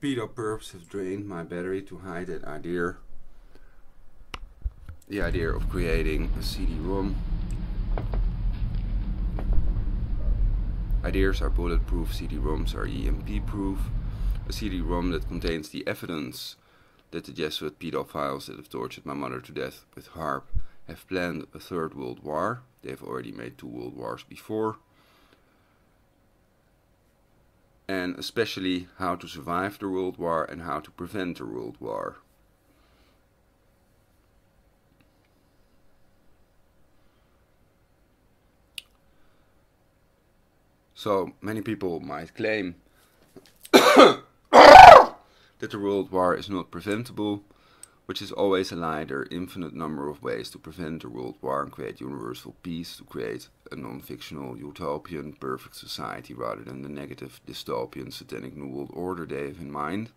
pedo perps have drained my battery to hide that idea. The idea of creating a CD-ROM. Ideas are bulletproof, CD-ROMs are EMP-proof. A CD-ROM that contains the evidence that the Jesuit pedophiles that have tortured my mother to death with HAARP have planned a third world war. They've already made 2 world wars before. And especially how to survive the world war and how to prevent a world war. So many people might claim that the world war is not preventable, which is always a lie. There are infinite number of ways to prevent a world war and create universal peace, to create a non-fictional utopian perfect society rather than the negative dystopian satanic new world order they have in mind.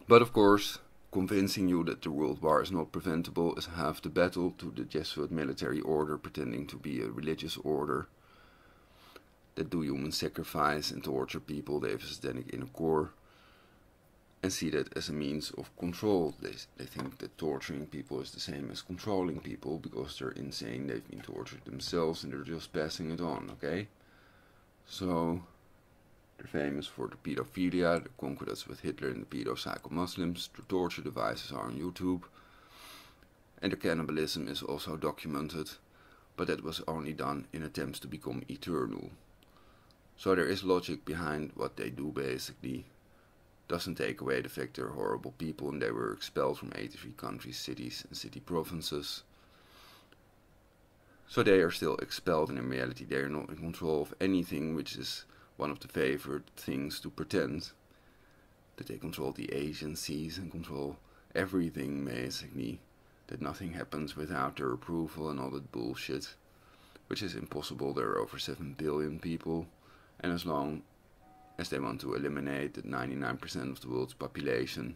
But of course, convincing you that the world war is not preventable is half the battle to the Jesuit military order pretending to be a religious order that do human sacrifice and torture people. They have a satanic inner core and see that as a means of control. They think that torturing people is the same as controlling people because they're insane, they've been tortured themselves and they're just passing it on, okay? So, they're famous for the pedophilia, the concordance with Hitler and the pedo-psycho Muslims. The torture devices are on YouTube. And the cannibalism is also documented, but that was only done in attempts to become eternal. So there is logic behind what they do basically. Doesn't take away the fact they're horrible people and they were expelled from 83 countries, cities and city provinces. So they are still expelled, and in reality they are not in control of anything, which is one of the favorite things to pretend. That they control the agencies and control everything basically. That nothing happens without their approval and all that bullshit. Which is impossible. There are over 7 billion people. And as long as they want to eliminate the 99% of the world's population,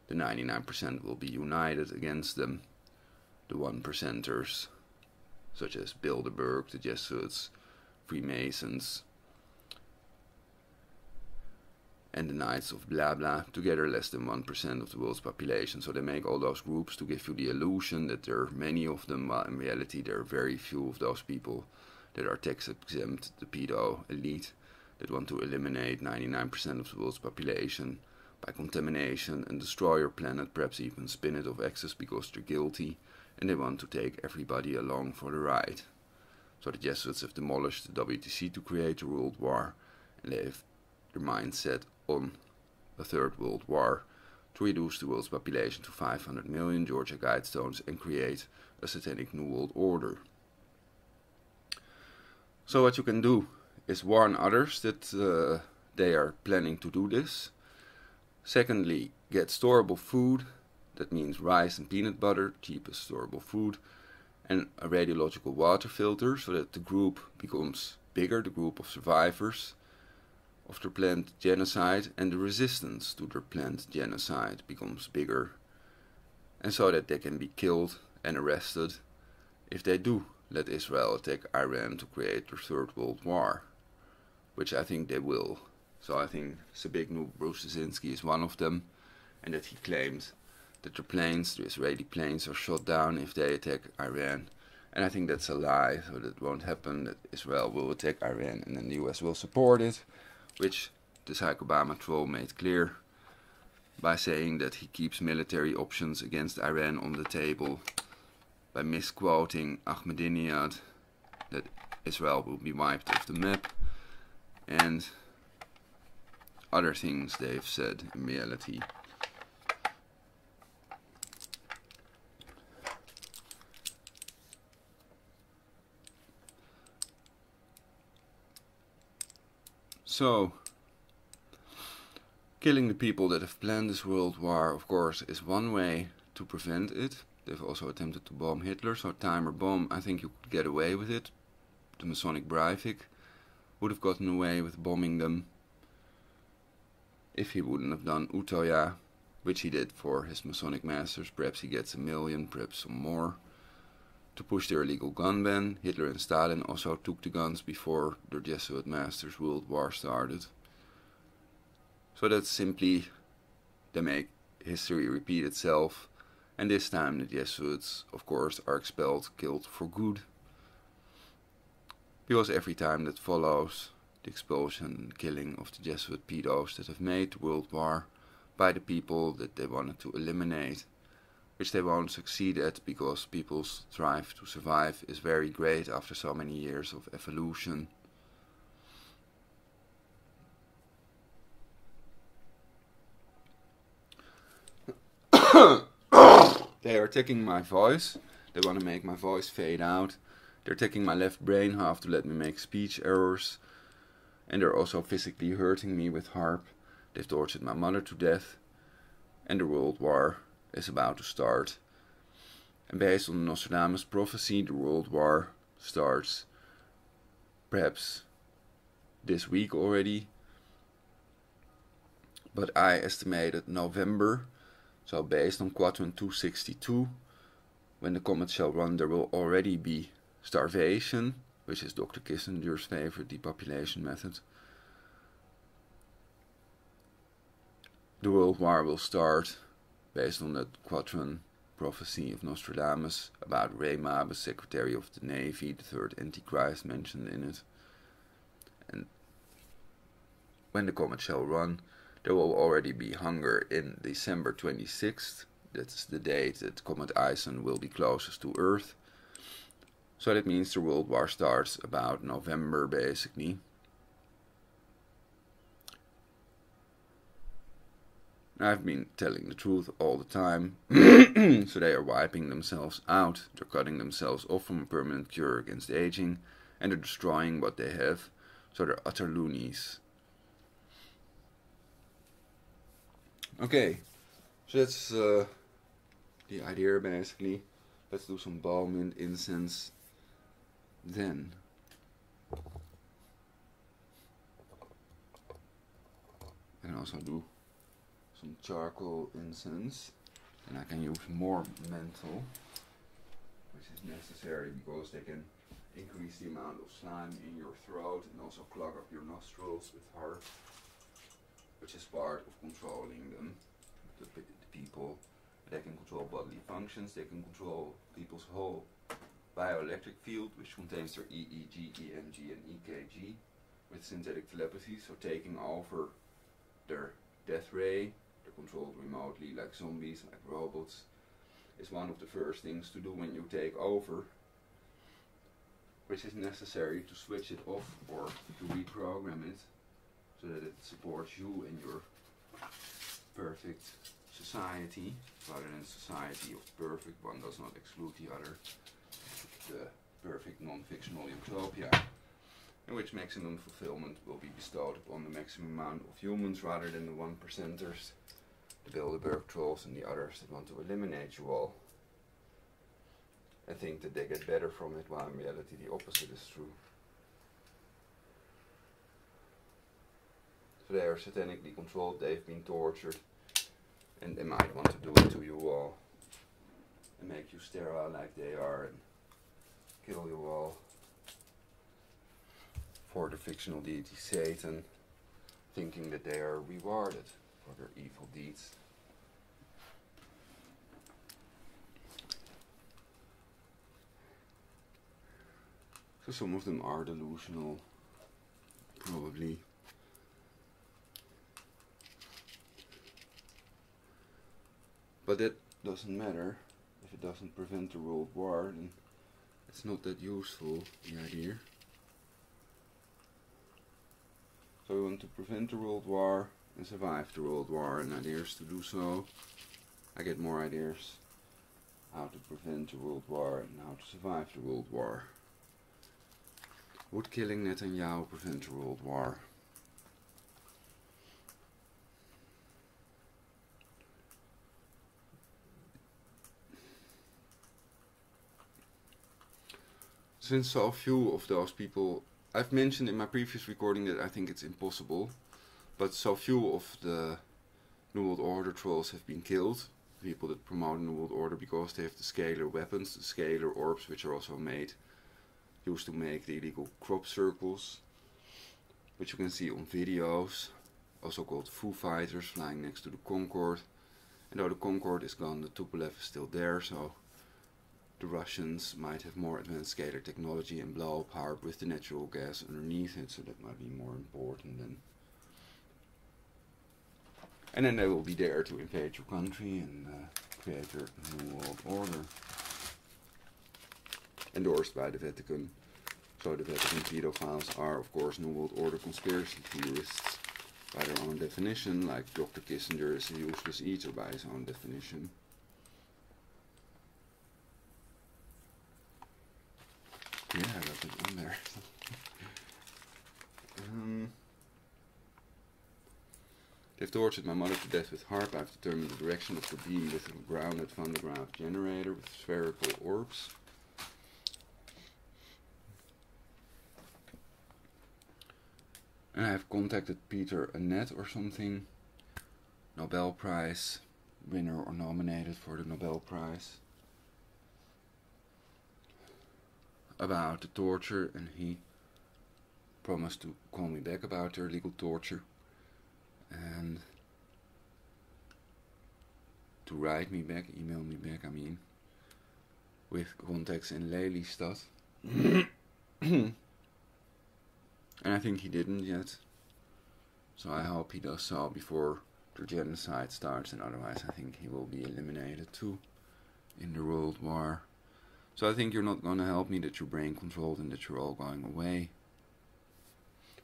the 99% will be united against them. The 1%ers, such as Bilderberg, the Jesuits, Freemasons, and the Knights of blah blah, together less than 1% of the world's population. So they make all those groups to give you the illusion that there are many of them, while in reality there are very few of those people that are tax exempt, the pedo elite, that want to eliminate 99% of the world's population by contamination and destroy your planet, perhaps even spin it of excess because they're guilty, and they want to take everybody along for the ride. So the Jesuits have demolished the WTC to create a world war, and they have their mindset on a third world war to reduce the world's population to 500 million Georgia Guidestones and create a satanic new world order. So what you can do is warn others that they are planning to do this. Secondly, get storable food. That means rice and peanut butter, cheapest storable food, and a radiological water filter so that the group becomes bigger, the group of survivors of their planned genocide, and the resistance to their planned genocide becomes bigger, and so that they can be killed and arrested if they do let Israel attack Iran to create their third world war, which I think they will. So I think Zbigniew Brzezinski is one of them, and that he claimed that the planes, the Israeli planes, are shot down if they attack Iran. And I think that's a lie, so that won't happen, that Israel will attack Iran and then the US will support it, which the Barack Obama troll made clear by saying that he keeps military options against Iran on the table, by misquoting Ahmadinejad, that Israel will be wiped off the map, and other things they've said in reality. So, killing the people that have planned this world war, of course, is one way to prevent it. They've also attempted to bomb Hitler, so timer bomb, I think you could get away with it. The Masonic Breivik would have gotten away with bombing them if he wouldn't have done Utoya, which he did for his Masonic masters. Perhaps he gets 1 million, perhaps some more, to push their illegal gun ban. Hitler and Stalin also took the guns before their Jesuit masters' world war started. So that's simply they make history repeat itself, and this time the Jesuits, of course, are expelled, killed for good. Because every time that follows the expulsion and killing of the Jesuit pedos that have made the World War by the people that they wanted to eliminate, which they won't succeed at because people's drive to survive is very great after so many years of evolution. They are taking my voice. They want to make my voice fade out. They're taking my left brain half to let me make speech errors. And they're also physically hurting me with HAARP. They've tortured my mother to death. And the World War is about to start. And based on Nostradamus' prophecy, the World War starts perhaps this week already. But I estimated November. So based on quadrant 262, when the comet shall run, there will already be starvation, which is Dr. Kissinger's favorite depopulation method. The World War will start based on that quadrant prophecy of Nostradamus about Ray Mabus, Secretary of the Navy, the third Antichrist mentioned in it. And when the comet shall run, there will already be hunger in December 26th. That's the date that Comet Ison will be closest to Earth. So that means the World War starts about November, basically. I've been telling the truth all the time. So they are wiping themselves out. They're cutting themselves off from a permanent cure against aging. And they're destroying what they have. So they're utter loonies. Okay, so that's the idea basically. Let's do some balm and incense then. I can also do some charcoal incense, and I can use more menthol, which is necessary because they can increase the amount of slime in your throat and also clog up your nostrils with HAARP, which is part of controlling them, the people. They can control bodily functions, they can control people's whole bioelectric field, which contains their EEG, EMG and EKG, with synthetic telepathy, so taking over their death ray. They're controlled remotely like zombies, like robots, is one of the first things to do when you take over, which is necessary to switch it off or to reprogram it, so that it supports you and your perfect society, rather than society of perfect. One does not exclude the other. The perfect non-fictional utopia, in which maximum fulfillment will be bestowed upon the maximum amount of humans rather than the 1%ers, the Bilderberg trolls and the others that want to eliminate you all. I think that they get better from it, while in reality the opposite is true. So they are satanically controlled, they've been tortured, and they might want to do it to you all, and make you sterile like they are, and kill you all for the fictional deity Satan, thinking that they are rewarded for their evil deeds. So some of them are delusional, probably. But that doesn't matter. If it doesn't prevent the World War, then it's not that useful, the idea. So we want to prevent the World War and survive the World War, and ideas to do so. I get more ideas how to prevent the World War and how to survive the World War. Would killing Netanyahu prevent the World War? Since so few of those people, I've mentioned in my previous recording that I think it's impossible, but so few of the New World Order trolls have been killed, people that promote the New World Order, because they have the scalar weapons, the scalar orbs, which are also used to make the illegal crop circles, which you can see on videos also called Foo Fighters, flying next to the Concorde. And though the Concorde is gone, the Tupolev is still there, so the Russians might have more advanced scalar technology and blow up HAARP with the natural gas underneath it, so that might be more important than. And then they will be there to invade your country and create a new world order. Endorsed by the Vatican. So the Vatican pedophiles are, of course, New World Order conspiracy theorists by their own definition, like Dr. Kissinger is a useless eater by his own definition. Yeah, I got it on there. They've tortured my mother to death with HAARP. I've determined the direction of the beam with a grounded Van de Graaff generator with spherical orbs. And I have contacted Peter Annette or something, Nobel Prize winner or nominated for the Nobel Prize, about the torture, and he promised to call me back about their legal torture and to write me back, email me back, I mean, with contacts in Lelystad. And I think he didn't yet, so I hope he does so before the genocide starts, and otherwise I think he will be eliminated too in the World War. So I think you're not going to help me, that you're brain controlled and that you're all going away.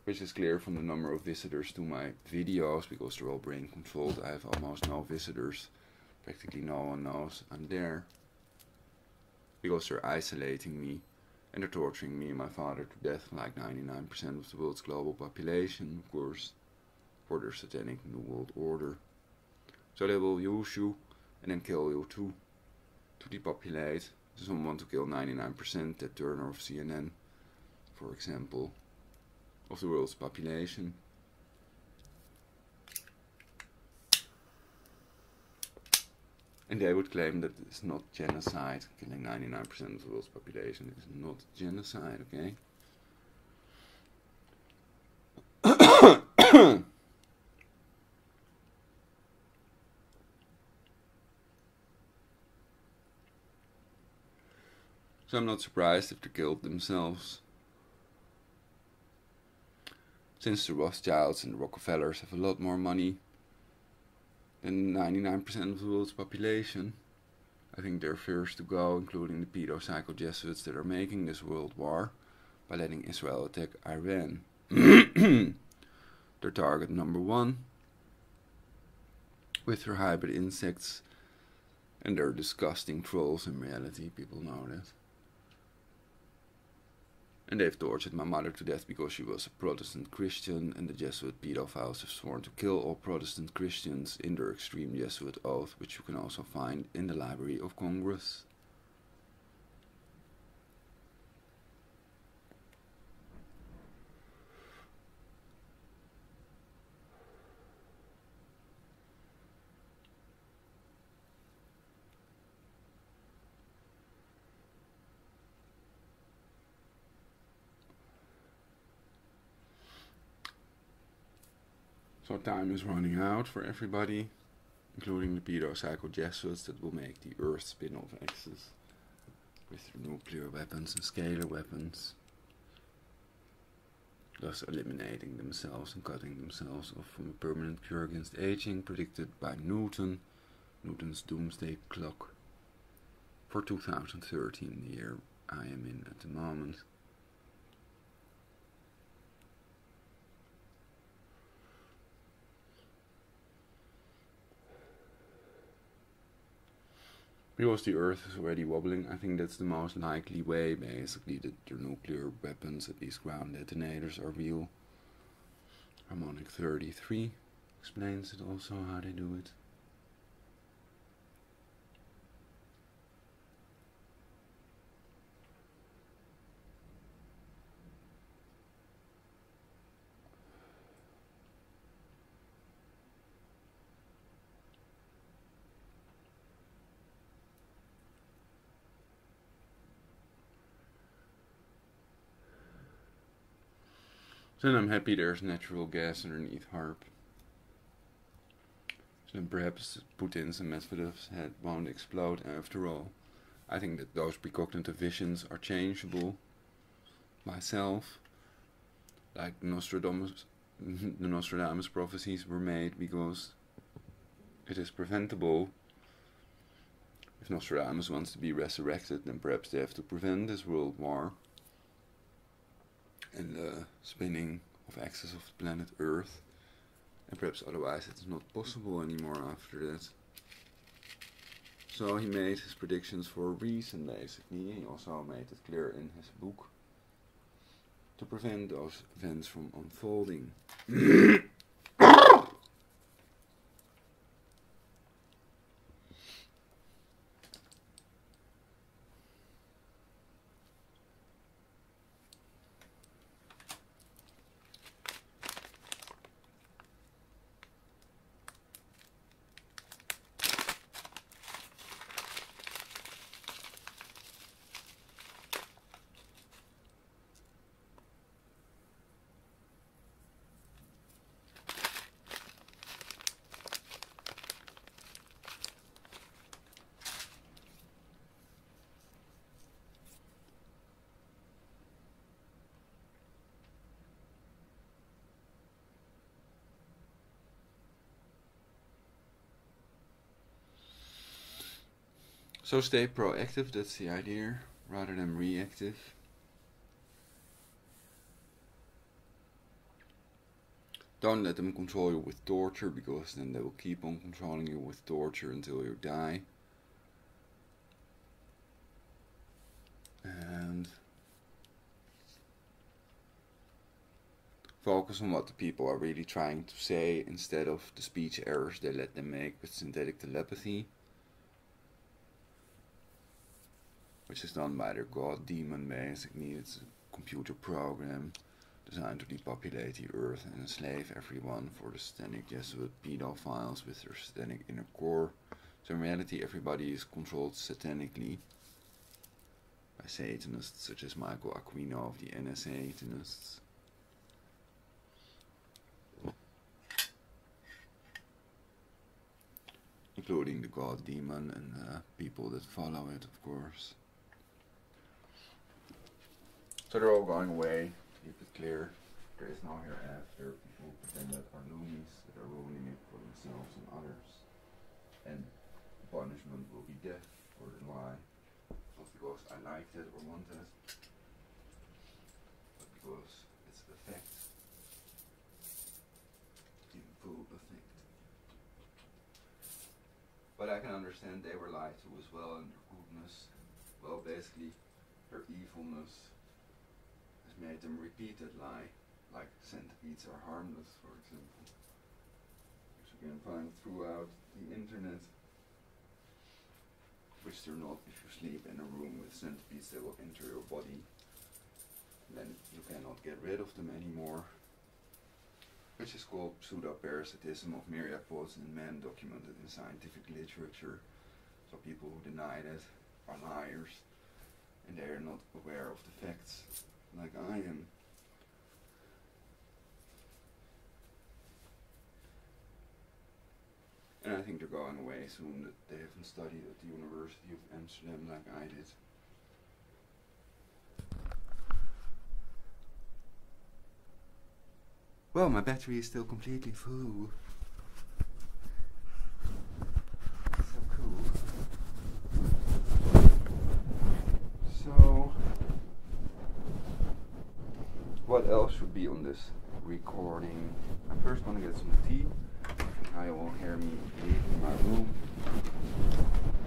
Which is clear from the number of visitors to my videos, because they're all brain controlled. I have almost no visitors, practically no one knows I'm there, because they're isolating me. And they're torturing me and my father to death, like 99% of the world's global population, of course, for their satanic New World Order. So they will use you and then kill you too, to depopulate. Some want to kill 99%, Ted Turner of CNN, for example, of the world's population. And they would claim that it's not genocide. Killing 99% of the world's population is not genocide, okay? So I'm not surprised if they killed themselves. Since the Rothschilds and the Rockefellers have a lot more money than 99% of the world's population, I think they're first to go, including the pedo-psycho Jesuits that are making this world war by letting Israel attack Iran. Their target number one, with their hybrid insects and their disgusting trolls in reality, people know that. And they've tortured my mother to death because she was a Protestant Christian, and the Jesuit pedophiles have sworn to kill all Protestant Christians in their extreme Jesuit oath, which you can also find in the Library of Congress. So time is running out for everybody, including the pedo-psycho Jesuits that will make the Earth spin off axis with their nuclear weapons and scalar weapons, thus eliminating themselves and cutting themselves off from a permanent cure against aging predicted by Newton's doomsday clock for 2013, the year I am in at the moment. Because the Earth is already wobbling, I think that's the most likely way, basically, that their nuclear weapons, at least ground detonators, are real. Harmonic 33 explains it also, how they do it. Then I'm happy there's natural gas underneath HAARP. Then perhaps Putin's and Medvedev's head won't explode after all. I think that those precognitive visions are changeable myself. Like the Nostradamus prophecies were made because it is preventable. If Nostradamus wants to be resurrected, then perhaps they have to prevent this world war and the spinning of axis of the planet Earth. And perhaps otherwise it's not possible anymore after that. So he made his predictions for a reason, basically. He also made it clear in his book to prevent those events from unfolding. So stay proactive, that's the idea, rather than reactive. Don't let them control you with torture, because then they will keep on controlling you with torture until you die. And focus on what the people are really trying to say instead of the speech errors they let them make with synthetic telepathy, which is done by their god demon basically. It's a computer program designed to depopulate the earth and enslave everyone for the satanic Jesuit pedophiles with their satanic inner core. So in reality everybody is controlled satanically by Satanists such as Michael Aquino of the NSA Satanists. Including the god demon and people that follow it, of course. So they're all going away, to keep it clear. There is no hereafter. People pretend that are loonies, that are ruining it for themselves and others. And the punishment will be death for the lie. Not because I liked it or wanted it, but because it's a fact. In full effect. But I can understand they were lied to as well, and their goodness, well, basically their evilness made them repeat that lie, like centipedes are harmless, for example, which you can find throughout the internet, which they're not. If you sleep in a room with centipedes, they will enter your body, and then you cannot get rid of them anymore, which is called pseudo-parasitism of myriapods in men, documented in scientific literature. So people who deny that are liars, and they are not aware of the facts like I am. And I think they're going away soon, that they haven't studied at the University of Amsterdam like I did. Well, my battery is still completely full. So cool. So what else should be on this recording? I'm first gonna get some tea. I will hear me leaving my room,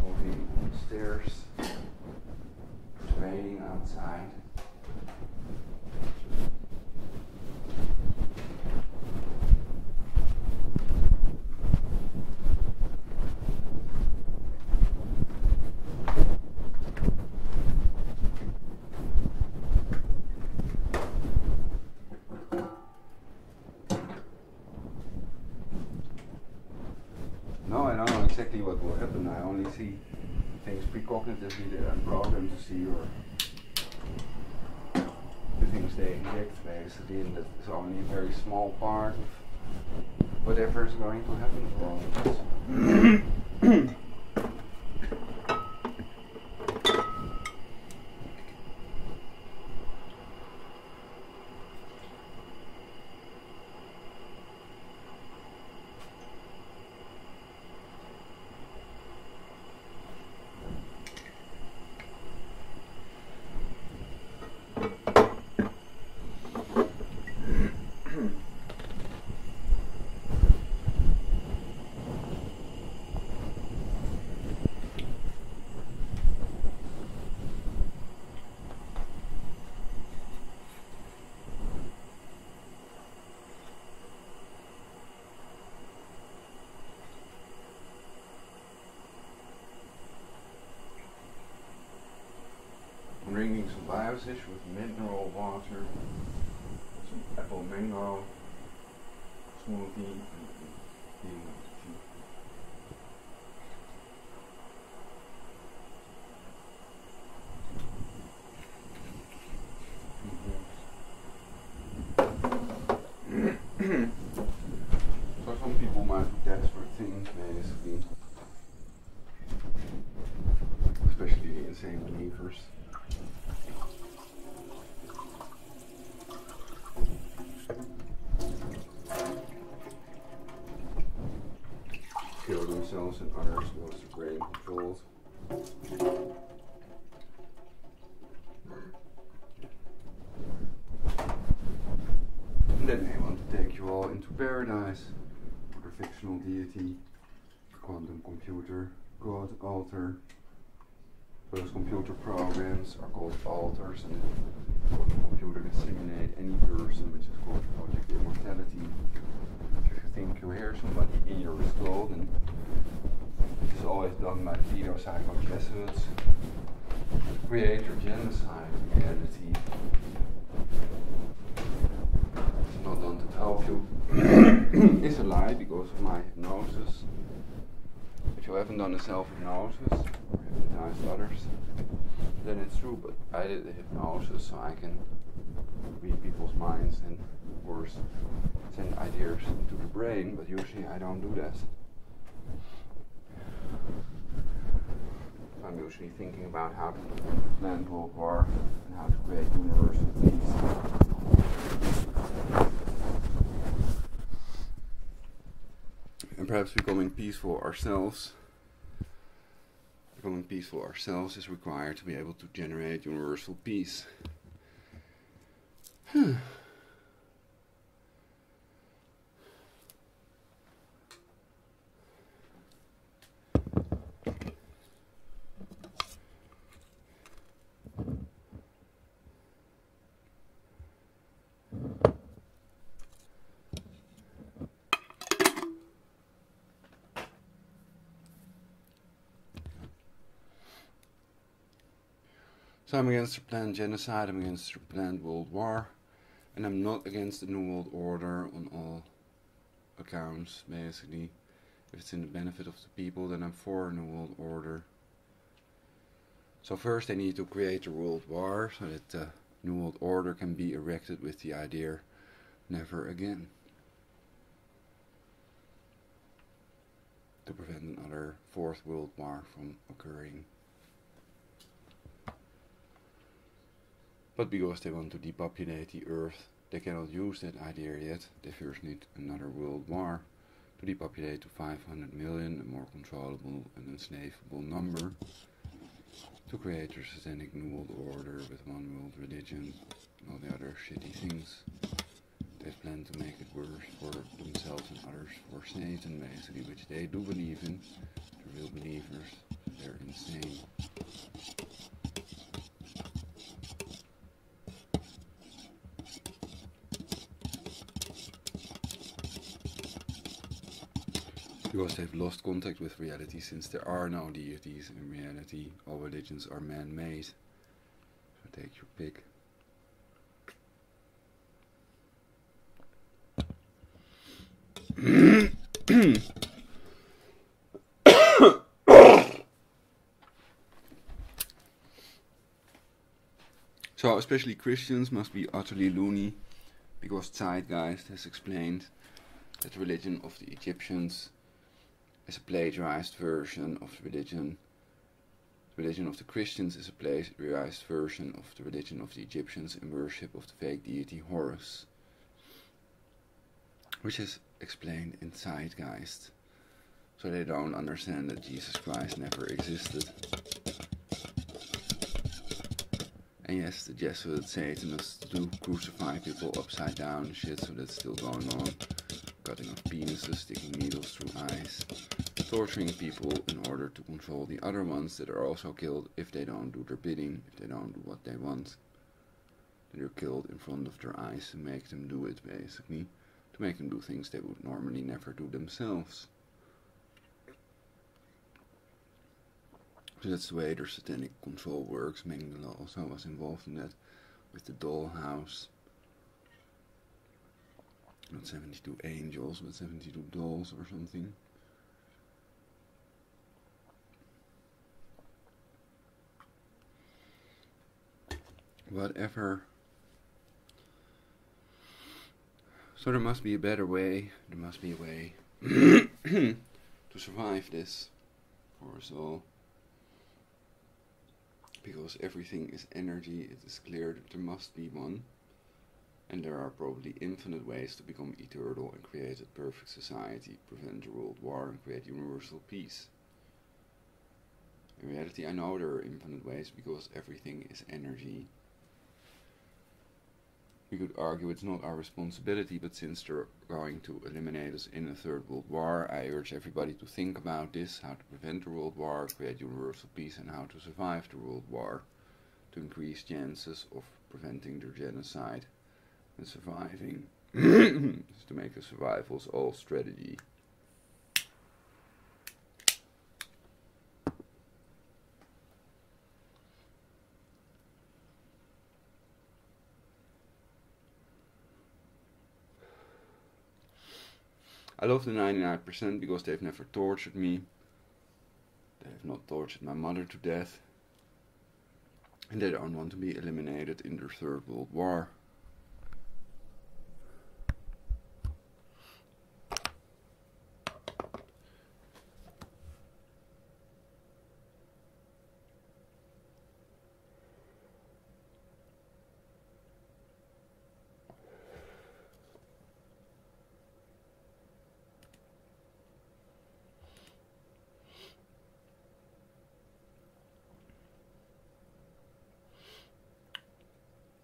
walking on the stairs. It's raining outside. Exactly what will happen. I only see things precognitively that I'm programmed to see, or the things they inject basically, and that is only a very small part of whatever is going to happen for all of us. Drinking some biosish with mineral water, some apple mango smoothie, and eating tea. So some people might do desperate things, basically, especially the insane believers. Kill themselves and others once the brain controls. And then they want to take you all into paradise, or the fictional deity, quantum computer, God, altar. Those computer programs are called altars, and the quantum computer can simulate any person, which is called Project Immortality. If you think you hear somebody in your skull, then this is always done by the pedo-psycho Jesuits to create your genocide reality. It's not done to help you. It's a lie because of my hypnosis. If you haven't done a self-hypnosis or hypnotized others, then it's true, but I did the hypnosis so I can read people's minds and, of course, send ideas into the brain, but usually I don't do that. I'm usually thinking about how to plan World War and how to create universal peace. And perhaps becoming peaceful ourselves is required to be able to generate universal peace. So I'm against the planned genocide, I'm against the planned World War, and I'm not against the New World Order on all accounts, basically. If it's in the benefit of the people, then I'm for a New World Order. So first they need to create a world war, so that the New World Order can be erected with the idea, never again. To prevent another Fourth World War from occurring. But because they want to depopulate the earth, they cannot use that idea yet. They first need another world war to depopulate to 500 million, a more controllable and enslavable number, to create a satanic New World Order with one world religion and all the other shitty things. They've planned to make it worse for themselves and others, for Satan basically, which they do believe in. The real believers, they're insane. Because they've lost contact with reality, since there are no deities in reality. All religions are man-made. So take your pick. So especially Christians must be utterly loony, because Zeitgeist has explained that the religion of the Egyptians is a plagiarized version of the religion. The religion of the Christians is a plagiarized version of the religion of the Egyptians in worship of the fake deity Horus, which is explained in Zeitgeist, so they don't understand that Jesus Christ never existed. And yes, the Jesuit Satanists do crucify people upside down and shit, so that's still going on. Cutting off penises, sticking needles through eyes, torturing people in order to control the other ones that are also killed if they don't do their bidding, if they don't do what they want. They're killed in front of their eyes to make them do it, basically. To make them do things they would normally never do themselves. So that's the way their satanic control works. Mengele also was involved in that with the dollhouse. Not 72 angels, but 72 dolls or something. Whatever. So there must be a better way. There must be a way to survive this for us all. Because everything is energy, it is clear that there must be one. And there are probably infinite ways to become eternal and create a perfect society, prevent a world war and create universal peace. In reality, I know there are infinite ways because everything is energy. We could argue it's not our responsibility, but since they're going to eliminate us in a third world war, I urge everybody to think about this, how to prevent the world war, create universal peace, and how to survive the world war, to increase chances of preventing the genocide and surviving, to make the survival's all strategy. I love the 99% because they've never tortured me. They have not tortured my mother to death. And they don't want to be eliminated in the Third World War.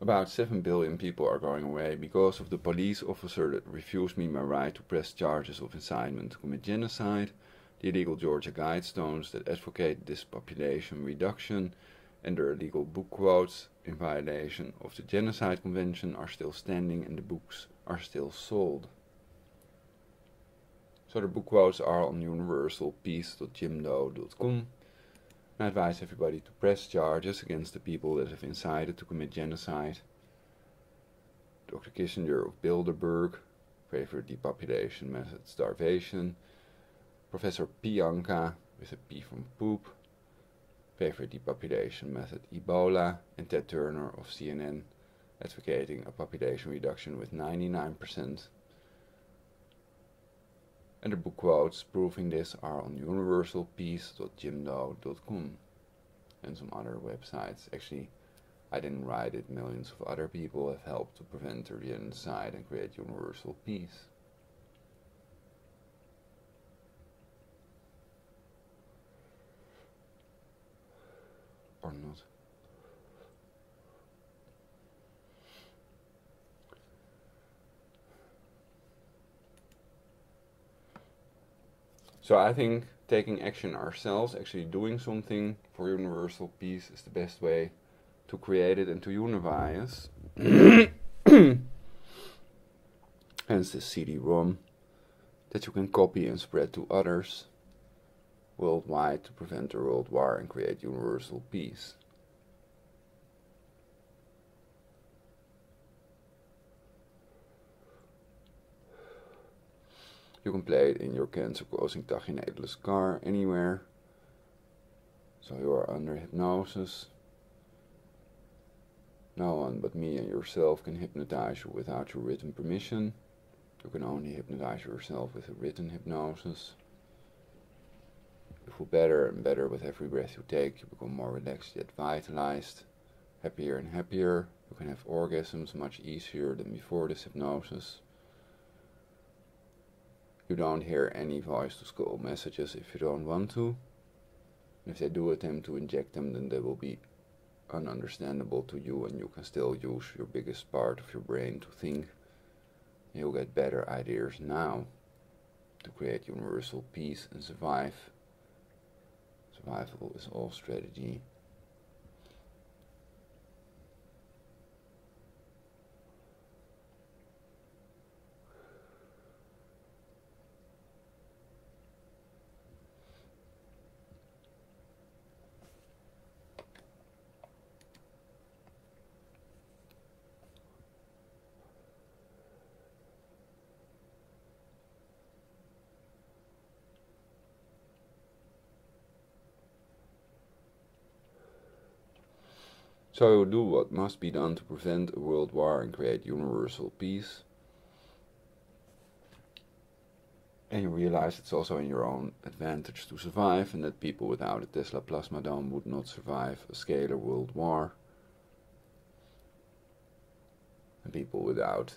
About 7 billion people are going away because of the police officer that refused me my right to press charges of incitement to commit genocide, the illegal Georgia Guidestones that advocate this population reduction, and their illegal book quotes in violation of the Genocide Convention are still standing and the books are still sold. So the book quotes are on universalpeace.jimdo.com. I advise everybody to press charges against the people that have incited to commit genocide. Dr. Kissinger of Bilderberg, favored depopulation method starvation. Professor Pianka, with a P from poop, favored depopulation method Ebola. And Ted Turner of CNN, advocating a population reduction with 99%. And the book quotes proving this are on universalpeace.jimdo.com and some other websites. Actually, I didn't write it, millions of other people have helped to prevent the genocide and create universal peace. Or not. So I think taking action ourselves, actually doing something for universal peace, is the best way to create it and to unify us. Hence this CD-ROM that you can copy and spread to others worldwide to prevent a world war and create universal peace. You can play it in your cancer-causing tachynedelus car anywhere. So you are under hypnosis. No one but me and yourself can hypnotize you without your written permission. You can only hypnotize yourself with a written hypnosis. You feel better and better with every breath you take. You become more relaxed yet vitalized, happier and happier. You can have orgasms much easier than before this hypnosis. You don't hear any voice-to-skull messages if you don't want to. If they do attempt to inject them, then they will be ununderstandable to you, and you can still use your biggest part of your brain to think. You'll get better ideas now to create universal peace and survive. Survival is all strategy. So you do what must be done to prevent a world war and create universal peace. And you realize it's also in your own advantage to survive, and that people without a Tesla plasma dome would not survive a scalar world war. And people without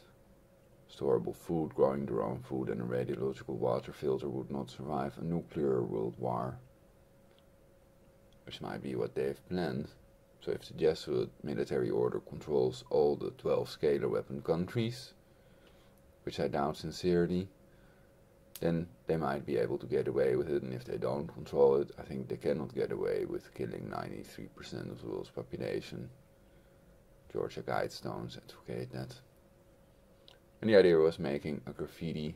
storable food, growing their own food, and a radiological water filter would not survive a nuclear world war. Which might be what they've planned. So if the Jesuit military order controls all the 12 scalar weapon countries, which I doubt sincerely, then they might be able to get away with it, and if they don't control it, I think they cannot get away with killing 93% of the world's population. Georgia Guidestones advocate that. And the idea was making a graffiti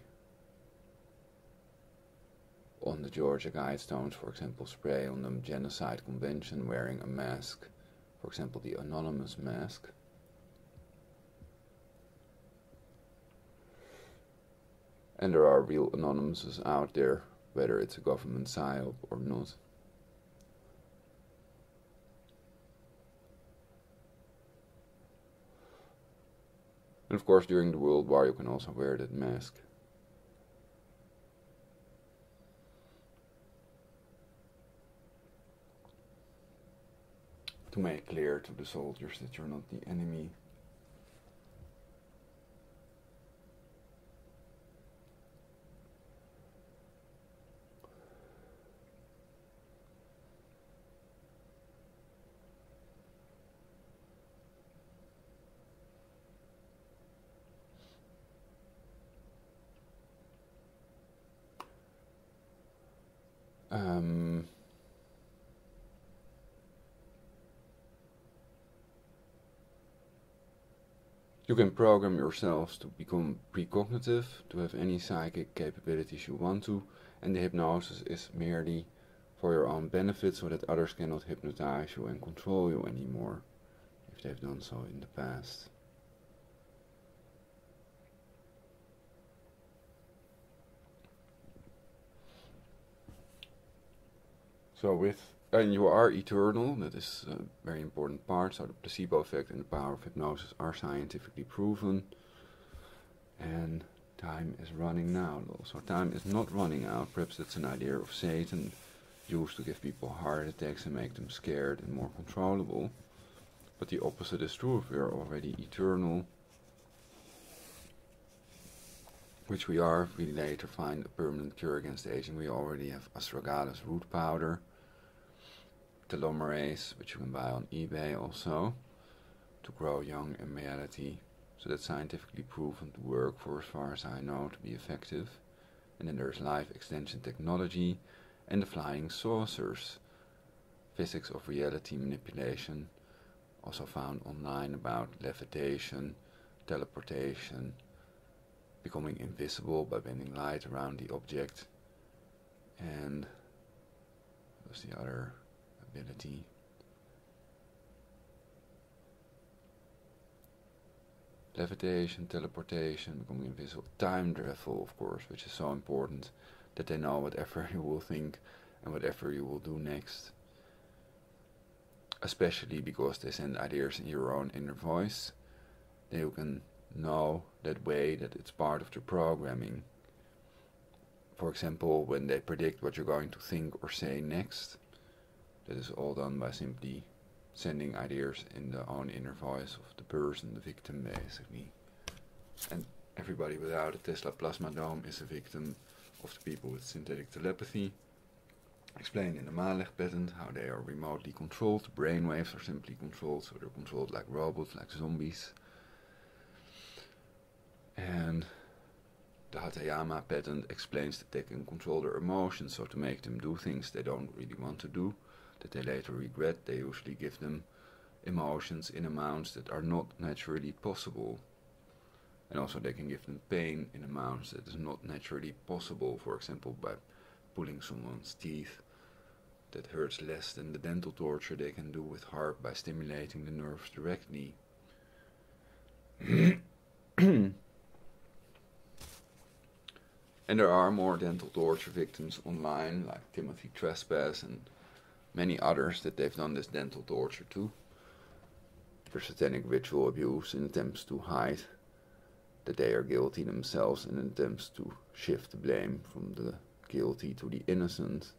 on the Georgia Guidestones, for example, spray on the genocide convention wearing a mask. For example, the anonymous mask. And there are real anonymouses out there, whether it's a government psyop or not. And of course, during the World War, you can also wear that mask. To make clear to the soldiers that you're not the enemy. You can program yourselves to become precognitive, to have any psychic capabilities you want to, and the hypnosis is merely for your own benefit so that others cannot hypnotize you and control you anymore, if they've done so in the past. And you are eternal, that is a very important part, so the placebo effect and the power of hypnosis are scientifically proven. And time is running now. So time is not running out. Perhaps that's an idea of Satan used to give people heart attacks and make them scared and more controllable. But the opposite is true. If we are already eternal, which we are, if we later find a permanent cure against aging, we already have astragalus root powder, telomerase, which you can buy on eBay also, to grow young in reality. So that's scientifically proven to work, for as far as I know, to be effective. And then there's life extension technology and the flying saucers, physics of reality manipulation, also found online about levitation, teleportation, becoming invisible by bending light around the object, and what's the other ability? Levitation, teleportation, becoming invisible, time travel, of course, which is so important that they know whatever you will think and whatever you will do next. Especially because they send ideas in your own inner voice. Then you can know that way, that it's part of the programming. For example, when they predict what you're going to think or say next, that is all done by simply sending ideas in the own inner voice of the person, the victim basically. And everybody without a Tesla plasma dome is a victim of the people with synthetic telepathy. Explained in the Malech patent how they are remotely controlled. The brainwaves are simply controlled, so they're controlled like robots, like zombies. And the Hatayama patent explains that they can control their emotions, so to make them do things they don't really want to do, that they later regret. They usually give them emotions in amounts that are not naturally possible. And also they can give them pain in amounts that is not naturally possible, for example by pulling someone's teeth. That hurts less than the dental torture they can do with HAARP by stimulating the nerves directly. And there are more dental torture victims online, like Timothy Trespass and many others that they've done this dental torture to. For satanic ritual abuse in attempts to hide that they are guilty themselves, in attempts to shift the blame from the guilty to the innocent.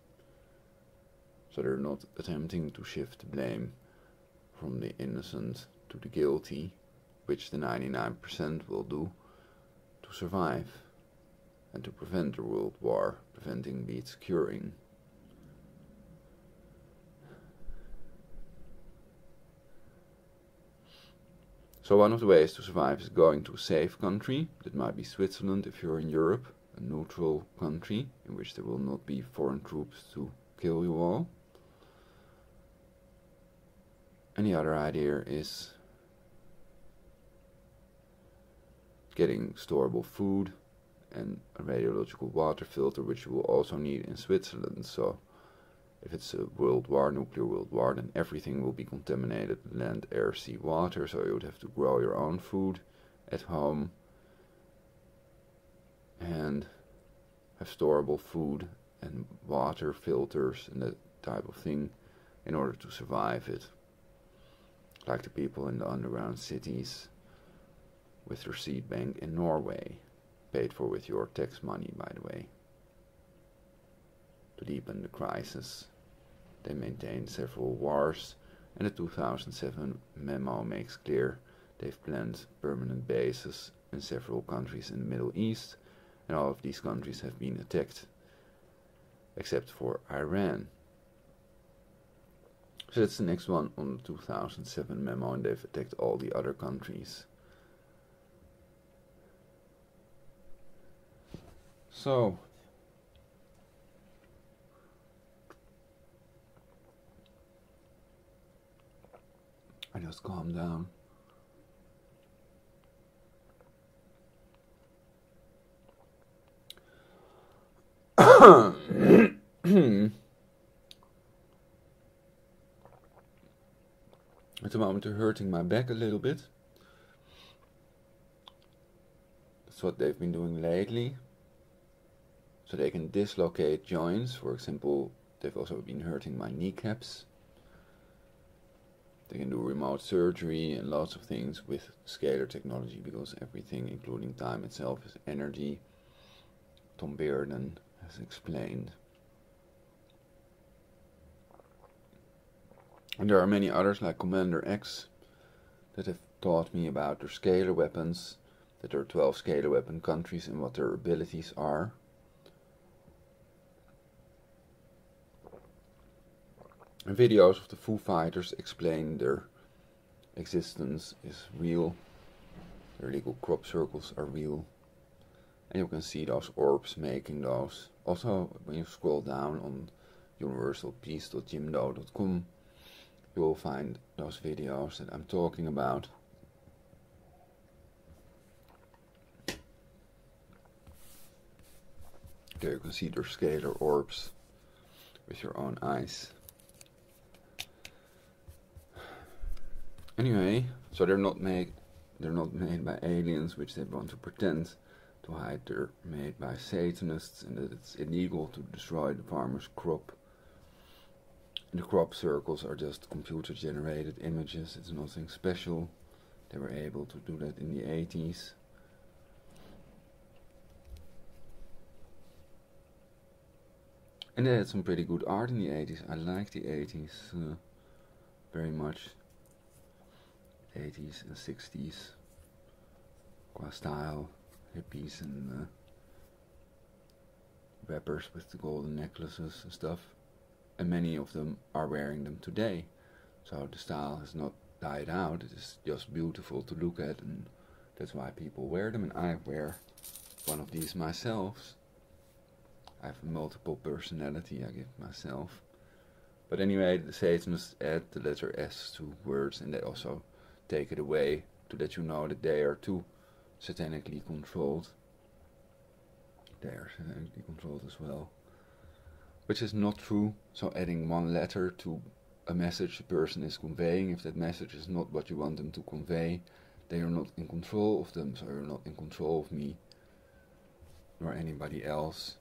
So they're not attempting to shift the blame from the innocent to the guilty, which the 99% will do, to survive and to prevent the world war. Preventing beats curing. So one of the ways to survive is going to a safe country. That might be Switzerland if you're in Europe, a neutral country in which there will not be foreign troops to kill you all. And the other idea is getting storable food and a radiological water filter, which you will also need in Switzerland. So if it's a world war, nuclear world war, then everything will be contaminated, land, air, sea, water, so you would have to grow your own food at home and have storable food and water filters and that type of thing in order to survive it. Like the people in the underground cities with their seed bank in Norway, paid for with your tax money, by the way. To deepen the crisis, they maintain several wars, and the 2007 memo makes clear they've planned permanent bases in several countries in the Middle East, and all of these countries have been attacked, except for Iran. So that's the next one on the 2007 memo, and they've attacked all the other countries. So, I just calm down. At the moment they're hurting my back a little bit. That's what they've been doing lately. So they can dislocate joints. For example, they've also been hurting my kneecaps. They can do remote surgery and lots of things with scalar technology, because everything, including time itself, is energy. Tom Bearden has explained. And there are many others like Commander X that have taught me about their scalar weapons, that there are 12 scalar weapon countries and what their abilities are. And videos of the Foo Fighters explain their existence is real, their legal crop circles are real, and you can see those orbs making those. Also, when you scroll down on universalpeace.jimdo.com, you will find those videos that I'm talking about. There you can see their scalar orbs with your own eyes. Anyway, so they're not made by aliens, which they want to pretend to hide. They're made by Satanists, and that it's illegal to destroy the farmer's crop. And the crop circles are just computer-generated images. It's nothing special. They were able to do that in the 80s. And they had some pretty good art in the 80s. I like the 80s very much. 80s and 60s. Qua style, hippies and rappers with the golden necklaces and stuff. And many of them are wearing them today. So the style has not died out. It is just beautiful to look at, and that's why people wear them. And I wear one of these myself. I have multiple personality, I give myself. But anyway, the Satanists add the letter S to words, and they also take it away to let you know that they are too satanically controlled. They are satanically controlled as well. Which is not true. So adding one letter to a message a person is conveying, if that message is not what you want them to convey, they are not in control of them, so you're not in control of me, nor anybody else.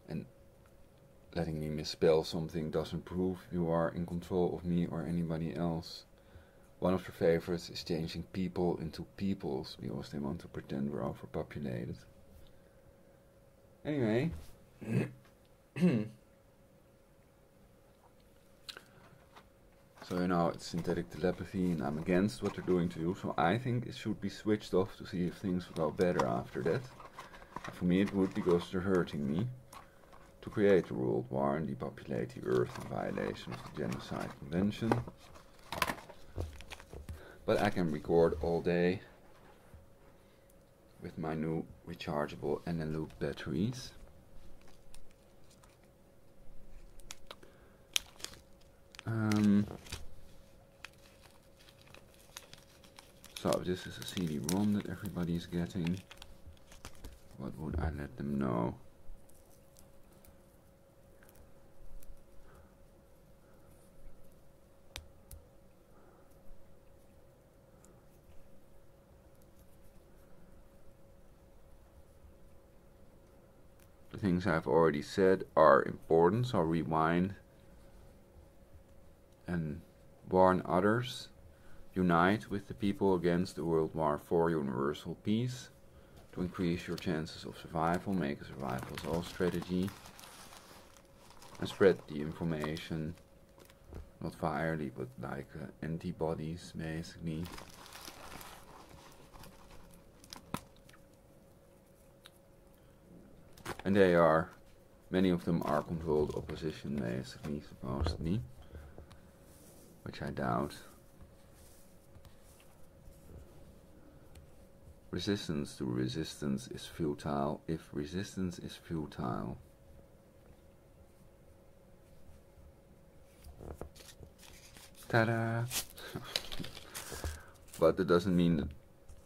And letting me misspell something doesn't prove you are in control of me or anybody else. One of their favorites is changing people into peoples, because they want to pretend we're overpopulated. Anyway. So you know, it's synthetic telepathy, and I'm against what they're doing to you, so I think it should be switched off to see if things will go better after that. And for me it would, because they're hurting me. To create a world war and depopulate the earth in violation of the Genocide Convention. But I can record all day with my new rechargeable Eneloop batteries. So this is a CD-ROM that everybody is getting. What would I let them know? The things I've already said are important, so rewind and warn others. Unite with the people against the World War IV universal peace to increase your chances of survival. Make a survival as all strategy. And spread the information, not virally, but like antibodies, basically. And they are, many of them are controlled opposition, basically, supposedly. Which I doubt. Resistance to resistance is futile if resistance is futile. Ta-da! But that doesn't mean that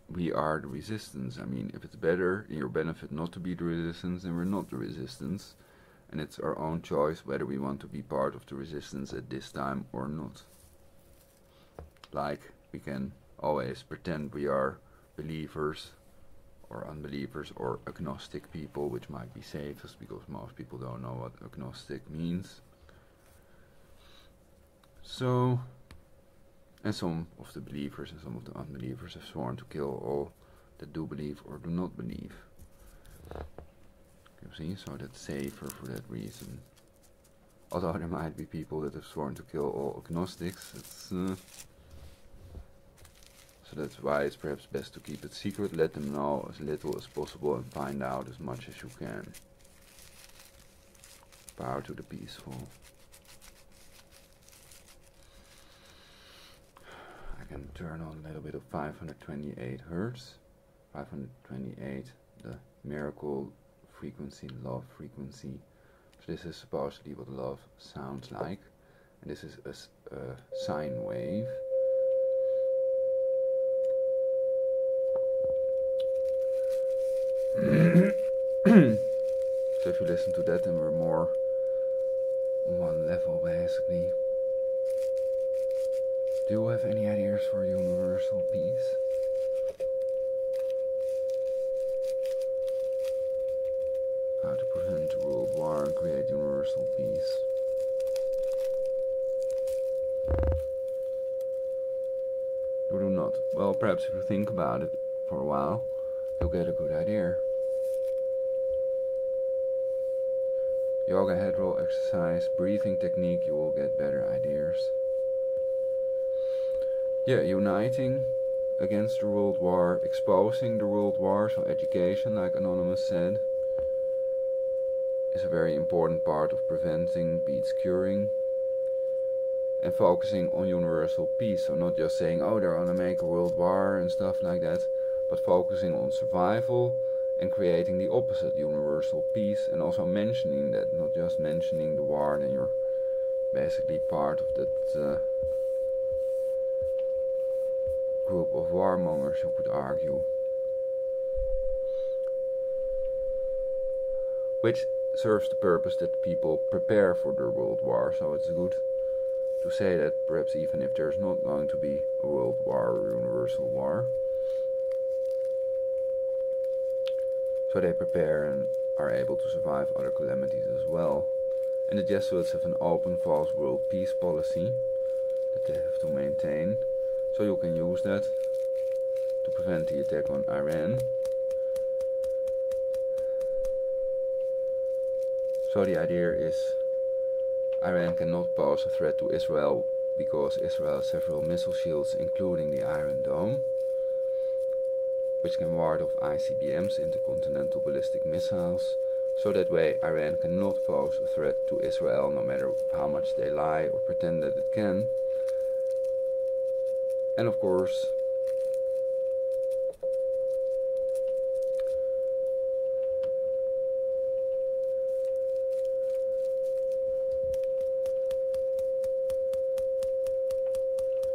we are the resistance. I mean, if it's better in your benefit not to be the resistance, then we're not the resistance. And it's our own choice whether we want to be part of the resistance at this time or not. Like, we can always pretend we are believers or unbelievers or agnostic people, which might be safest because most people don't know what agnostic means. So, and some of the believers and some of the unbelievers have sworn to kill all that do believe or do not believe. You see, so that's safer for that reason. Although there might be people that have sworn to kill all agnostics, it's so that's why it's perhaps best to keep it secret, let them know as little as possible and find out as much as you can. Power to the peaceful. I can turn on a little bit of 528 Hertz. 528, the miracle frequency, love frequency. So this is supposedly what love sounds like. And this is a sine wave. So if you listen to that, then we're more on one level, basically. Do you have any ideas for universal peace? How to prevent a world war and create universal peace? You do not? Well, perhaps if you think about it for a while, you'll get a good idea. Yoga, head roll exercise, breathing technique, you will get better ideas. Yeah, uniting against the world war, exposing the world war, so education, like Anonymous said, is a very important part of preventing beats curing. And focusing on universal peace, so not just saying, oh, they're gonna make a world war and stuff like that, but focusing on survival and creating the opposite, universal peace, and also mentioning that, not just mentioning the war, then you're basically part of that group of warmongers, you could argue. Which serves the purpose that people prepare for the world war, so it's good to say that perhaps even if there's not going to be a world war or universal war, so they prepare and are able to survive other calamities as well. And the Jesuits have an open false world peace policy that they have to maintain, so you can use that to prevent the attack on Iran. So the idea is Iran cannot pose a threat to Israel because Israel has several missile shields, including the Iron Dome, which can ward off ICBMs, intercontinental ballistic missiles. So that way Iran cannot pose a threat to Israel, no matter how much they lie or pretend that it can. And of course,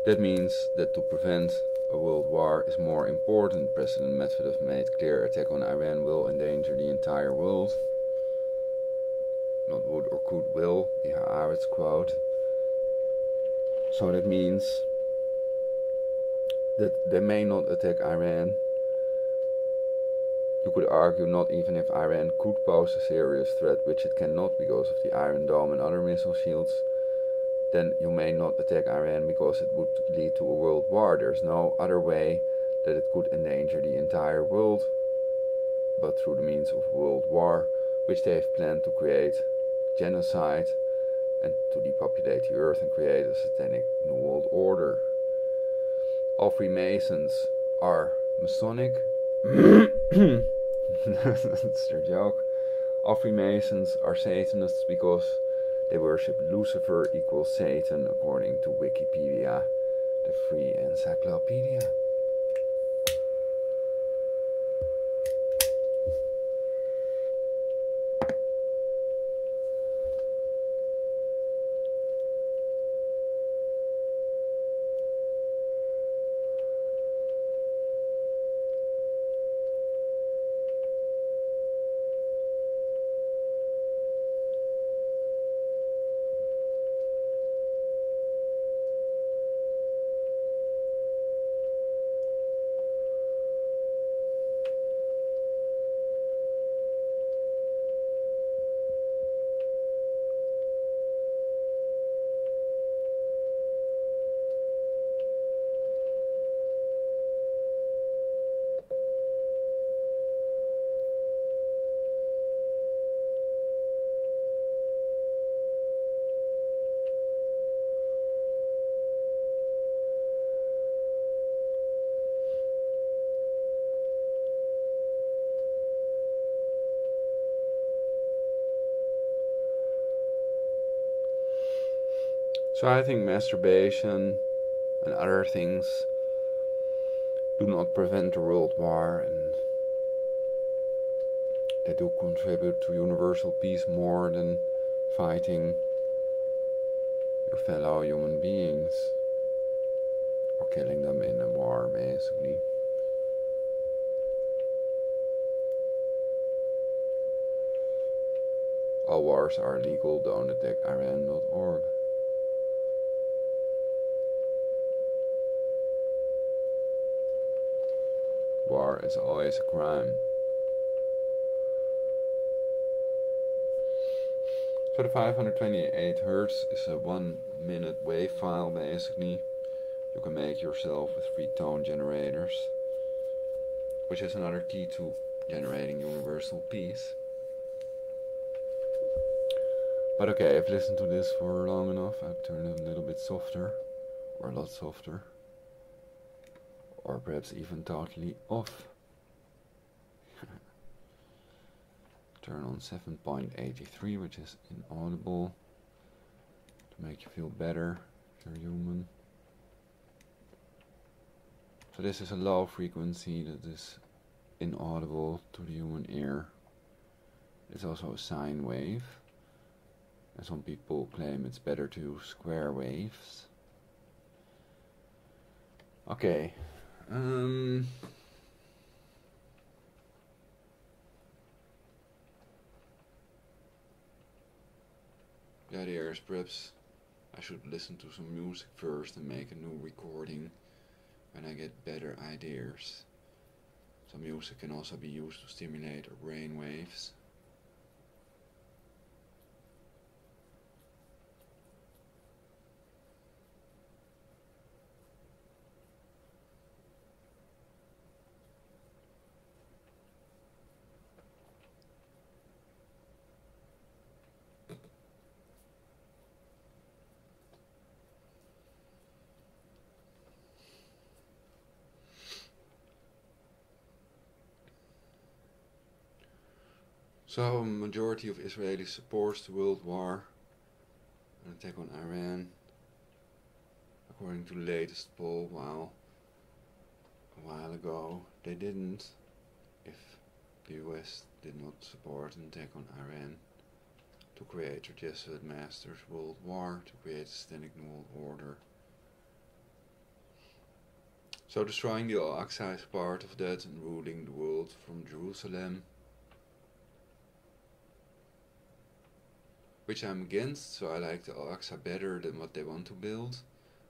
that means that to prevent a world war is more important. President Medvedev made clear attack on Iran will endanger the entire world. Not would or could, will, the HAARP quote. So that means that they may not attack Iran. You could argue not even if Iran could pose a serious threat, which it cannot because of the Iron Dome and other missile shields, then you may not attack Iran because it would lead to a world war. There's no other way that it could endanger the entire world but through the means of world war, which they have planned to create genocide and to depopulate the earth and create a satanic new world order. All Freemasons are Masonic. That's their joke. All Freemasons are Satanists because they worship Lucifer equals Satan, according to Wikipedia, the free encyclopedia. So I think masturbation and other things do not prevent a world war, and they do contribute to universal peace more than fighting your fellow human beings or killing them in a war, basically. All wars are legal, don't attack Iran.org. War is always a crime. So the 528 Hz is a 1 minute wave file basically. you can make yourself with 3 tone generators, which is another key to generating universal peace. But okay, I've listened to this for long enough. I've turned it a little bit softer, or a lot softer, or perhaps even totally off. Turn on 7.83, which is inaudible, to make you feel better if you're human. So this is a low frequency that is inaudible to the human ear. It's also a sine wave, and some people claim it's better to use square waves. Okay. The idea is perhaps I should listen to some music first and make a new recording when I get better ideas. So music can also be used to stimulate our brain waves. So, a majority of Israelis supports the world war, an attack on Iran, according to the latest poll. Wow, a while ago they didn't. If the US did not support an attack on Iran to create a Jesuit masters world war, to create a satanic new world order. So destroying the Al-Aqsa is part of that, and ruling the world from Jerusalem, which I'm against. So I like the Al-Aqsa better than what they want to build.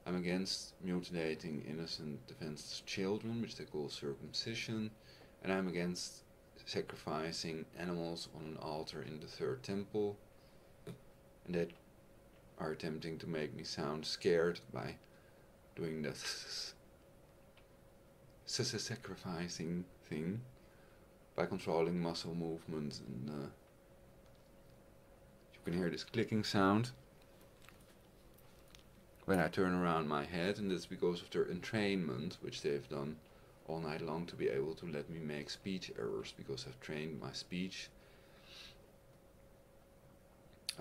I'm against mutilating innocent defenseless children, which they call circumcision, and I'm against sacrificing animals on an altar in the third temple, and they are attempting to make me sound scared by doing that sacrificing thing, by controlling muscle movements, and you can hear this clicking sound when I turn around my head, and that's because of their entrainment, which they've done all night long to be able to let me make speech errors, because I've trained my speech.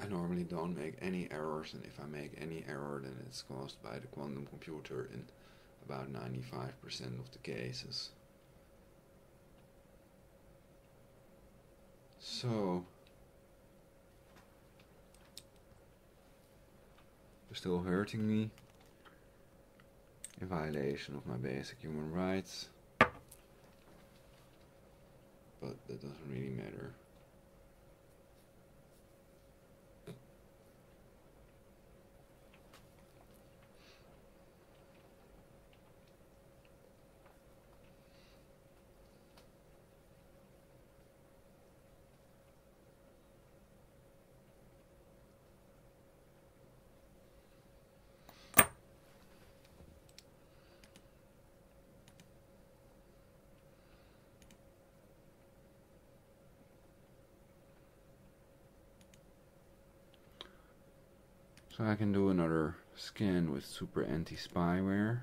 I normally don't make any errors, and if I make any error, then it's caused by the quantum computer in about 95% of the cases. So, they're still hurting me in violation of my basic human rights, but that doesn't really matter. So I can do another scan with super anti-spyware.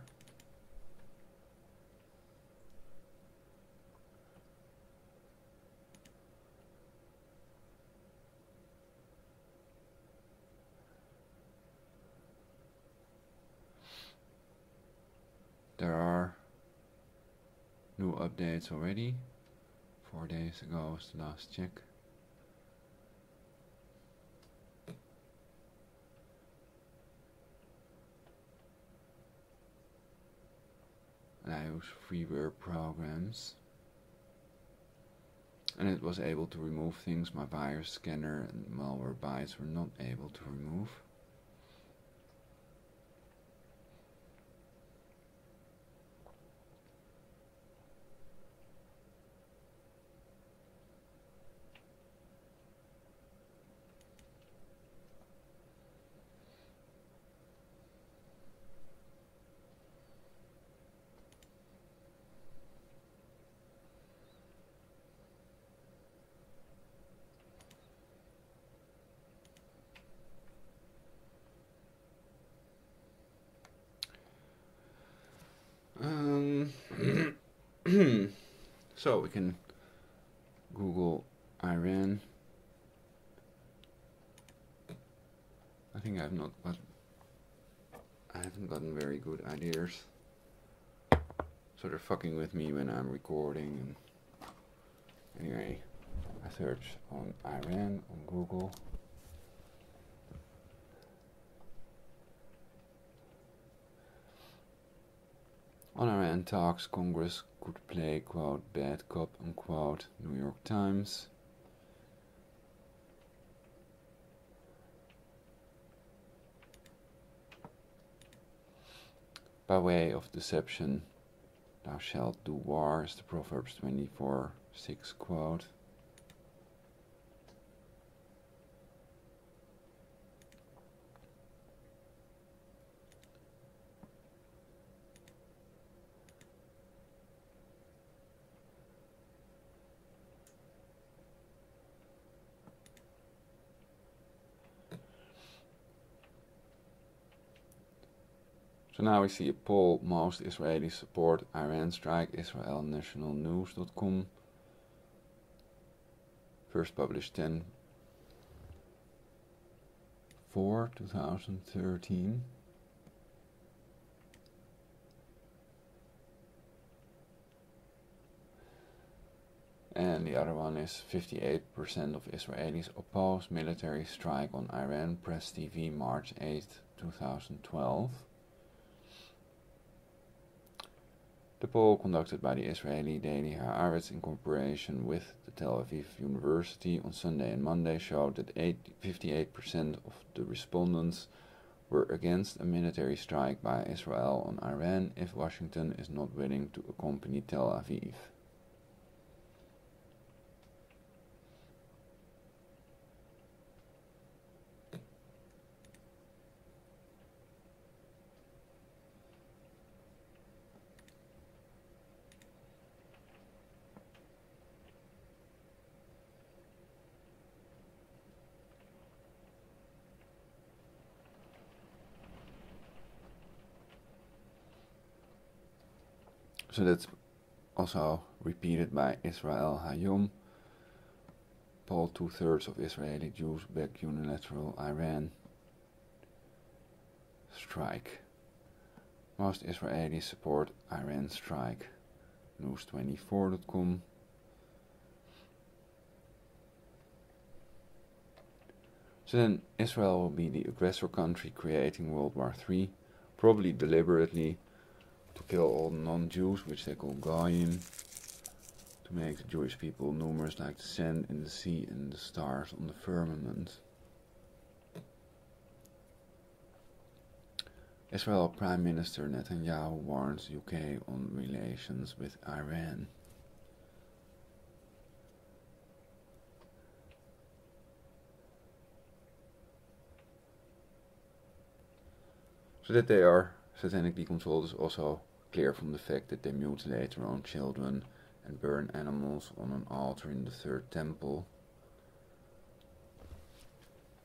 There are new updates already. 4 days ago was the last check. And I use freeware programs, and it was able to remove things my virus scanner and malware bytes were not able to remove. So we can Google Iran. I think I haven't gotten very good ideas. So they're fucking with me when I'm recording. And anyway, I search on Iran on Google. On Iran talks, Congress could play, quote, bad cop, unquote, New York Times. By way of deception, thou shalt do war, is the Proverbs 24:6 quote. So now we see a poll. Most Israelis support Iran strike. Israel nationalnews.com. First published 10/4/2013. And the other one is 58% of Israelis oppose military strike on Iran. Press TV, March 8, 2012. The poll conducted by the Israeli daily Haaretz in cooperation with the Tel Aviv University on Sunday and Monday showed that 58% of the respondents were against a military strike by Israel on Iran if Washington is not willing to accompany Tel Aviv. So that's also repeated by Israel Hayom. Poll 2/3 of Israeli Jews back unilateral Iran strike. Most Israelis support Iran strike. News24.com. So then Israel will be the aggressor country creating World War III, probably deliberately, to kill all non-Jews, which they call Goyim, to make the Jewish people numerous like the sand in the sea and the stars on the firmament. Israel Prime Minister Netanyahu warns UK on relations with Iran. So that they are satanically controlled is also clear from the fact that they mutilate their own children and burn animals on an altar in the third temple.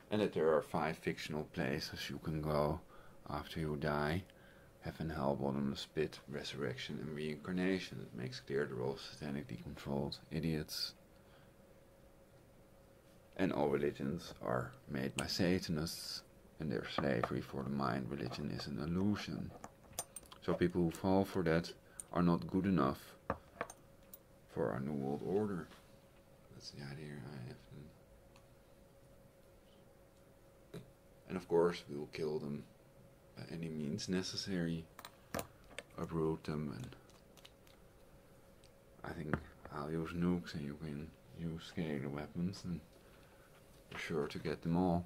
And that there are 5 fictional places you can go after you die: heaven, hell, bottomless pit, resurrection and reincarnation. It makes clear they're all satanically controlled idiots. And all religions are made by Satanists, and their slavery for the mind. Religion is an illusion. So people who fall for that are not good enough for our New World Order. That's the idea I have. And of course we will kill them by any means necessary, uproot them, and I think I'll use nukes and you can use scalar weapons, and we're sure to get them all.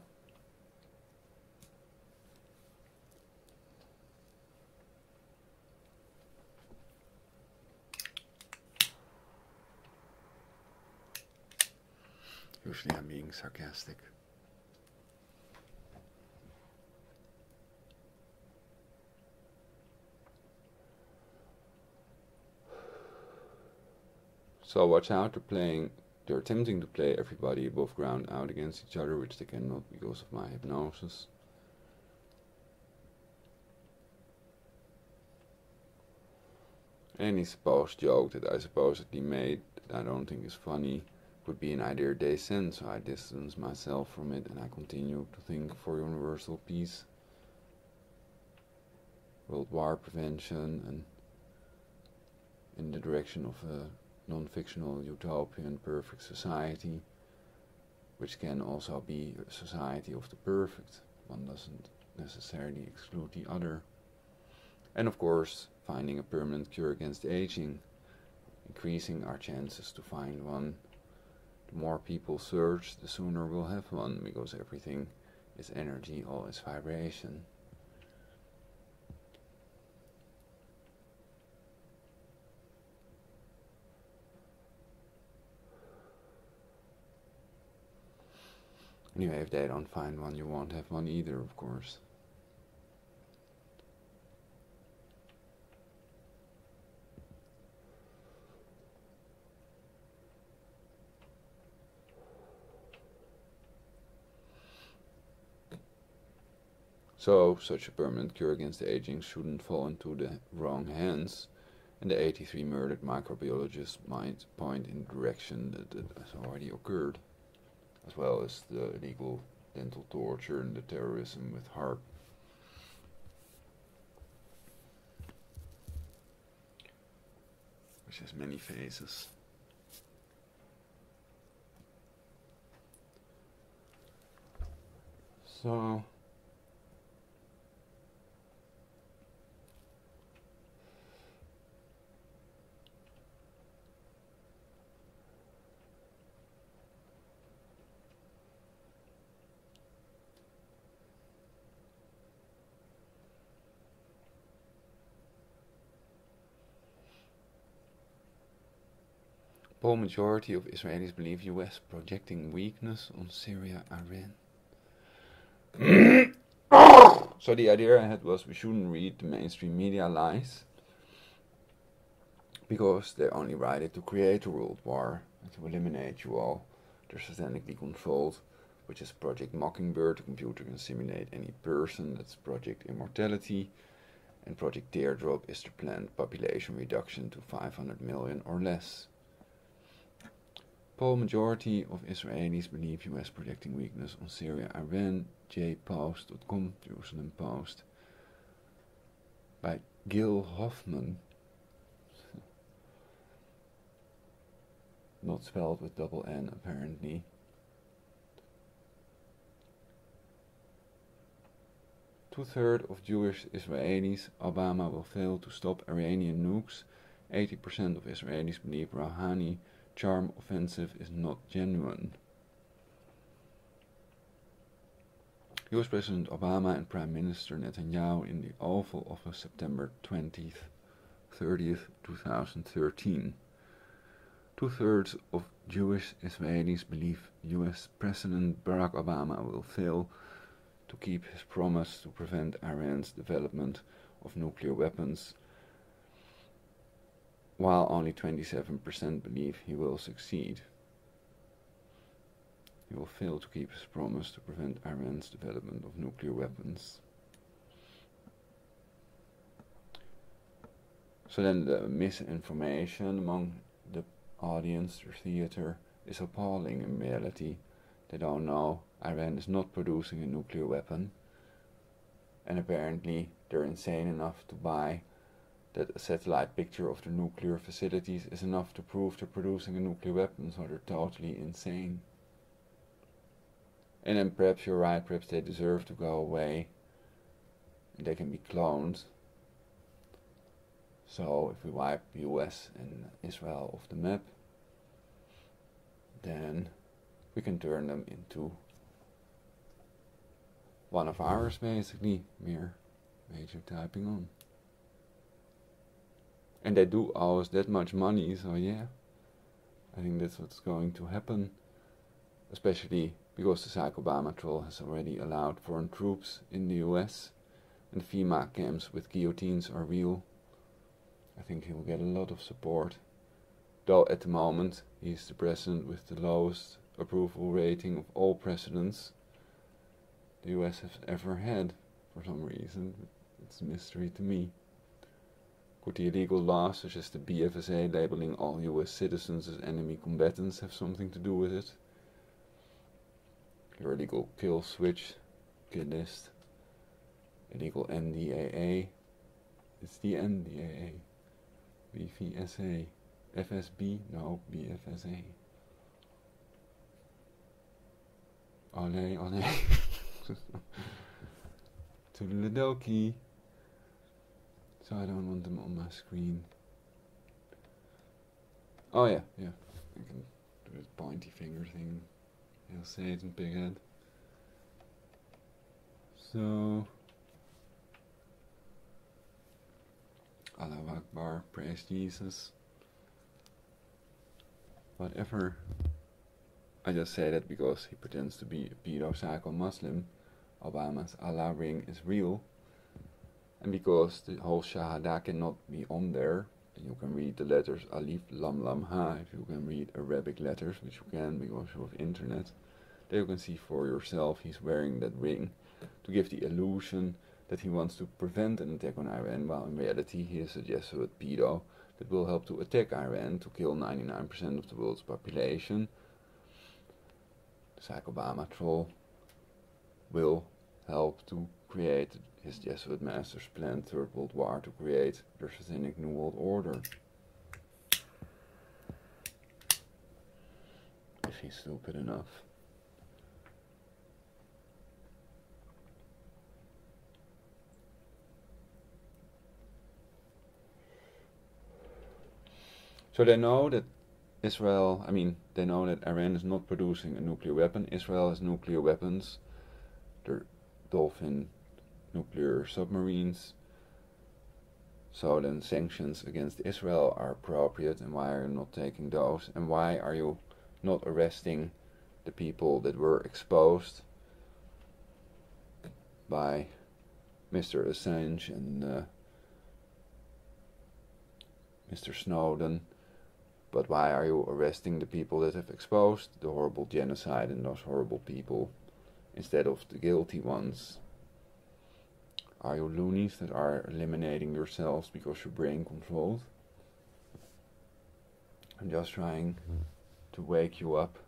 Usually I'm being sarcastic. So watch out, they're attempting to play everybody above ground out against each other, which they cannot because of my hypnosis. Any supposed joke that I supposedly made that I don't think is funny would be an idea they send, so I distance myself from it and I continue to think for universal peace, world war prevention, and in the direction of a non-fictional utopian perfect society, which can also be a society of the perfect. One doesn't necessarily exclude the other. And of course, finding a permanent cure against aging, increasing our chances to find one. The more people search, the sooner we'll have one, because everything is energy, all is vibration. Anyway, if they don't find one, you won't have one either, of course. So, such a permanent cure against aging shouldn't fall into the wrong hands, and the 83 murdered microbiologists might point in the direction that has already occurred, as well as the illegal dental torture and the terrorism with HAARP. Which has many phases. So, the majority of Israelis believe US projecting weakness on Syria, Iran. So the idea I had was we shouldn't read the mainstream media lies, because they only write it to create a world war and to eliminate you all. They're satanically controlled, which is Project Mockingbird. The computer can simulate any person. That's Project Immortality. And Project Teardrop is the planned population reduction to 500 million or less. The majority of Israelis believe US projecting weakness on Syria, Iran. jpost.com, Jerusalem Post. By Gil Hoffman. Not spelled with double N, apparently. Two-thirds of Jewish Israelis, Obama will fail to stop Iranian nukes. 80% of Israelis believe Rouhani charm offensive is not genuine. US President Obama and Prime Minister Netanyahu in the Oval Office September 20th, 30th, 2013. Two-thirds of Jewish Israelis believe US President Barack Obama will fail to keep his promise to prevent Iran's development of nuclear weapons, while only 27% believe he will succeed. He will fail to keep his promise to prevent Iran's development of nuclear weapons. So then the misinformation among the audience or theater is appalling in reality. They don't know Iran is not producing a nuclear weapon, and apparently they're insane enough to buy that a satellite picture of the nuclear facilities is enough to prove they're producing a nuclear weapon, so they're totally insane. And then perhaps you're right, perhaps they deserve to go away, and they can be cloned. So if we wipe US and Israel off the map, then we can turn them into one of ours, basically. Mere major typing on. And they do owe us that much money, so yeah, I think that's what's going to happen. Especially because the Psych Obama troll has already allowed foreign troops in the US, and FEMA camps with guillotines are real. I think he will get a lot of support. Though at the moment he's the president with the lowest approval rating of all presidents the US has ever had, for some reason. It's a mystery to me. Could the illegal laws, such as the BFSA labeling all US citizens as enemy combatants, have something to do with it? Your illegal kill switch, kill list, illegal NDAA, it's the NDAA, BVSA, FSB, no, BFSA. Ole, ole. Toodledokie. So I don't want them on my screen. Oh yeah, yeah. I can do this pointy finger thing. He'll say it in big head. So Allahu Akbar, praise Jesus. Whatever. I just say that because he pretends to be a pedo-psycho Muslim. Obama's Allah ring is real. And because the whole Shahada cannot be on there, you can read the letters Alif, Lam, Lam, Ha, if you can read Arabic letters, which you can because you have internet. There you can see for yourself he's wearing that ring to give the illusion that he wants to prevent an attack on Iran, while in reality he is a Jesuit pedo that will help to attack Iran to kill 99% of the world's population. The Psych Obama troll will help to create his Jesuit master's planned Third World War to create the Satanic New World Order. If he's stupid enough. So they know that they know that Iran is not producing a nuclear weapon. Israel has nuclear weapons. They're Dolphin nuclear submarines. So then sanctions against Israel are appropriate, and why are you not taking those? And why are you not arresting the people that were exposed by Mr. Assange and Mr. Snowden? But why are you arresting the people that have exposed the horrible genocide and those horrible people instead of the guilty ones? Are you loonies that are eliminating yourselves because your brain controlled? I'm just trying to wake you up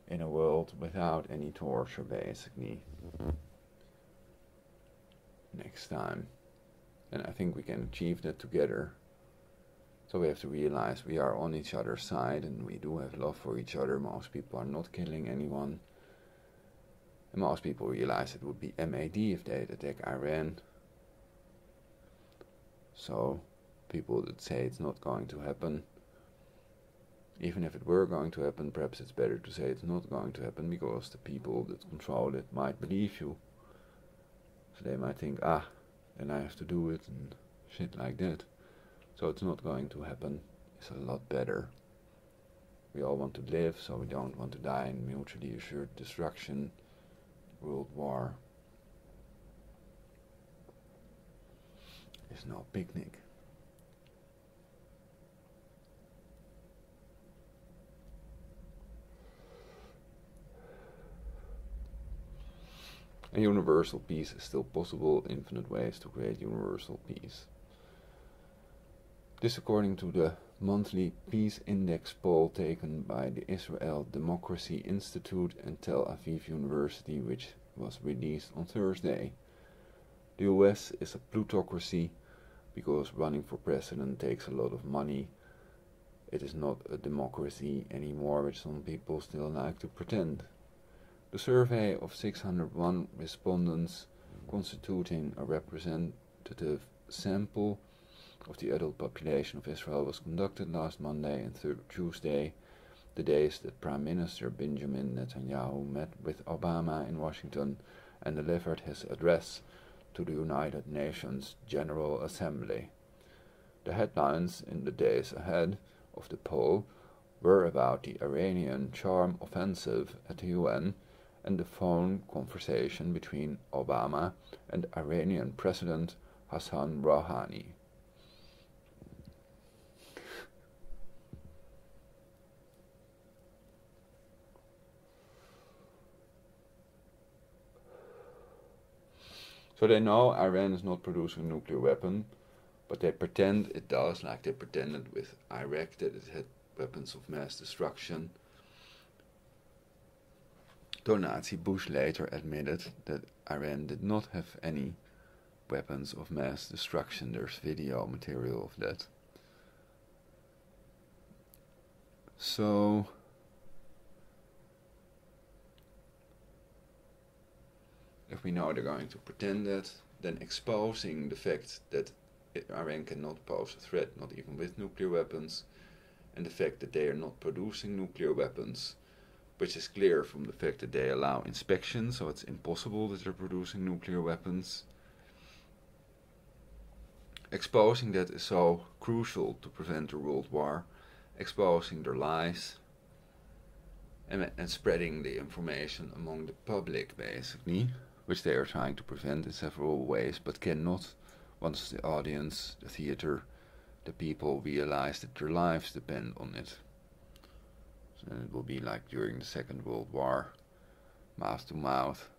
in a world without any torture, basically. Next time. And I think we can achieve that together. So we have to realize we are on each other's side and we do have love for each other. Most people are not killing anyone. And most people realize it would be MAD if they'd attack Iran. So people that say it's not going to happen, even if it were going to happen, perhaps it's better to say it's not going to happen, because the people that control it might believe you. So they might think, then I have to do it and shit like that. So it's not going to happen. It's a lot better. We all want to live, so we don't want to die in mutually assured destruction. World War is no picnic. A universal peace is still possible, infinite ways to create universal peace. This according to the monthly Peace Index poll taken by the Israel Democracy Institute and Tel Aviv University, which was released on Thursday. The US is a plutocracy because running for president takes a lot of money. It is not a democracy anymore, which some people still like to pretend. The survey of 601 respondents, constituting a representative sample of the adult population of Israel, was conducted last Monday and Tuesday, the days that Prime Minister Benjamin Netanyahu met with Obama in Washington and delivered his address to the United Nations General Assembly. The headlines in the days ahead of the poll were about the Iranian charm offensive at the UN and the phone conversation between Obama and Iranian President Hassan Rouhani. So they know Iran is not producing a nuclear weapon, But they pretend it does, like they pretended with Iraq that it had weapons of mass destruction. Though Nazi Bush later admitted that Iran did not have any weapons of mass destruction. There's video material of that. So if we know they're going to pretend that, then exposing the fact that Iran cannot pose a threat, not even with nuclear weapons, and the fact that they are not producing nuclear weapons, which is clear from the fact that they allow inspection, so it's impossible that they're producing nuclear weapons. Exposing that is so crucial to prevent a world war, exposing their lies and spreading the information among the public, basically, which they are trying to prevent in several ways, but cannot once the audience, the theater, the people realize that their lives depend on it. So it will be like during the Second World War, mouth to mouth,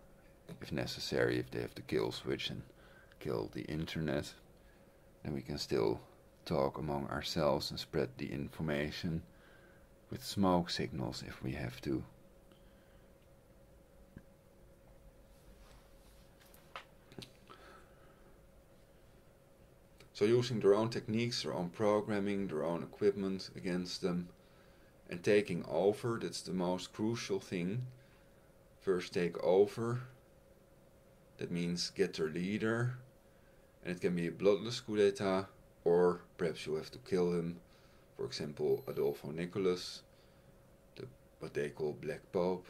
if necessary, if they have the kill switch and kill the internet, then we can still talk among ourselves and spread the information with smoke signals if we have to. So using their own techniques, their own programming, their own equipment against them, and taking over, that's the most crucial thing. First take over, that means get their leader, and it can be a bloodless coup d'etat, or perhaps you have to kill him. For example, Adolfo Nicholas, what they call Black Pope,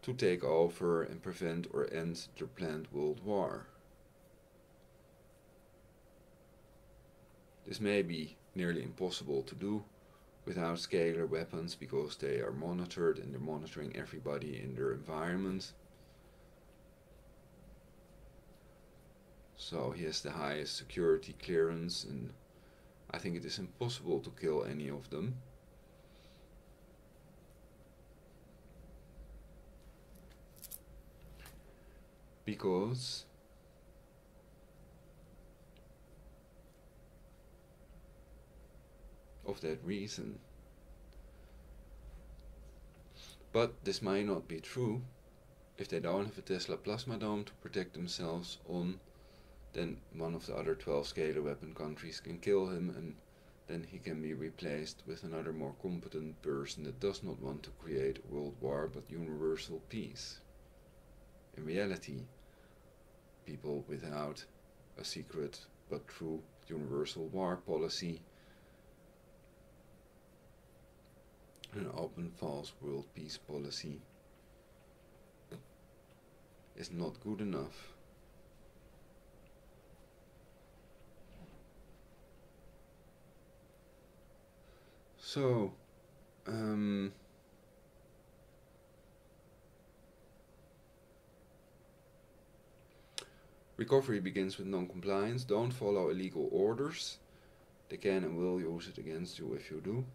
to take over and prevent or end their planned world war. This may be nearly impossible to do without scalar weapons because they are monitored and they're monitoring everybody in their environment. So he has the highest security clearance, and I think it is impossible to kill any of them. Because of that reason. But this might not be true. If they don't have a Tesla plasma dome to protect themselves on, then one of the other 12 scalar weapon countries can kill him, and then he can be replaced with another more competent person that does not want to create a world war but universal peace. In reality, people without a secret but true universal war policy, an open false world peace policy, is not good enough. So, recovery begins with non-compliance. Don't follow illegal orders. They can and will use it against you if you do.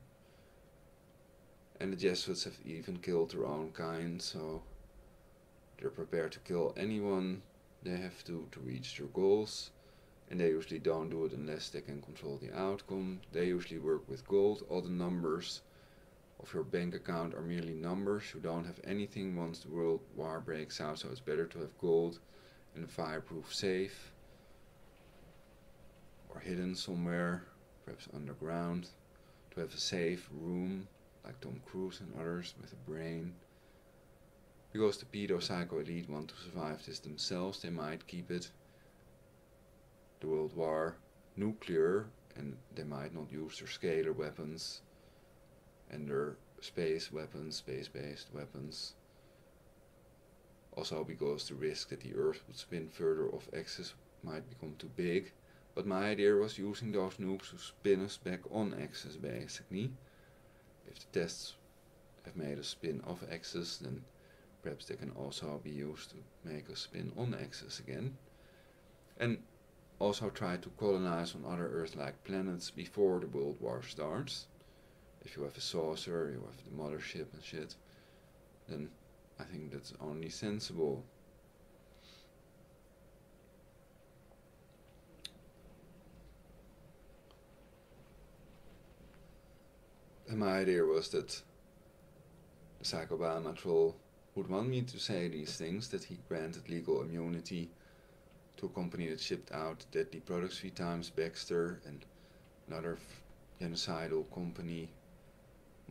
And the Jesuits have even killed their own kind, so they're prepared to kill anyone they have to reach their goals. And they usually don't do it unless they can control the outcome. They usually work with gold. All the numbers of your bank account are merely numbers. You don't have anything once the world war breaks out, so it's better to have gold in a fireproof safe, or hidden somewhere, perhaps underground, to have a safe room, like Tom Cruise and others, with a brain. Because the pedo-psycho elite want to survive this themselves, they might keep it, the world war, nuclear, and they might not use their scalar weapons and their space weapons, space-based weapons. Also because the risk that the Earth would spin further off axis might become too big. But my idea was using those nukes to spin us back on axis, basically. If the tests have made us spin off axis, then perhaps they can also be used to make us spin on axis again. And also try to colonize on other Earth-like planets before the world war starts. If you have a saucer, you have the mothership and shit, then I think that's only sensible. And my idea was that the Psycho Troll would want me to say these things, that he granted legal immunity to a company that shipped out deadly products 3 times, Baxter, and another genocidal company,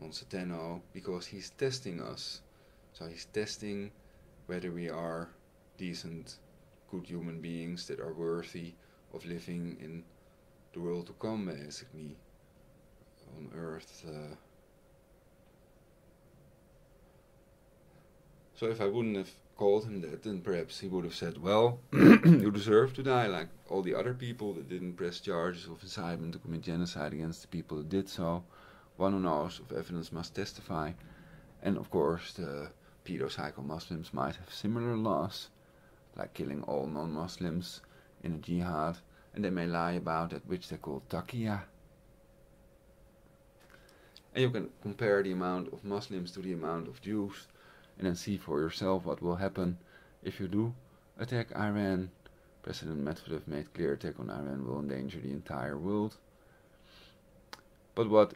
Monsanto, because he's testing us. So he's testing whether we are decent, good human beings that are worthy of living in the world to come, basically, on Earth. So if I wouldn't have called him that, then perhaps he would have said, well, you deserve to die, like all the other people that didn't press charges of incitement to commit genocide against the people that did so. One who knows of evidence must testify. And of course, the pedo-psycho-Muslims might have similar laws, like killing all non-Muslims in a jihad, and they may lie about it, which they call taqiyya. And you can compare the amount of Muslims to the amount of Jews, and then see for yourself what will happen if you do attack Iran. President Medvedev made clear attack on Iran will endanger the entire world. But what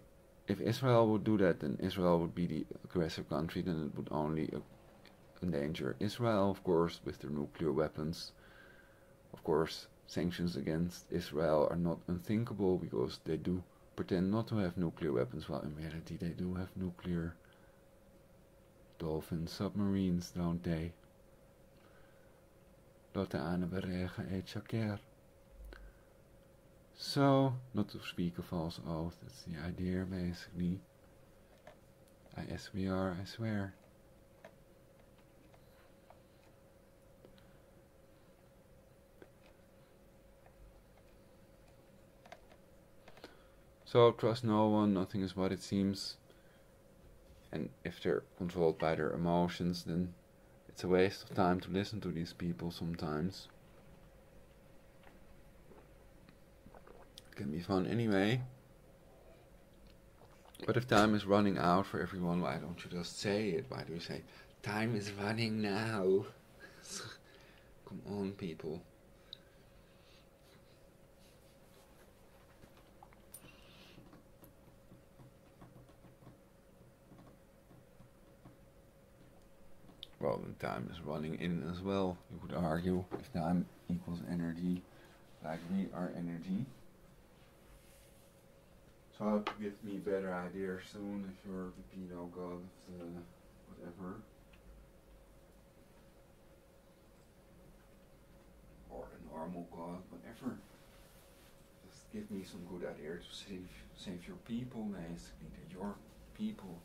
if Israel would do that? Then Israel would be the aggressor country, then it would only endanger Israel, of course, with their nuclear weapons. Of course, sanctions against Israel are not unthinkable, because they do pretend not to have nuclear weapons, while in reality they do have nuclear dolphin submarines, don't they? So, not to speak a false oath, that's the idea basically. I swear. So, trust no one, nothing is what it seems. And if they're controlled by their emotions, then it's a waste of time to listen to these people sometimes. It can be fun anyway. But if time is running out for everyone, why don't you just say it? Why do you say, time is running now? Come on, people. Well, then time is running in as well, you could argue, if time equals energy, like we are energy. So I hope you give me better ideas soon, if you're the pedo god, whatever. Or the normal god, whatever. Just give me some good ideas to save your people, basically. They're your people.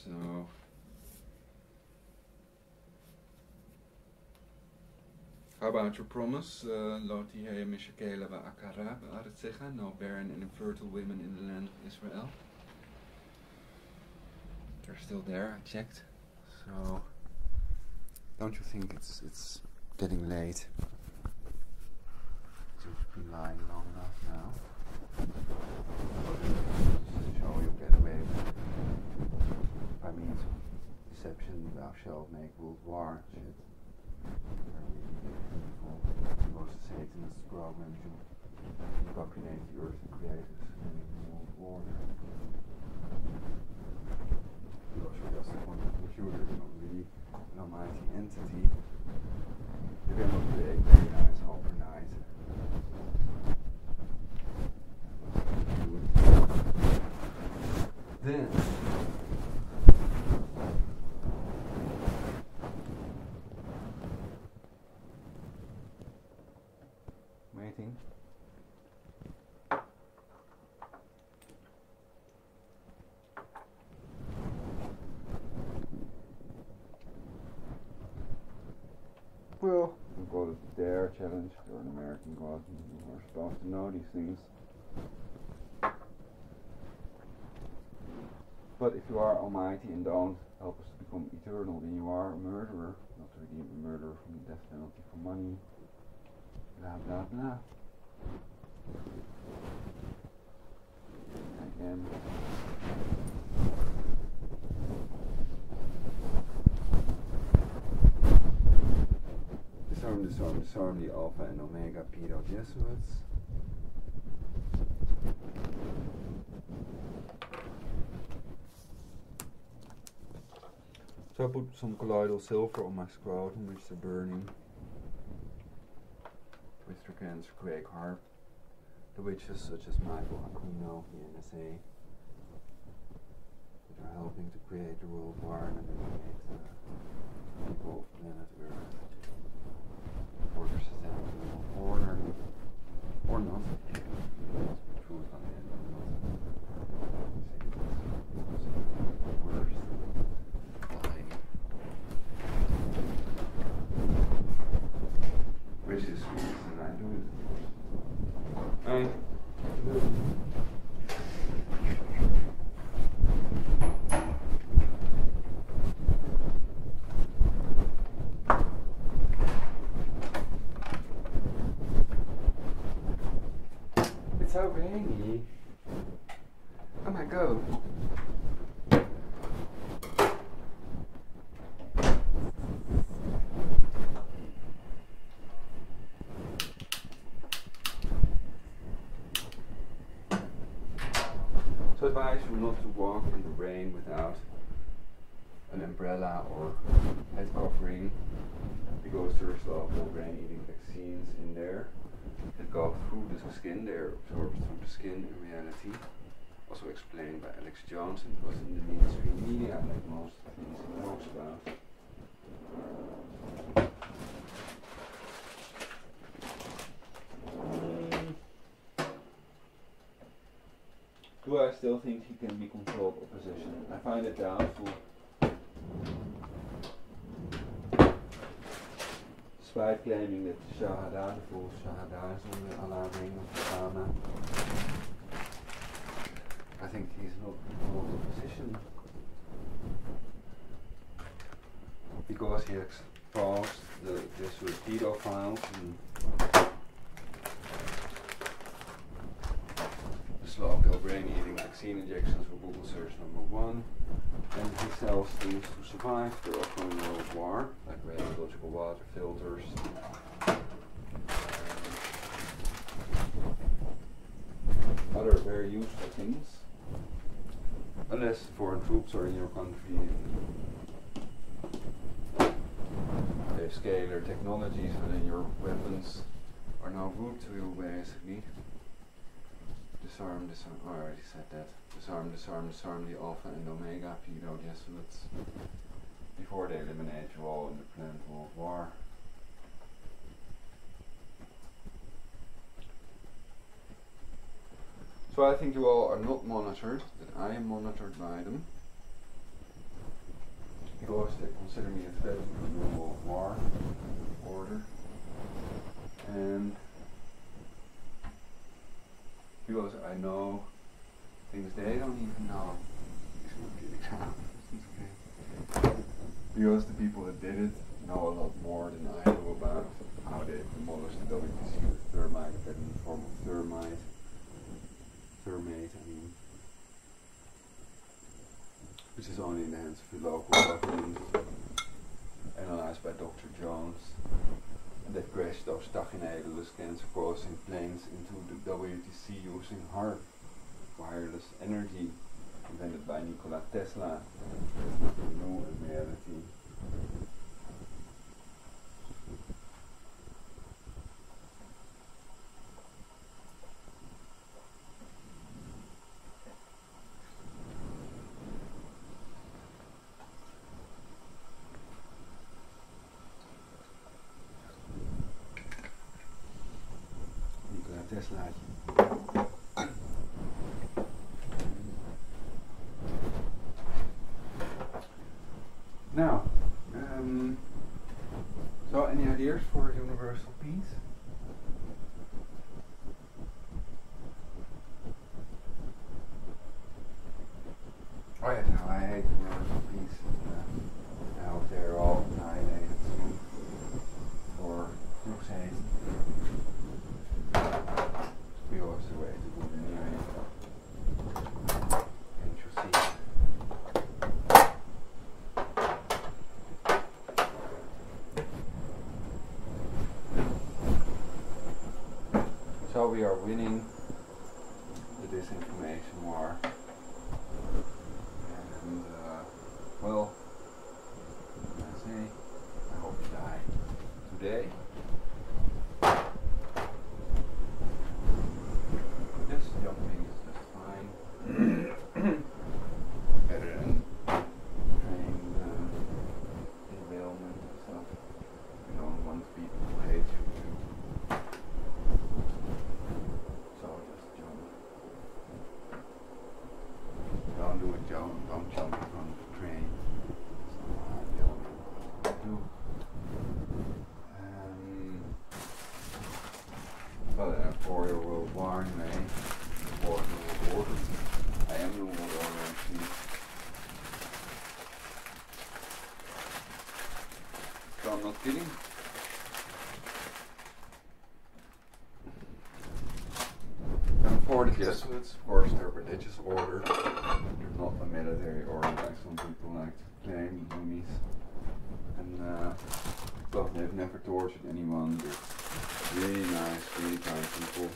So, how about your promise? No barren and infertile women in the land of Israel. They're still there, I checked. So, don't you think it's getting late? You've been lying long enough now. So you get away with it. By means of deception, thou shalt make world war. Shit. Most Satanist program to populate the earth and create a world order. Because you're just a quantum computer, you're not really an almighty entity. You cannot create very nice overnight. Then waiting. Well, we call it the DARE challenge. You're an American god, you are supposed to know these things. But if you are almighty and don't help us to become eternal, then you are a murderer. Not really a murderer from the death penalty for money. Blah blah blah. Again. Disarm the Alpha and Omega pedo Jesuits. So I put some colloidal silver on my scrotum, which they're burning, which the cancer create HAARP. The witches such as Michael Aquino, the NSA, that are helping to create the world war and eliminate people of planet Earth. Forces them to order or not. Truth on the end or not. Worse. Lying. Which is sweet and I do it. It's so rainy. Oh my god. So advise you not to walk in the rain without an umbrella or head covering, because there's a lot of rain-eating vaccines in there that go through the skin. They're absorbed through the skin in reality. Also explained by Alex Jones, and it was in the mainstream media, like most things he talks about. Do I still think he can be controlled opposition? I find it doubtful. Despite claiming that Shahada, the false Shahada, is on the Allah ring of Obama, I think he's not controlled opposition. Because he exposed the Jesuit pedophiles and slow-kill brain-eating vaccine injections for Google search #1, and he sells things to survive the ongoing world war, like radiological water filters, other very useful things, unless foreign troops are in your country and they scale their technologies, so then your weapons are no good to you, basically. Disarm, disarm, oh, I already said that. Disarm, disarm, disarm the Alpha and Omega pedo Jesuits before they eliminate you all in the planned world war. So I think you all are not monitored, that I am monitored by them, because they consider me a threat to the world war order, and because I know things they don't even know. Because the people that did it know a lot more than I do about how they demolished the WTC with thermite, in the form of thermate, which is only in the hands of the local government, analyzed by Dr. Jones, and that crashed those tachynegalus cancer-causing planes into the WTC using HAARP, wireless energy, invented by Nikola Tesla. There's nothing new in reality. Nikola Tesla. Now, so any ideas for universal peace? Oh yeah, I hate universal peace. I hope they're all annihilated soon for crusade. We always the way to go anyway. Can't you see? So we are winning the disinformation war, and well, kidding. And for the Jesuits, of course, they're a religious order. They're not a military order like some people like to claim, dummies. And well, they've never tortured anyone. They're really nice, really kind people.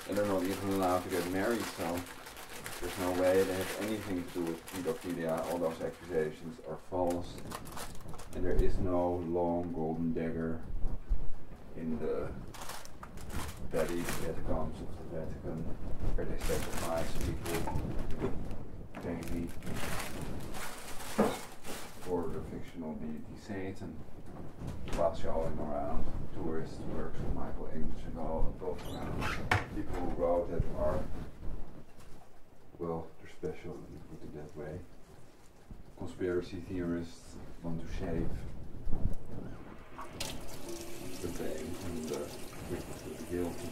And they're not even allowed to get married, so there's no way they have anything to do with pedophilia. All those accusations are false. And there is no long golden dagger in the belly catacombs of the Vatican where they sacrifice people daily for the fictional deity Satan, while showing around tourist works of Michelangelo and both around people who wrote that are, well, they're special, let me put it that way. Conspiracy theorists want to shave the pain and the wicked to the guilty.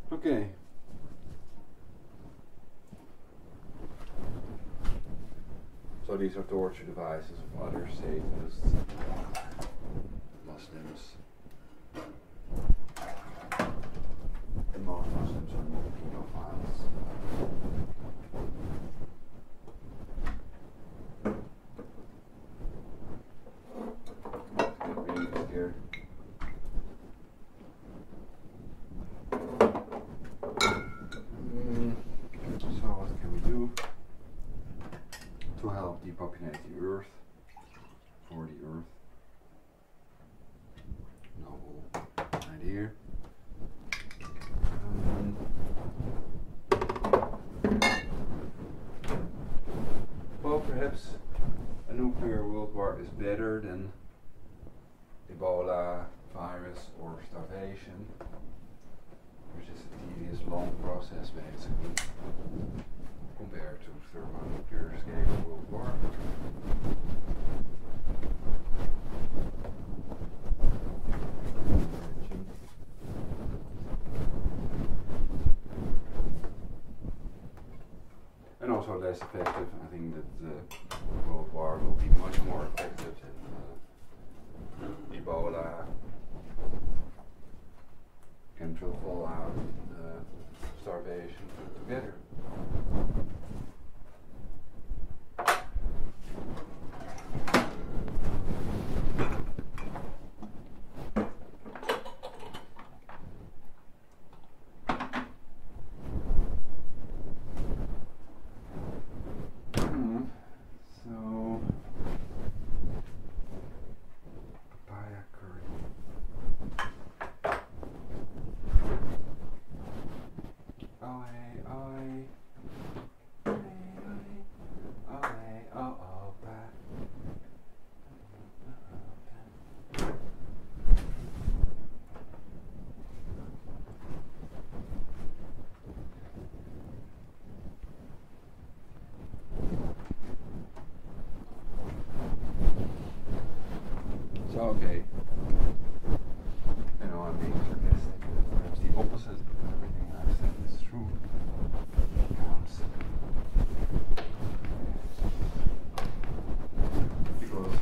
Okay. So these are torture devices of other Satanists, Muslims, and most Muslims are not pedophiles. Get really scared. So what can we do to help depopulate the earth, for the earth? Noble idea. Well, perhaps a nuclear world war is better than Ebola, virus, or starvation, which is a tedious, long process basically, compared to thermonuclear scale world war. And also less effective. I think that the world war will be much more effective than Ebola, chemical fallout, starvation put together. Okay. I know I'm being sarcastic, but perhaps the opposite of everything I've said is true. It counts. Because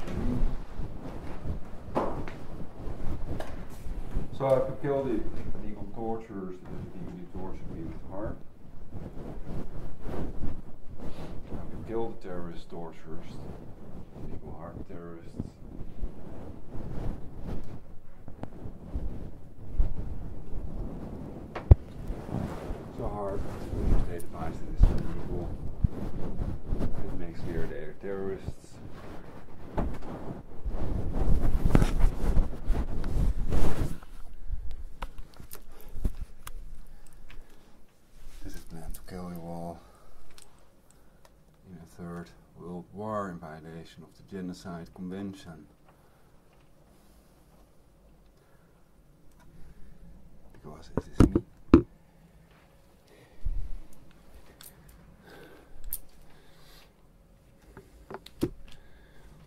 so I could kill the legal torturers that legally tortured me with HAARP. I could kill the terrorist torturers, the legal HAARP terrorists. So HAARP, they devised it is illegal. It makes clear they are terrorists. This is planned to kill you all in a third world war in violation of the Genocide Convention. Because it is me.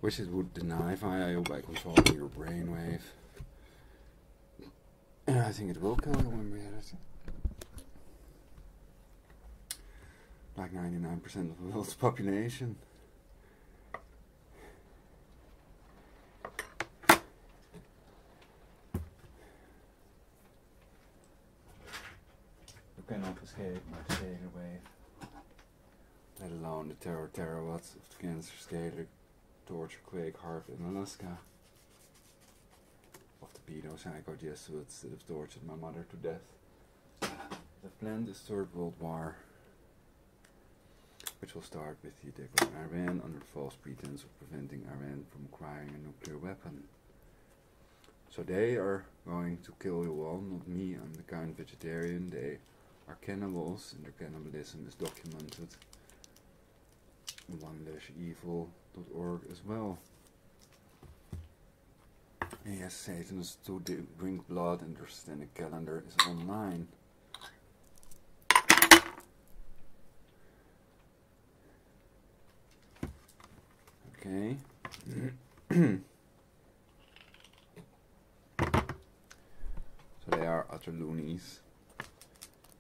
Which it would deny via you by controlling your brainwave And I think it will kill you when we had it. Like 99% of the world's population. You cannot escape my scalar wave. Let alone the terawatts of the cancer, scalar, torture, quake, HAARP in Alaska. Of the pedo-psycho Jesuits that have tortured my mother to death. The planned is Third World War, which will start with the attack on Iran under false pretense of preventing Iran from acquiring a nuclear weapon. So they are going to kill you all, not me. I'm the kind vegetarian. They are cannibals, and their cannibalism is documented on one-evil.org as well. And yes, Satanists to drink blood, and their satanic calendar is online. Okay. So they are utter loonies.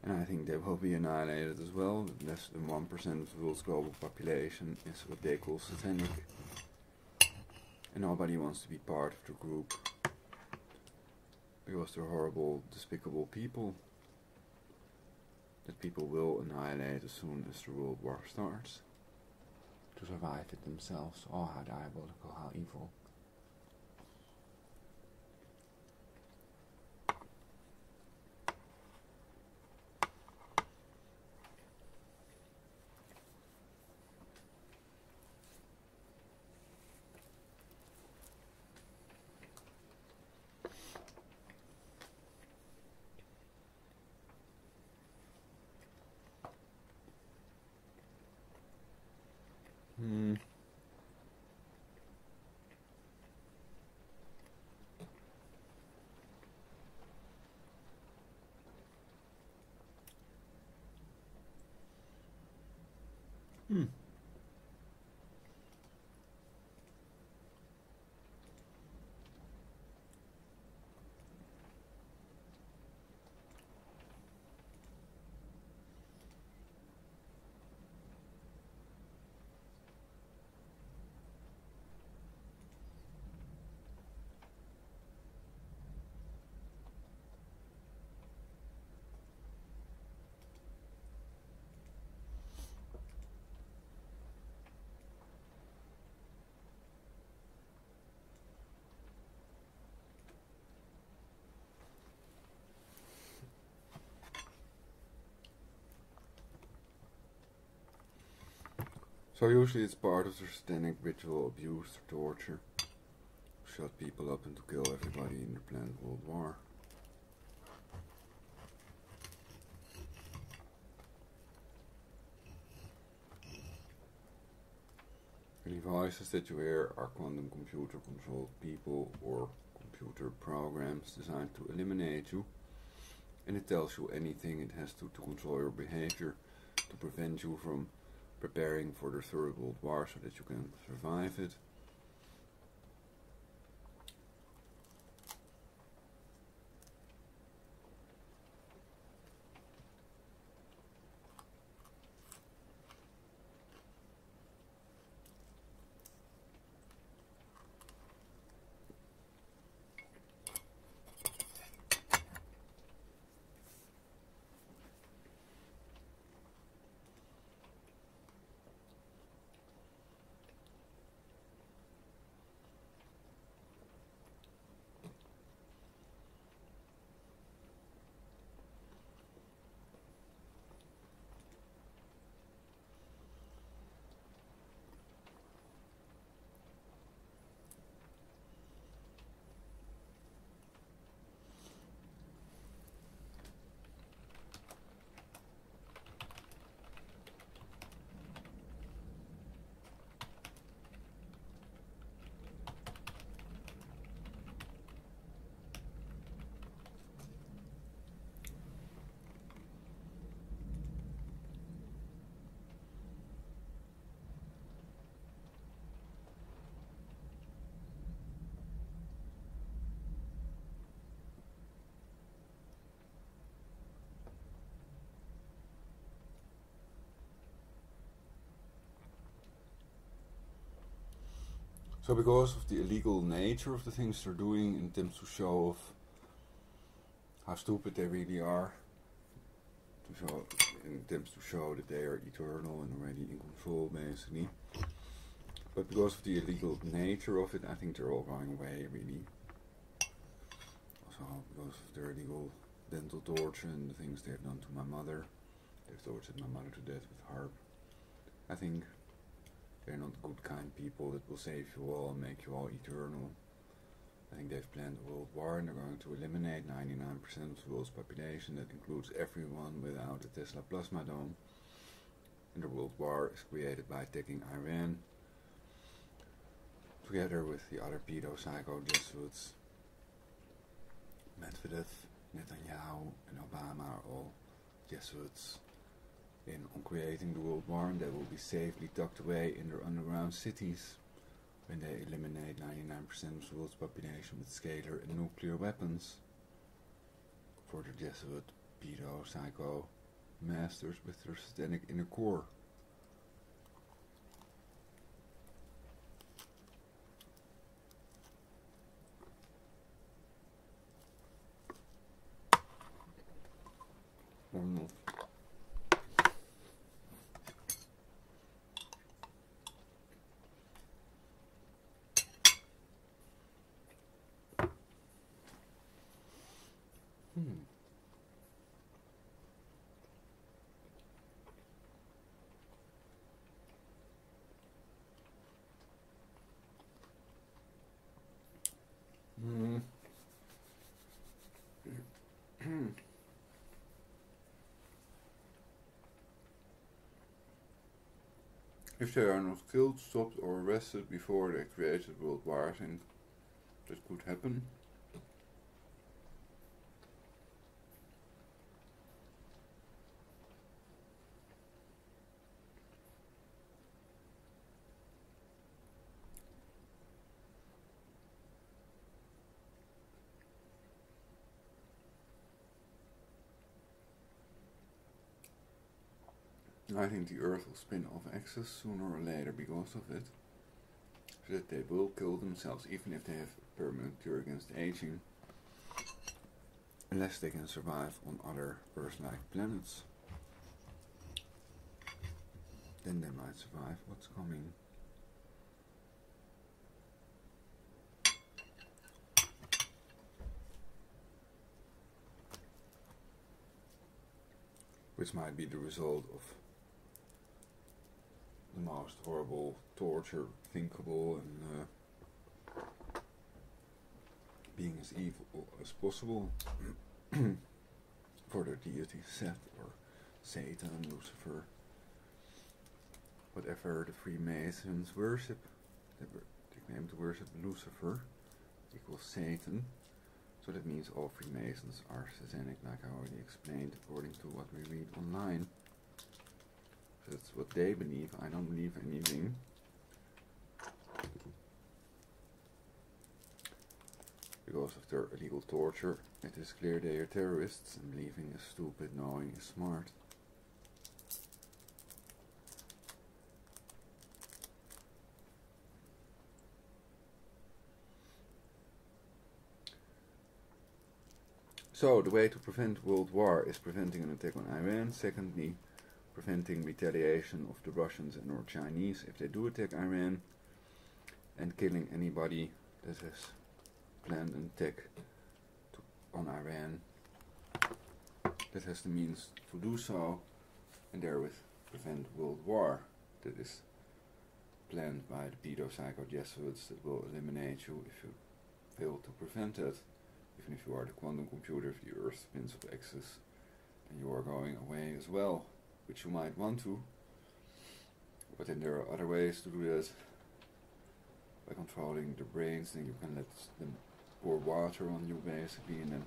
And I think they will be annihilated as well. Less than 1% of the world's global population is what they call satanic. And nobody wants to be part of the group. Because they're horrible, despicable people. That people will annihilate as soon as the World War starts. To survive it themselves. Oh, how diabolical, how evil. So usually it's part of their satanic ritual abuse or torture. Shut people up and to kill everybody in the planned World War. The devices that you wear are quantum computer controlled people or computer programs designed to eliminate you. And it tells you anything it has to control your behavior, to prevent you from preparing for the Third World War so that you can survive it. So because of the illegal nature of the things they're doing, in attempts to show off how stupid they really are, in attempts to show that they are eternal and already in control, basically. But because of the illegal nature of it, I think they're all going away, really. Also because of their illegal dental torture and the things they've done to my mother. They've tortured my mother to death with HAARP. I think they're not good, kind people that will save you all and make you all eternal. I think they've planned a world war and they're going to eliminate 99% of the world's population. That includes everyone without a Tesla plasma dome. And the world war is created by attacking Iran, together with the other pedo-psycho Jesuits. Medvedev, Netanyahu and Obama are all Jesuits on creating the world war, and they will be safely tucked away in their underground cities when they eliminate 99% of the world's population with scalar and nuclear weapons. For the Jesuit pedo-psycho masters with their satanic inner core. Or not. If they are not killed, stopped or arrested before they created world war, I think that could happen. I think the Earth will spin off axis sooner or later because of it, so that they will kill themselves even if they have a permanent cure against aging, unless they can survive on other Earth-like planets. Then they might survive what's coming. Which might be the result of the most horrible torture thinkable and being as evil as possible for their deity Seth or Satan, Lucifer, whatever the Freemasons worship. They claim to worship Lucifer equals Satan, so that means all Freemasons are satanic, like I already explained, according to what we read online. That's what they believe. I don't believe anything. Because of their illegal torture, it is clear they are terrorists, and believing is stupid, knowing is smart. So, the way to prevent world war is preventing an attack on Iran. Secondly, preventing retaliation of the Russians and or Chinese if they do attack Iran, and killing anybody that has planned an attack on Iran that has the means to do so, and therewith prevent world war that is planned by the pedo-psycho Jesuits that will eliminate you if you fail to prevent it, even if you are the quantum computer, if the Earth spins off axis and you are going away as well, which you might want to, but then there are other ways to do that. By controlling the brains, then you can let them pour water on you basically, and then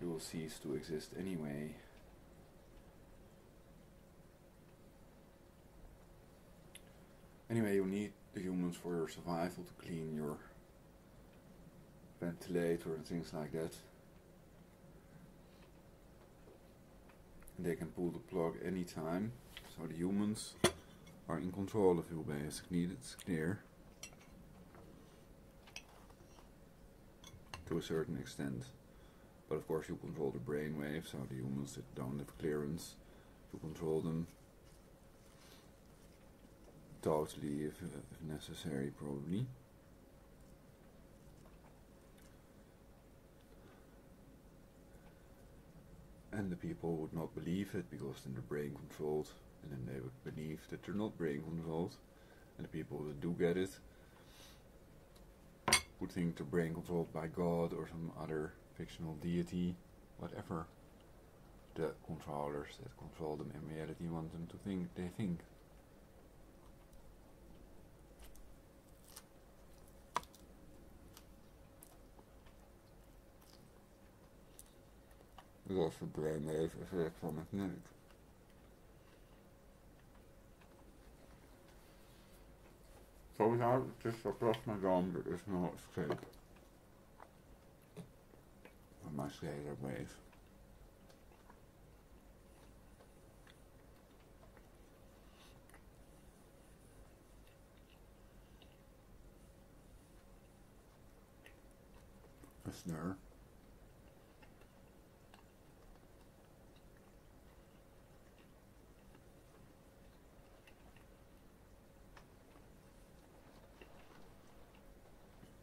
you will cease to exist anyway. Anyway, you need the humans for your survival, to clean your ventilator and things like that. And they can pull the plug anytime, so the humans are in control of you basically, that's clear. to a certain extent. But of course you control the brain waves, so the humans that don't have clearance to control them totally if necessary, probably. And the people would not believe it because then they're brain controlled, and then they would believe that they're not brain controlled. And the people that do get it would think they're brain controlled by God or some other fictional deity, whatever the controllers that control them in reality want them to think they think. There's also brainwave electromagnetic. So without just a plasma dome, there is no escape from my scalar wave. A snare.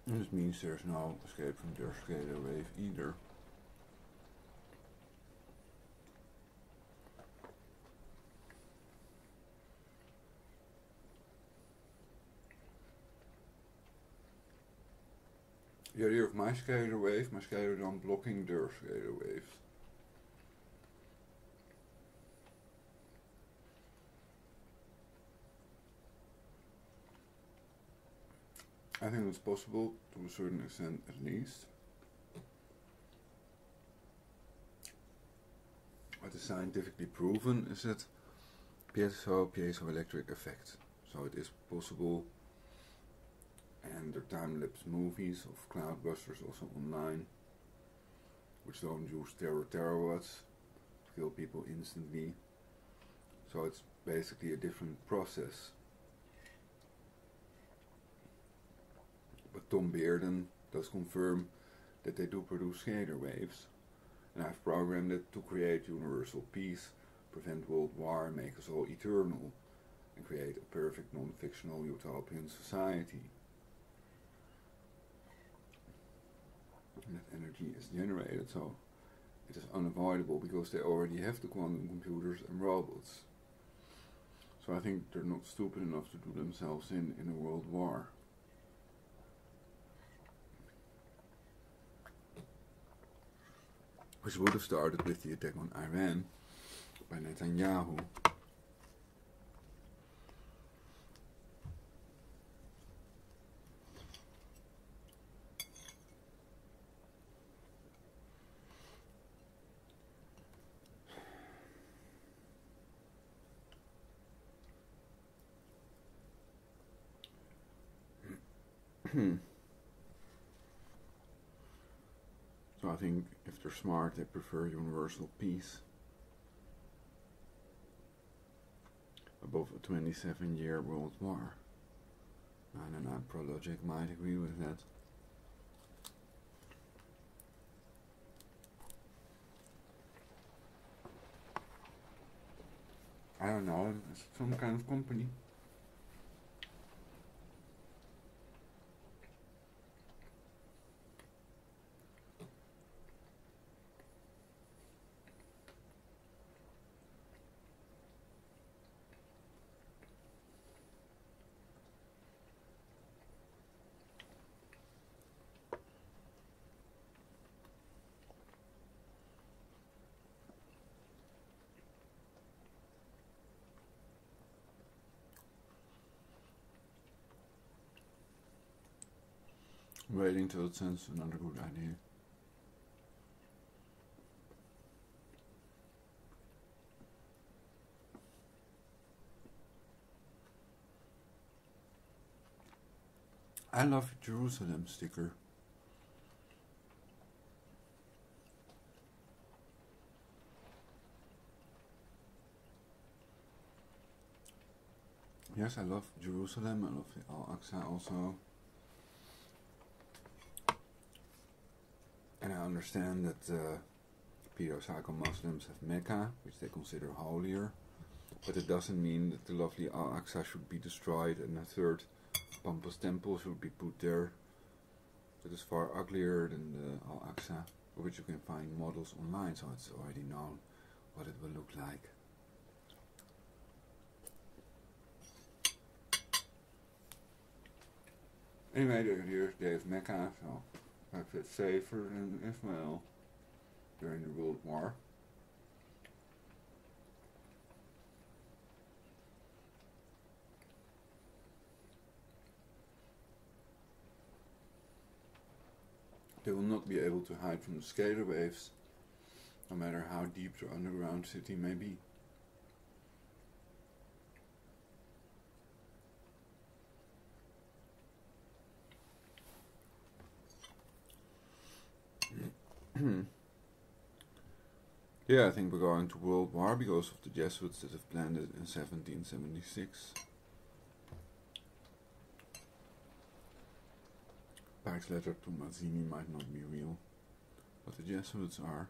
This means there's no escape from their scalar wave either. The idea of my scalar dome blocking their scalar wave. I think it's possible to a certain extent at least. What is scientifically proven is that piezoelectric effect. So it is possible, and there are time-lapse movies of cloudbusters also online, which don't use terawatts to kill people instantly. So it's basically a different process. But Tom Bearden does confirm that they do produce scalar waves, and I've programmed it to create universal peace, prevent world war, make us all eternal, and create a perfect non-fictional utopian society. And that energy is generated, so it is unavoidable because they already have the quantum computers and robots. So I think they're not stupid enough to do themselves in a world war. Which would have started with the attack on Iran by Netanyahu. So I think if they're smart, they prefer universal peace above a 27-year world war. And an pro-logic might agree with that. I don't know, it's some kind of company. Waiting till it sends another good idea. I love Jerusalem sticker. Yes, I love Jerusalem. I love the Al-Aqsa also. And I understand that pedocycle Muslims have Mecca, which they consider holier, but it doesn't mean that the lovely Al-Aqsa should be destroyed and a third Pampas temple should be put there. That is far uglier than the Al-Aqsa, for which you can find models online, so it's already known what it will look like. Anyway, they have Mecca, so perhaps it's safer than Ismail during the World War. They will not be able to hide from the scalar waves, no matter how deep the underground city may be. Yeah, I think we're going to World War because of the Jesuits that have planned it in 1776. Pike's letter to Mazzini might not be real, but the Jesuits are.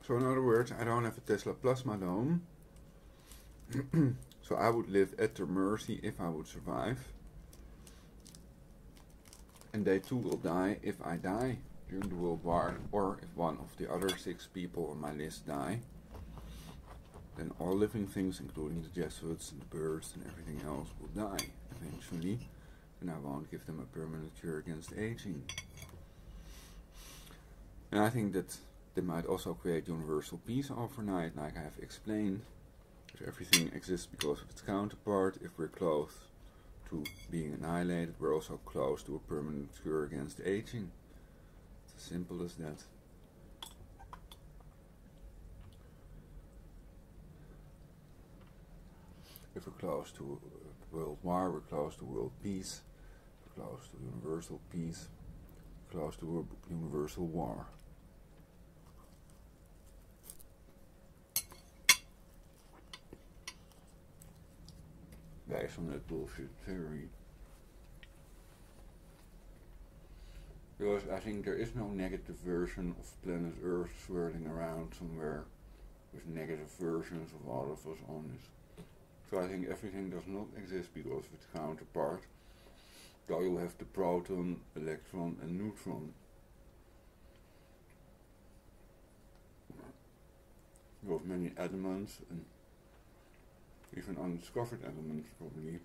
So in other words, I don't have a Tesla plasma dome, so I would live at their mercy if I would survive. And they too will die if I die during the World War, or if one of the other 6 people on my list die. Then all living things, including the Jesuits and the birds and everything else, will die eventually, and I won't give them a permanent cure against aging. And I think that they might also create universal peace overnight, like I have explained. If everything exists because of its counterpart, if we're close to being annihilated, we're also close to a permanent cure against aging. It's as simple as that. If we're close to world war, we're close to world peace, we're close to universal peace, we're close to a universal war. Based on that bullshit theory. Because I think there is no negative version of planet Earth swirling around somewhere with negative versions of all of us on it. So I think everything does not exist because of its counterpart, though you have the proton, electron and neutron. You have many elements and even undiscovered elements probably.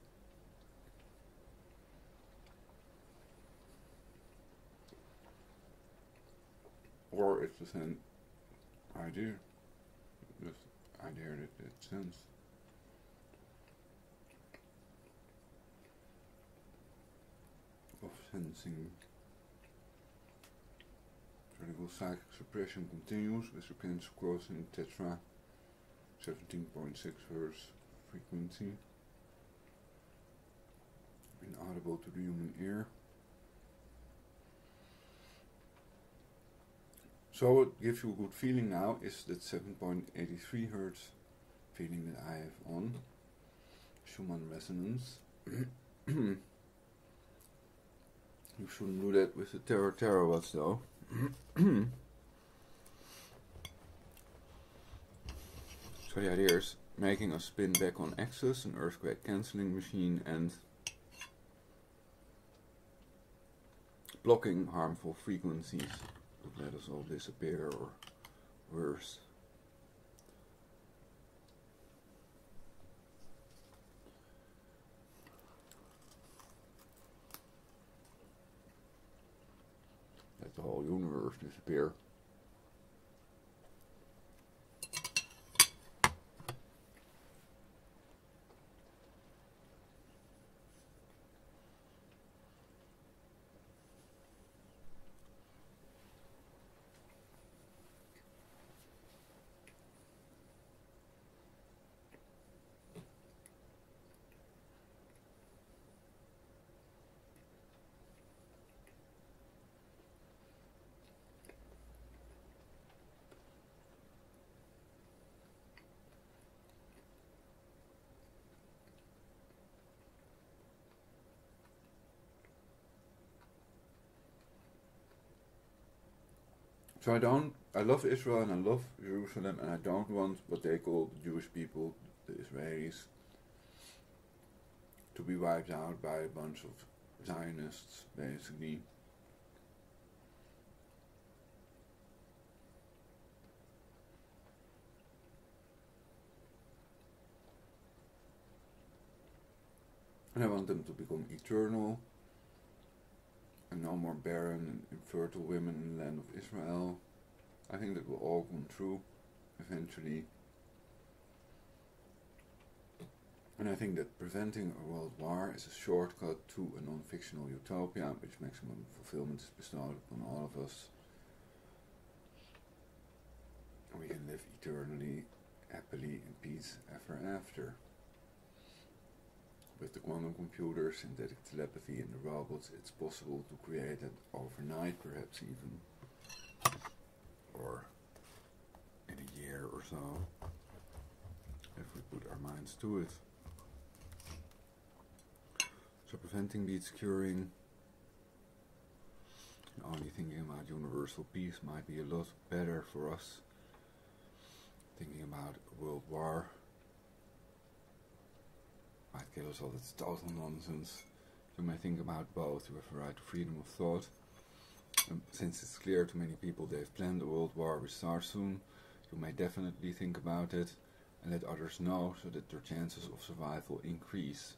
Or it's the same idea, just idea that it sense. Of sensing. Critical psychic suppression continues with frequency crossing tetra 17.6 Hz frequency, inaudible to the human ear. So what gives you a good feeling now is that 7.83 Hz feeling that I have on Schumann resonance. You shouldn't do that with the terawatts though. So the idea is making a spin back on axis, an earthquake cancelling machine, and blocking harmful frequencies that let us all disappear or worse. Let the whole universe disappear. So I love Israel and I love Jerusalem, and I don't want what they call the Jewish people, the Israelis, to be wiped out by a bunch of Zionists, basically. And I want them to become eternal, and no more barren and infertile women in the land of Israel. I think that will all come true eventually. And I think that preventing a world war is a shortcut to a non-fictional utopia, which maximum fulfillment is bestowed upon all of us. And we can live eternally, happily, in peace ever after. With the quantum computers, synthetic telepathy and the robots, it's possible to create it overnight, perhaps even. Or in a year or so, if we put our minds to it. So preventing beats curing. Only thinking about universal peace might be a lot better for us. Thinking about a world war might kill us all. That's total nonsense. You may think about both. You have a right to freedom of thought. And since it's clear to many people they've planned a world war will start soon, you may definitely think about it and let others know so that their chances of survival increase.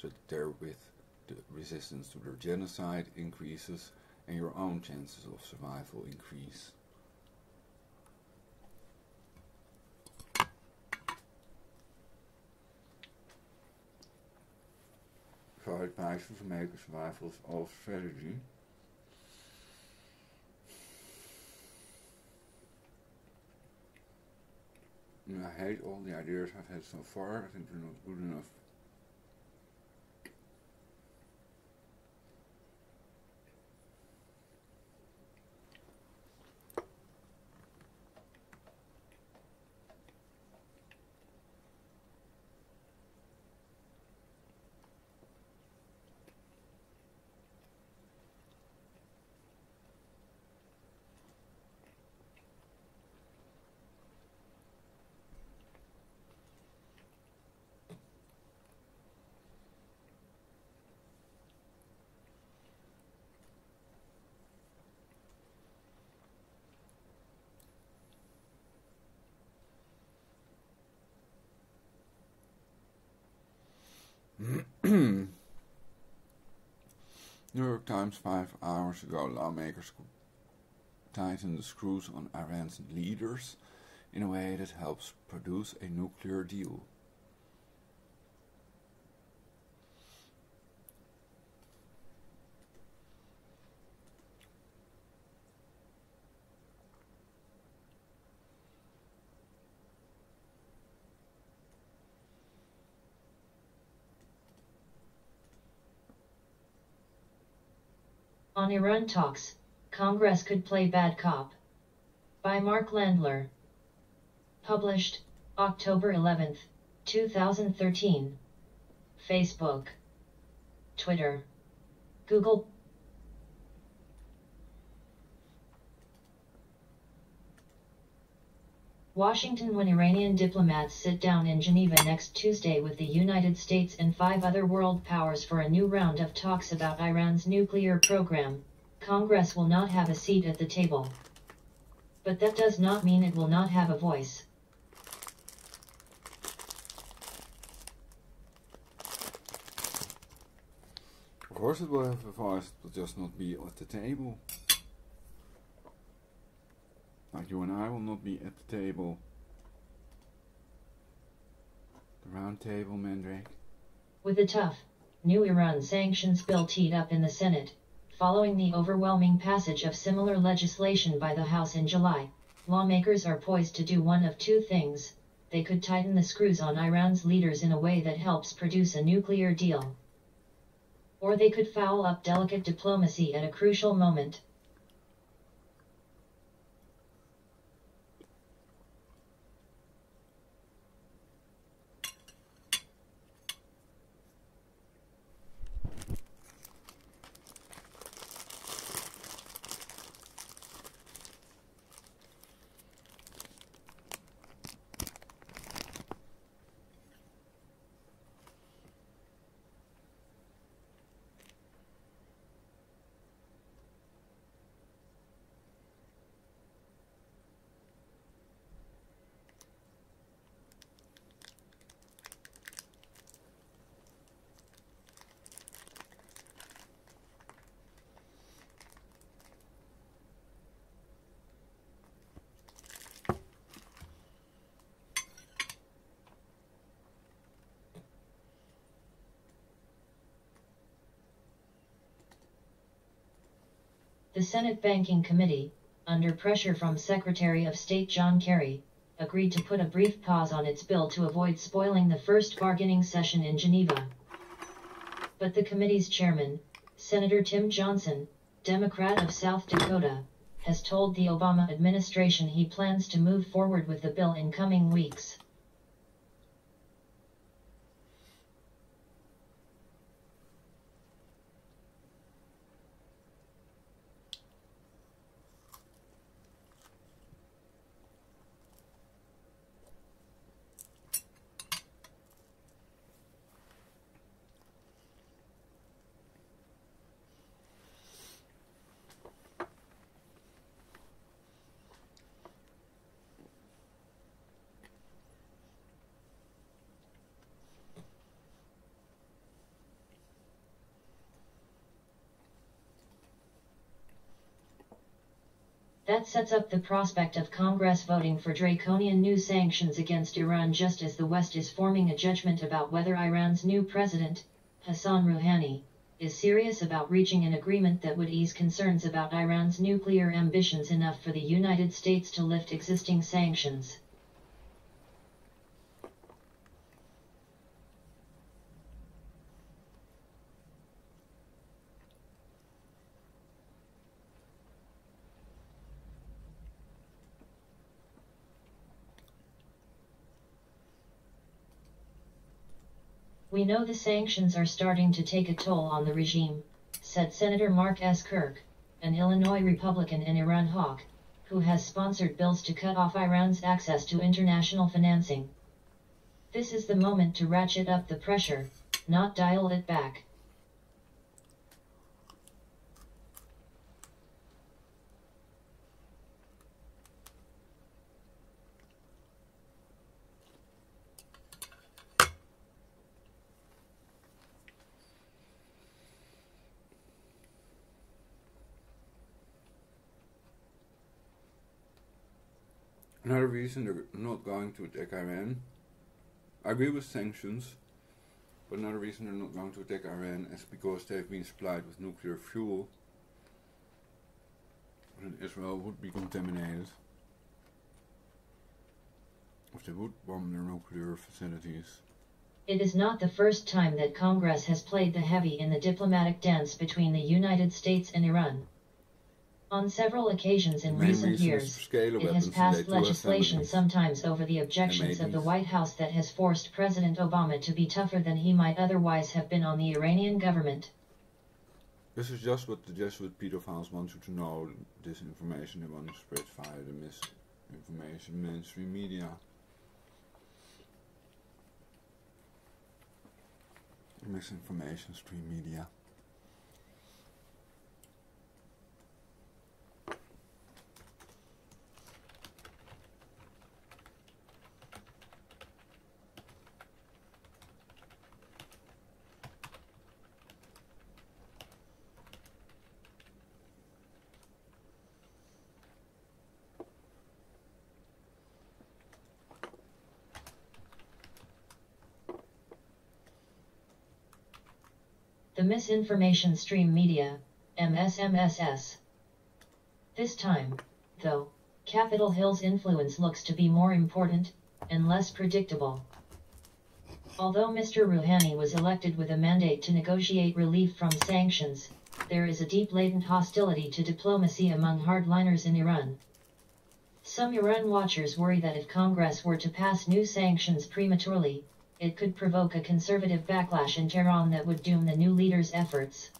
So that therewith the resistance to their genocide increases and your own chances of survival increase. So I advise you to make a survival of all strategy. And I hate all the ideas I've had so far. I think they're not good enough. New York Times 5 hours ago, lawmakers could tighten the screws on Iran's leaders in a way that helps produce a nuclear deal. On Iran Talks, Congress Could Play Bad Cop. By Mark Landler. Published, October 11, 2013. Facebook, Twitter, Google. Washington. When Iranian diplomats sit down in Geneva next Tuesday with the United States and 5 other world powers for a new round of talks about Iran's nuclear program, Congress will not have a seat at the table. But that does not mean it will not have a voice. Of course it will have a voice, it will just not be at the table. Like you and I will not be at the table. The round table, Mandrake. With a tough, new Iran sanctions bill teed up in the Senate, following the overwhelming passage of similar legislation by the House in July, lawmakers are poised to do one of two things. They could tighten the screws on Iran's leaders in a way that helps produce a nuclear deal. Or they could foul up delicate diplomacy at a crucial moment. The Senate Banking Committee, under pressure from Secretary of State John Kerry, agreed to put a brief pause on its bill to avoid spoiling the first bargaining session in Geneva. But the committee's chairman, Senator Tim Johnson, Democrat of South Dakota, has told the Obama administration he plans to move forward with the bill in coming weeks. That sets up the prospect of Congress voting for draconian new sanctions against Iran just as the West is forming a judgment about whether Iran's new president, Hassan Rouhani, is serious about reaching an agreement that would ease concerns about Iran's nuclear ambitions enough for the United States to lift existing sanctions. We know the sanctions are starting to take a toll on the regime, said Senator Mark S. Kirk, an Illinois Republican and Iran hawk, who has sponsored bills to cut off Iran's access to international financing. This is the moment to ratchet up the pressure, not dial it back. Another reason they're not going to attack Iran. I agree with sanctions, but another reason they're not going to attack Iran is because they've been supplied with nuclear fuel, and Israel would be contaminated if they would bomb their nuclear facilities. It is not the first time that Congress has played the heavy in the diplomatic dance between the United States and Iran. On several occasions in recent years, it has passed legislation sometimes over the objections of the White House that has forced President Obama to be tougher than he might otherwise have been on the Iranian government. This is just what the Jesuit pedophiles want you to know, this information they want to spread via the misinformation mainstream media. Misinformation stream media. The misinformation stream media, MSMSS. This time, though, Capitol Hill's influence looks to be more important, and less predictable. Although Mr. Rouhani was elected with a mandate to negotiate relief from sanctions, there is a deep latent hostility to diplomacy among hardliners in Iran. Some Iran watchers worry that if Congress were to pass new sanctions prematurely, it could provoke a conservative backlash in Tehran that would doom the new leader's efforts.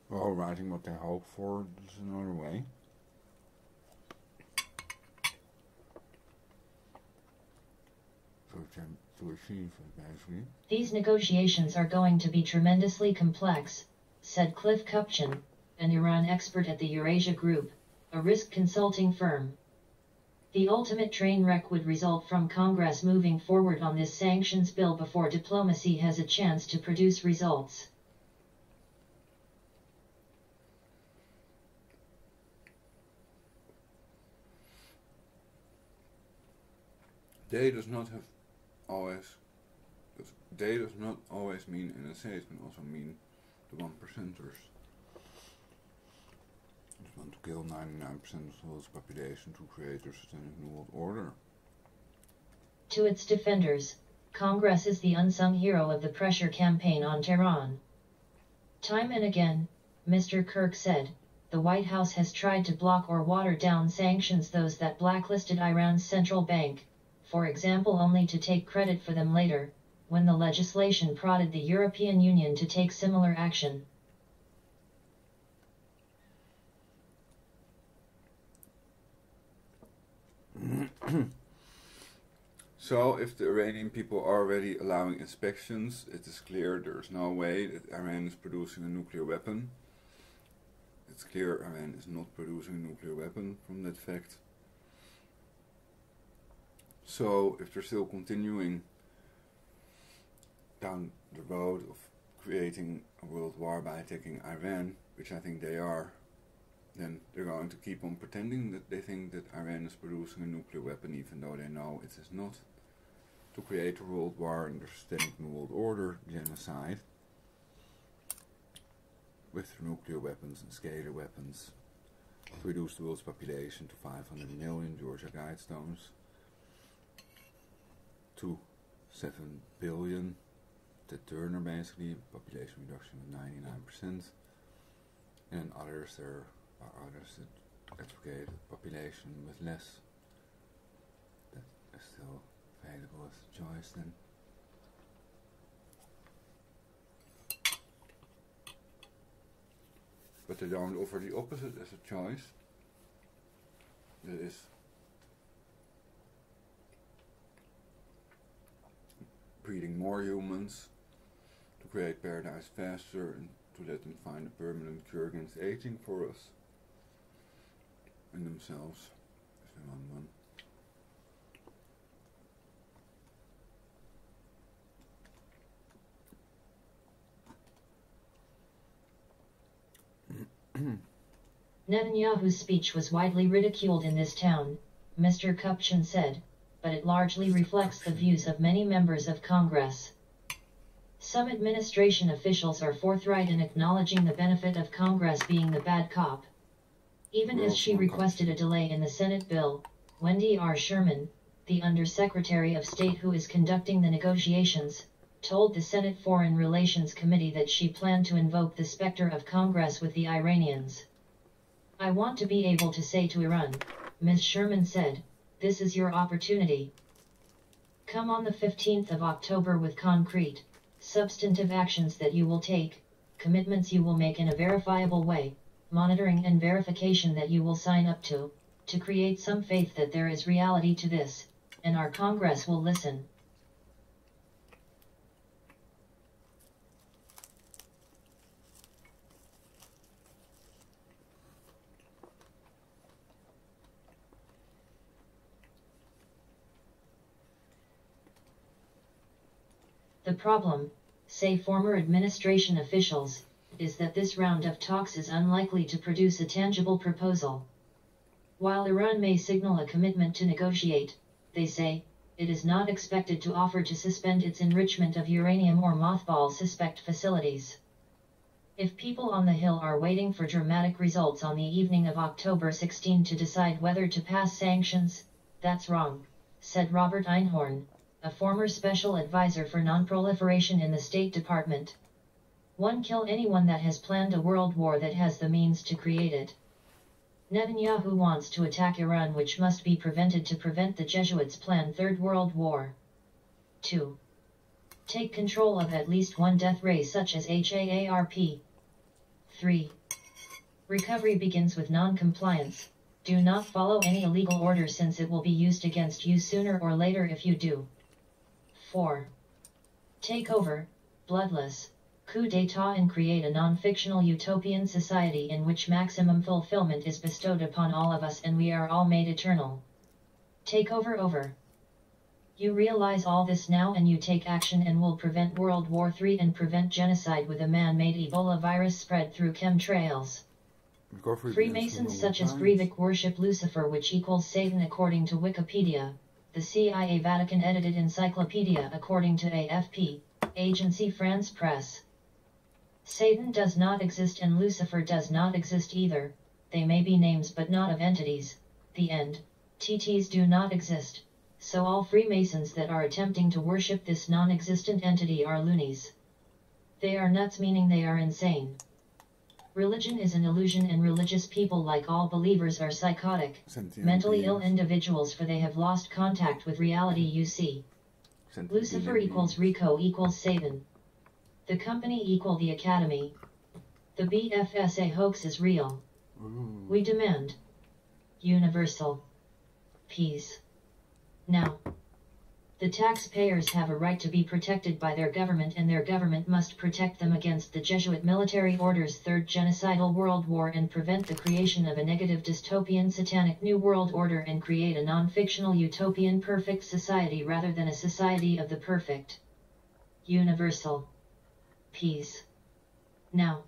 Well, writing what they hope for is another way. To achieve it, basically. These negotiations are going to be tremendously complex, said Cliff Kupchan, an Iran expert at the Eurasia Group, a risk consulting firm. The ultimate train wreck would result from Congress moving forward on this sanctions bill before diplomacy has a chance to produce results. They does not always mean NSA, it can also mean the 1%ers. Just want to kill 99% of the world's population to create a satanic new world order. To its defenders, Congress is the unsung hero of the pressure campaign on Tehran. Time and again, Mr. Kirk said, the White House has tried to block or water down sanctions, those that blacklisted Iran's central bank, for example, only to take credit for them later, when the legislation prodded the European Union to take similar action. So, if the Iranian people are already allowing inspections, it is clear there is no way that Iran is producing a nuclear weapon. It's clear Iran is not producing a nuclear weapon from that fact. So, if they're still continuing down the road of creating a world war by attacking Iran, which I think they are, then they're going to keep on pretending that they think that Iran is producing a nuclear weapon, even though they know it is not, to create a world war and a systemic new world order, genocide, with nuclear weapons and scalar weapons, to reduce the world's population to 500 million Georgia Guidestones, to 7 billion, Ted Turner basically, population reduction of 99%, and others there are others that advocate a population with less. That is still available as a choice then. But they don't offer the opposite as a choice. That is breeding more humans to create paradise faster and to let them find a permanent cure against aging for us and themselves, if they want one. Netanyahu's speech was widely ridiculed in this town, Mr. Kupchan said, but it largely reflects the views of many members of Congress. Some administration officials are forthright in acknowledging the benefit of Congress being the bad cop. Even as she requested a delay in the Senate bill, Wendy R. Sherman, the Undersecretary of State who is conducting the negotiations, told the Senate Foreign Relations Committee that she planned to invoke the specter of Congress with the Iranians. I want to be able to say to Iran, Ms. Sherman said, this is your opportunity. Come on the 15th of October with concrete, substantive actions that you will take, commitments you will make in a verifiable way, monitoring and verification that you will sign up to create some faith that there is reality to this, and our Congress will listen. The problem, say former administration officials, is that this round of talks is unlikely to produce a tangible proposal. While Iran may signal a commitment to negotiate, they say, it is not expected to offer to suspend its enrichment of uranium or mothball suspect facilities. If people on the Hill are waiting for dramatic results on the evening of October 16 to decide whether to pass sanctions, that's wrong, said Robert Einhorn, a former special advisor for non-proliferation in the State Department. One, kill anyone that has planned a world war that has the means to create it. Netanyahu wants to attack Iran, which must be prevented to prevent the Jesuits' planned Third World War. 2. Take control of at least one death ray such as HAARP. 3. Recovery begins with non-compliance. Do not follow any illegal order since it will be used against you sooner or later if you do. 4. Take over, bloodless, coup d'état and create a non-fictional utopian society in which maximum fulfillment is bestowed upon all of us and we are all made eternal. Takeover over. You realize all this now and you take action and will prevent World War III and prevent genocide with a man-made Ebola virus spread through chemtrails. Freemasons such as Breivik worship Lucifer, which equals Satan according to Wikipedia, the CIA Vatican edited encyclopedia according to AFP, Agency France Presse. Satan does not exist and Lucifer does not exist either, they may be names but not of entities, the end, TTs do not exist, so all Freemasons that are attempting to worship this non-existent entity are loonies. They are nuts, meaning they are insane. Religion is an illusion and religious people like all believers are psychotic, mentally ill individuals, for they have lost contact with reality. You see. Lucifer equals Rico equals Satan. The company equal the academy. The BFSA hoax is real. We demand universal peace. Now, the taxpayers have a right to be protected by their government, and their government must protect them against the Jesuit military order's third genocidal world war and prevent the creation of a negative dystopian satanic new world order and create a non-fictional utopian perfect society rather than a society of the perfect. Universal peace. Now,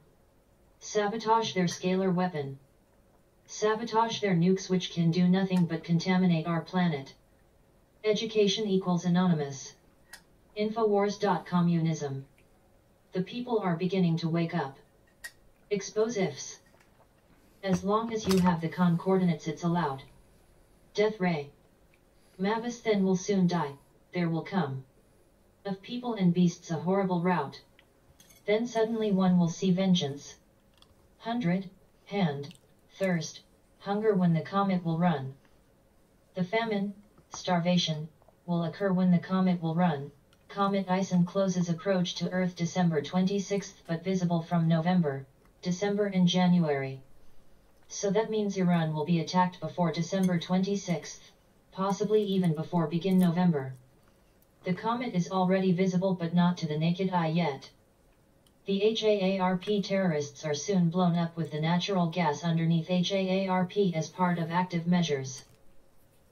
sabotage their scalar weapon. Sabotage their nukes, which can do nothing but contaminate our planet. Education equals anonymous. Infowars.communism. The people are beginning to wake up. Expose ifs. As long as you have the coordinates, it's allowed. Death ray. Mavis then will soon die, there will come. Of people and beasts a horrible rout. Then suddenly one will see vengeance. 100, hand, thirst, hunger when the comet will run. The famine, starvation, will occur when the comet will run. Comet Ison closes approach to Earth December 26th but visible from November, December and January. So that means Iran will be attacked before December 26th, possibly even before begin November. The comet is already visible but not to the naked eye yet. The HAARP terrorists are soon blown up with the natural gas underneath HAARP as part of active measures.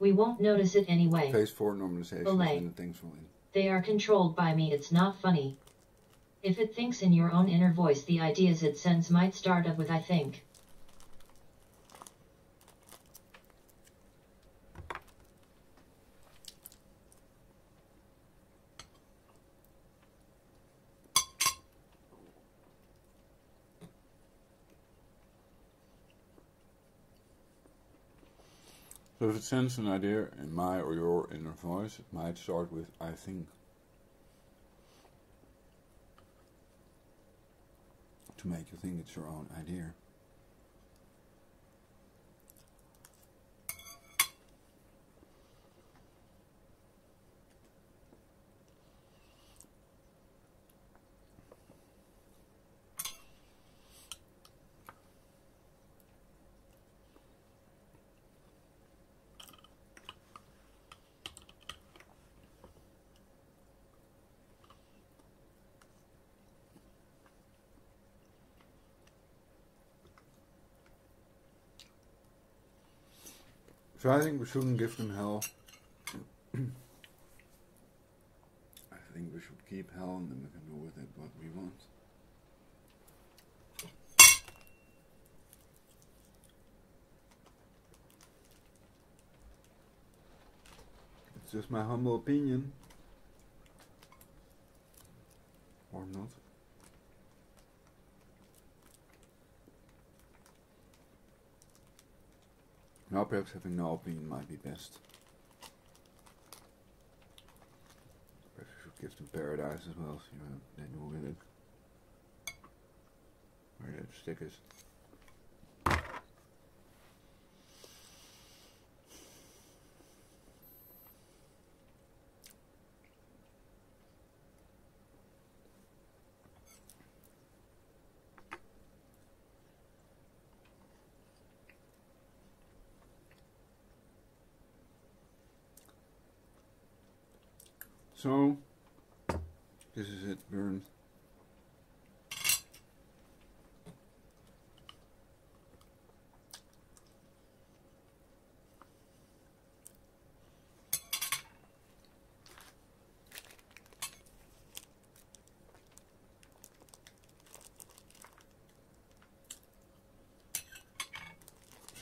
We won't notice it anyway. Phase 4 normalization. Belay. They are controlled by me, it's not funny. If it thinks in your own inner voice, the ideas it sends might start up with I think. So if it sends an idea in my or your inner voice, it might start with I think. To make you think it's your own idea. So I think we shouldn't give them hell. I think we should keep hell and then we can do with it what we want. It's just my humble opinion. Or not. Now perhaps having no opinion might be best. Perhaps we should give them paradise as well, so they do with it. Where that stick is. So, this is it, burned.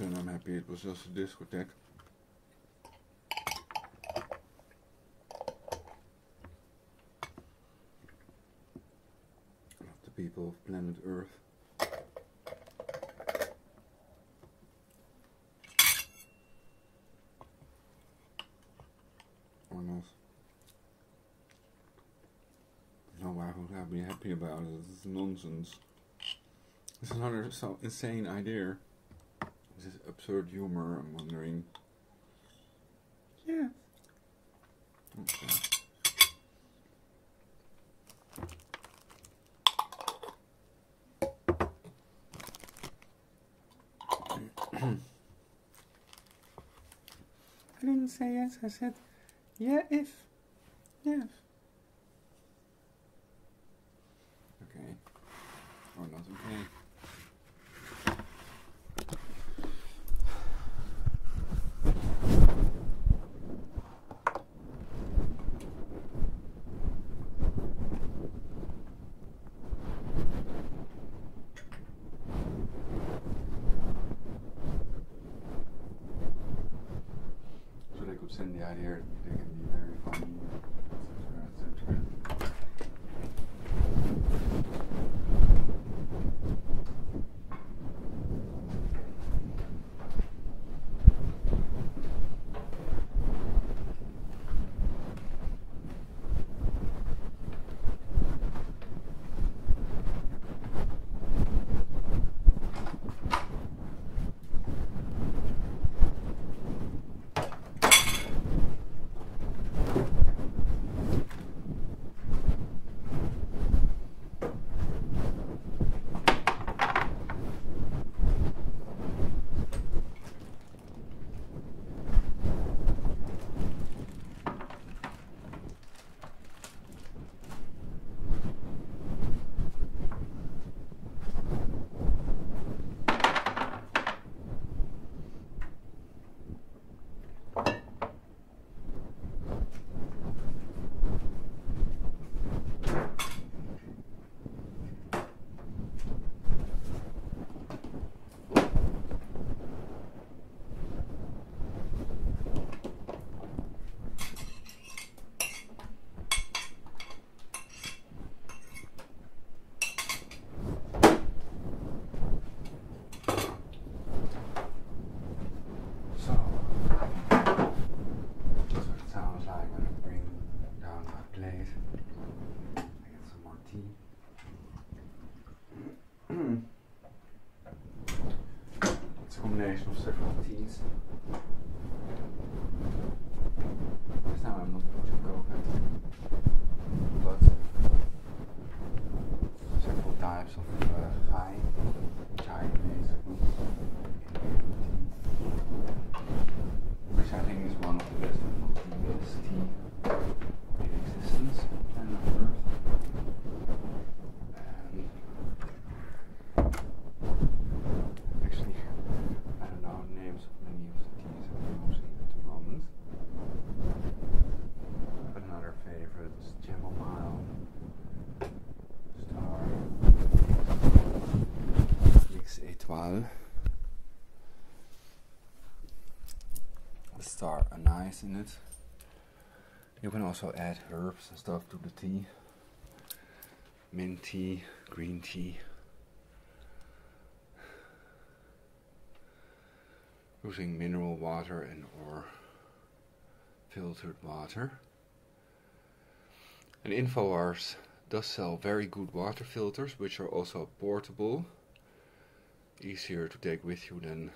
and I'm happy it was just a discotheque. Of the people of planet Earth. Or not. No, why would I be happy about it? It's nonsense. It's another so insane idea. This absurd humor, I'm wondering. Yeah. Okay. I didn't say yes, I said, yeah, if. Yes. Okay. Or not okay. So they could send the idea, they can be very funny, etc., etc. It's a combination of several teas. This time I'm not putting coconut, but several types of chai basically, which I think is one of the best tea in existence on planet Earth. Actually, I don't know the names of many of the teas I'm using at the moment. But another favorite is chamomile, star, mix étoile, the star anise in it. You can also add herbs and stuff to the tea. Mint tea, green tea. Using mineral water and or filtered water. And InfoWars does sell very good water filters, which are also portable, easier to take with you than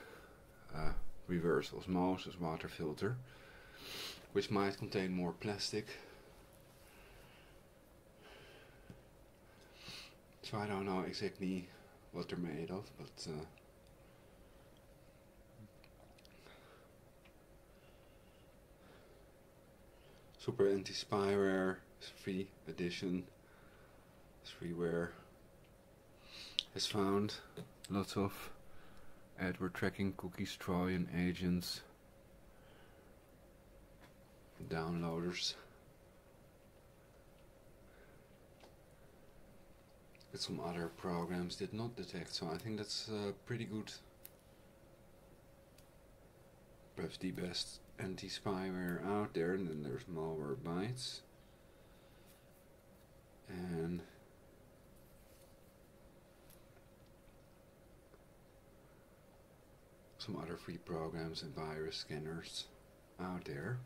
reverse osmosis water filter, which might contain more plastic. So I don't know exactly what they're made of, but super anti-spyware, 3 edition, freeware, has found lots of adware tracking cookies, Trojan agents, downloaders. But some other programs did not detect, so I think that's pretty good perhaps the best anti-spyware out there, and then there's Malwarebytes. And some other free programs and virus scanners out there.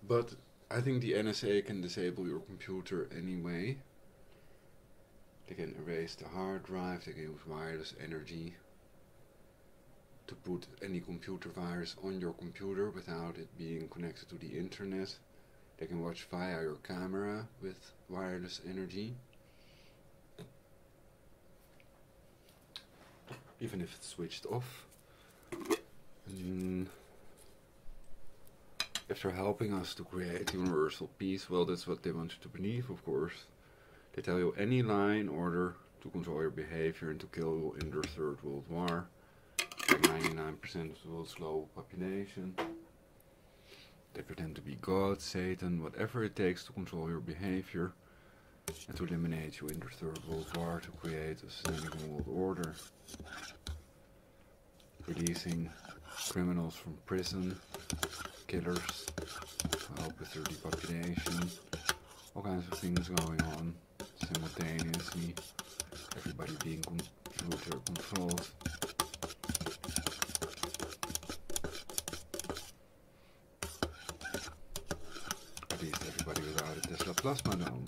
But I think the NSA can disable your computer anyway. They can erase the hard drive, they can use wireless energy to put any computer virus on your computer without it being connected to the internet. They can watch via your camera with wireless energy, even if it's switched off. And if they're helping us to create universal peace, well, that's what they want you to believe, of course. They tell you any lie in order to control your behavior and to kill you in their Third World War. Like 99% of the world's global population. They pretend to be God, Satan, whatever it takes to control your behavior and to eliminate you in the Third World War to create a sustainable world order. Releasing criminals from prison, killers, to help with their depopulation, all kinds of things going on simultaneously, everybody being computer controlled. At least everybody without a Tesla plasma dome.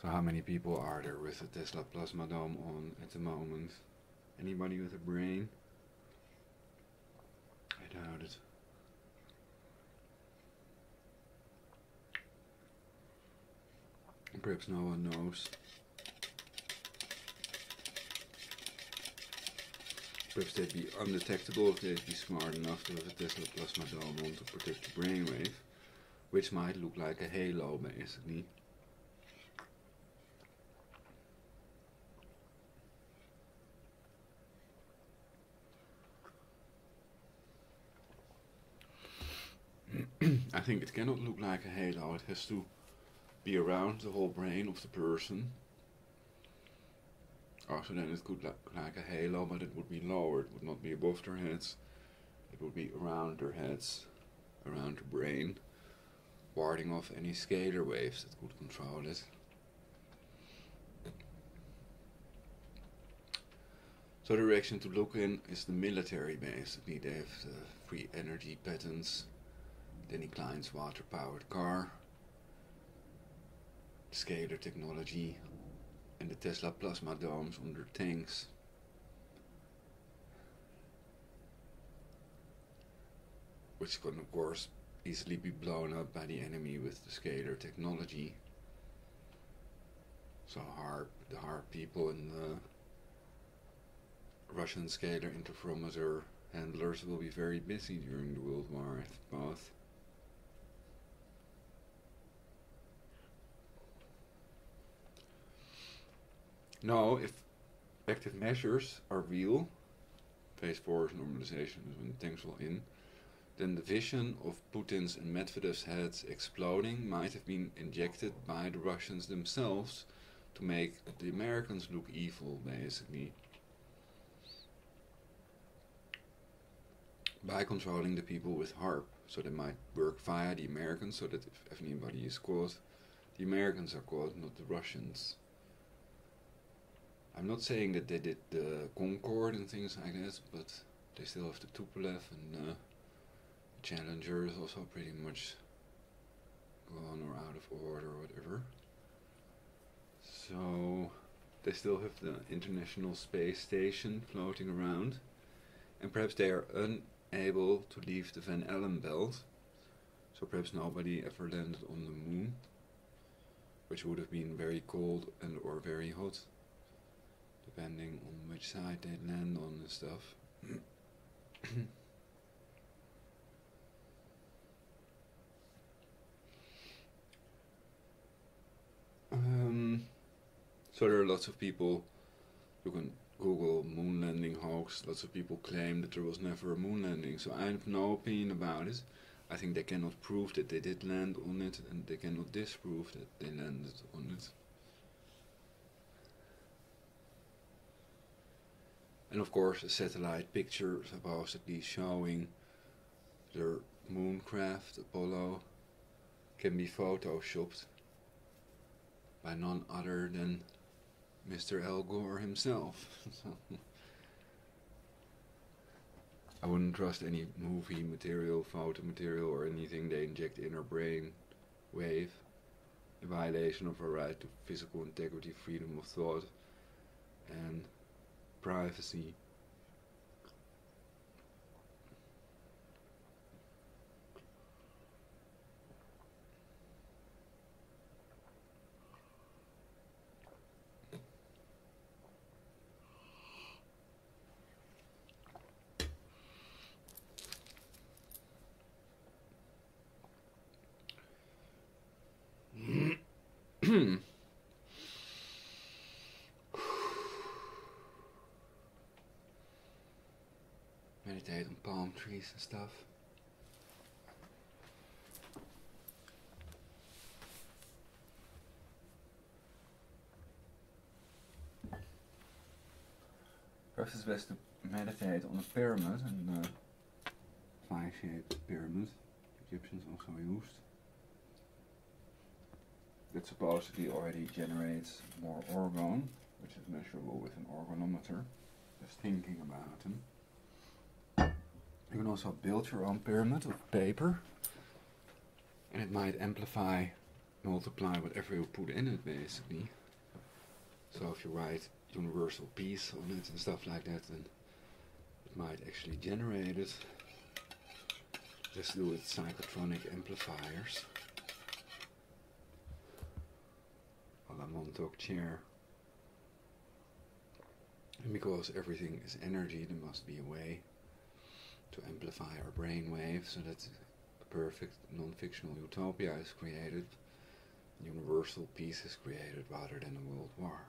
So how many people are there with a Tesla plasma dome on at the moment? Anybody with a brain? I doubt it. Perhaps no one knows. Perhaps they'd be undetectable if they'd be smart enough to have a Tesla plasma dome on to protect the brainwave, which might look like a halo basically. I think it cannot look like a halo, it has to be around the whole brain of the person. Also then it could look like a halo, but it would be lower, it would not be above their heads. It would be around their heads, around the brain, warding off any scalar waves that could control it. So the direction to look in is the military basically. They have the free energy patents, Danny Klein's water-powered car, scalar technology, and the Tesla plasma domes on their tanks. Which can of course easily be blown up by the enemy with the scalar technology. So HAARP, the HAARP people and the Russian scalar interferometer handlers will be very busy during the World War, I suppose. Now, if active measures are real, phase 4 normalization is when tanks will in, then the vision of Putin's and Medvedev's heads exploding might have been injected by the Russians themselves to make the Americans look evil, basically. By controlling the people with HAARP, so they might work via the Americans, so that if anybody is caught, the Americans are caught, not the Russians. I'm not saying that they did the Concorde and things like that, but they still have the Tupolev, and the Challenger is also pretty much gone or out of order or whatever. So they still have the International Space Station floating around, and perhaps they are unable to leave the Van Allen belt, so perhaps nobody ever landed on the moon, which would have been very cold and or very hot, depending on which side they land on and stuff. So there are lots of people, you can Google moon landing hoax, lots of people claim that there was never a moon landing, so I have no opinion about it. I think they cannot prove that they did land on it, and they cannot disprove that they landed on it. And of course a satellite picture supposedly showing their mooncraft Apollo can be photoshopped by none other than Mr. Al Gore himself. So, I wouldn't trust any movie material, photo material or anything they inject in our brain wave. A violation of our right to physical integrity, freedom of thought and privacy. Meditate on palm trees and stuff. Perhaps it's best to meditate on a pyramid, and pie-shaped pyramid the Egyptians also used. That supposedly already generates more orgone, which is measurable with an organometer. Just thinking about them. You can also build your own pyramid of paper, and it might amplify, multiply whatever you put in it basically. So if you write universal peace on it and stuff like that, then it might actually generate it. Just do it psychotronic amplifiers. While I'm on talk chair. And because everything is energy, there must be a way to amplify our brain waves so that a perfect non-fictional utopia is created, universal peace is created rather than a world war.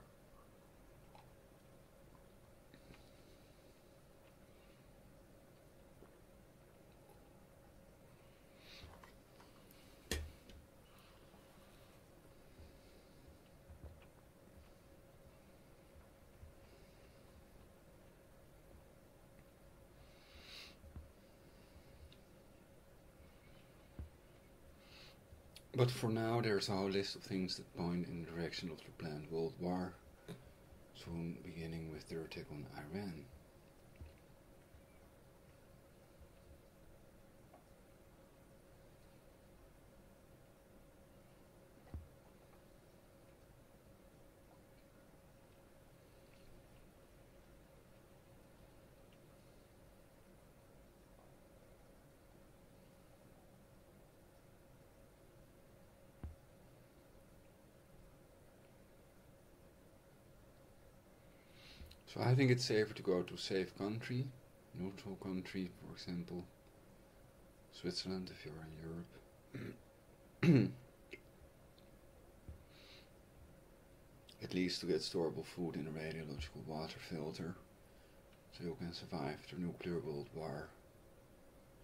But for now, there's a whole list of things that point in the direction of the planned World War, soon beginning with their attack on Iran. So I think it's safer to go to a safe country, neutral country, for example, Switzerland if you're in Europe. At least to get storable food in a radiological water filter, so you can survive the nuclear world war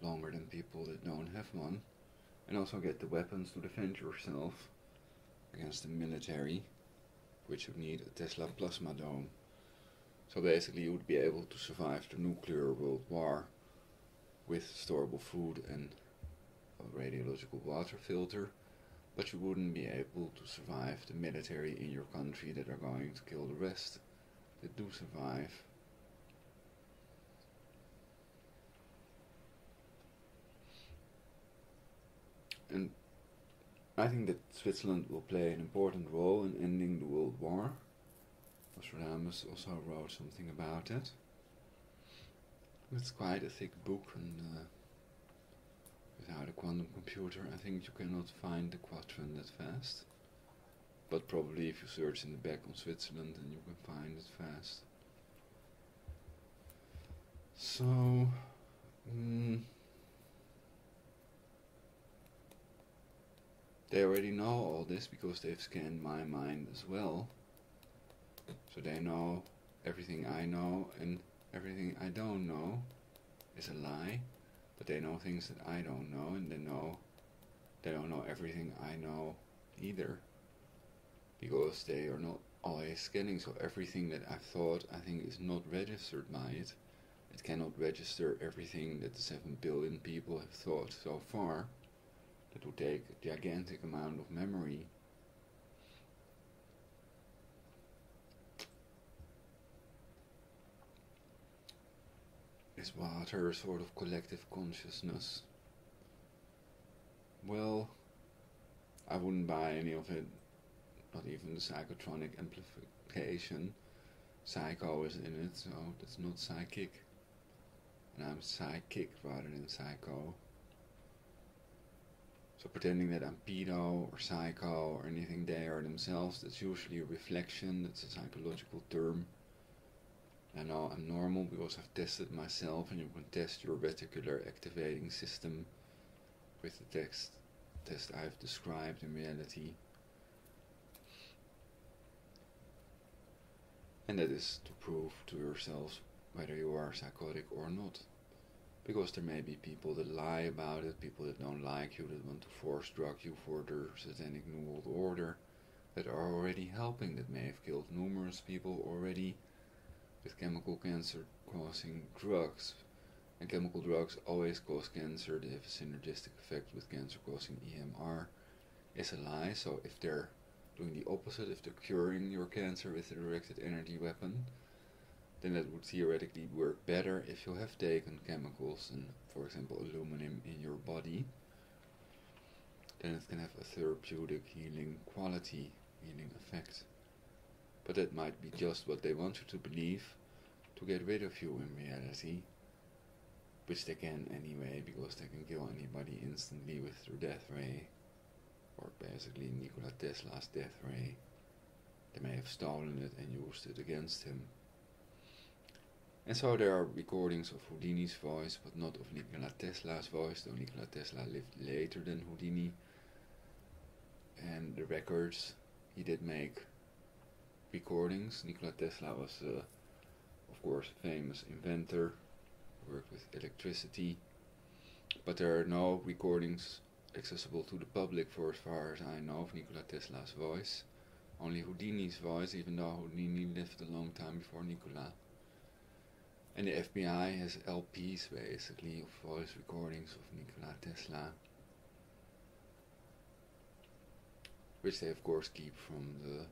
longer than people that don't have one, and also get the weapons to defend yourself against the military, which would need a Tesla plasma dome. So basically you would be able to survive the nuclear world war with storable food and a radiological water filter, but you wouldn't be able to survive the military in your country that are going to kill the rest that do survive. And I think that Switzerland will play an important role in ending the world war. Nostradamus also wrote something about it. It's quite a thick book, and without a quantum computer I think you cannot find the quadrant that fast. But probably if you search in the back on Switzerland then you can find it fast. So, they already know all this because they've scanned my mind as well. So they know everything I know, and everything I don't know is a lie, but they know things that I don't know, and they don't know everything I know either, because they are not always scanning, so everything that I've thought I think is not registered by it. It cannot register everything that the 7 billion people have thought so far. That would take a gigantic amount of memory. Is water a sort of collective consciousness? Well, I wouldn't buy any of it, not even the psychotronic amplification. Psycho is in it, so that's not psychic. And I'm psychic rather than psycho. So pretending that I'm pedo or psycho or anything they are themselves, that's usually a reflection, that's a psychological term. I know I'm normal because I've tested myself, and you can test your reticular activating system with the test I've described in reality. And that is to prove to yourselves whether you are psychotic or not. Because there may be people that lie about it, people that don't like you, that want to force drug you for their satanic New World Order, that are already helping, that may have killed numerous people already with chemical cancer causing drugs. And chemical drugs always cause cancer, they have a synergistic effect with cancer causing EMR, is a lie. So if they're doing the opposite, if they're curing your cancer with a directed energy weapon, then that would theoretically work better if you have taken chemicals and, for example, aluminum in your body. Then it can have a therapeutic healing quality, healing effect. But that might be just what they want you to believe to get rid of you in reality, which they can anyway, because they can kill anybody instantly with their death ray, or basically Nikola Tesla's death ray. They may have stolen it and used it against him. And so there are recordings of Houdini's voice, but not of Nikola Tesla's voice, though Nikola Tesla lived later than Houdini. And the records, he did make recordings. Nikola Tesla was, of course, a famous inventor, worked with electricity, but there are no recordings accessible to the public for as far as I know of Nikola Tesla's voice. Only Houdini's voice, even though Houdini lived a long time before Nikola. And the FBI has LPs basically of voice recordings of Nikola Tesla, which they of course keep from the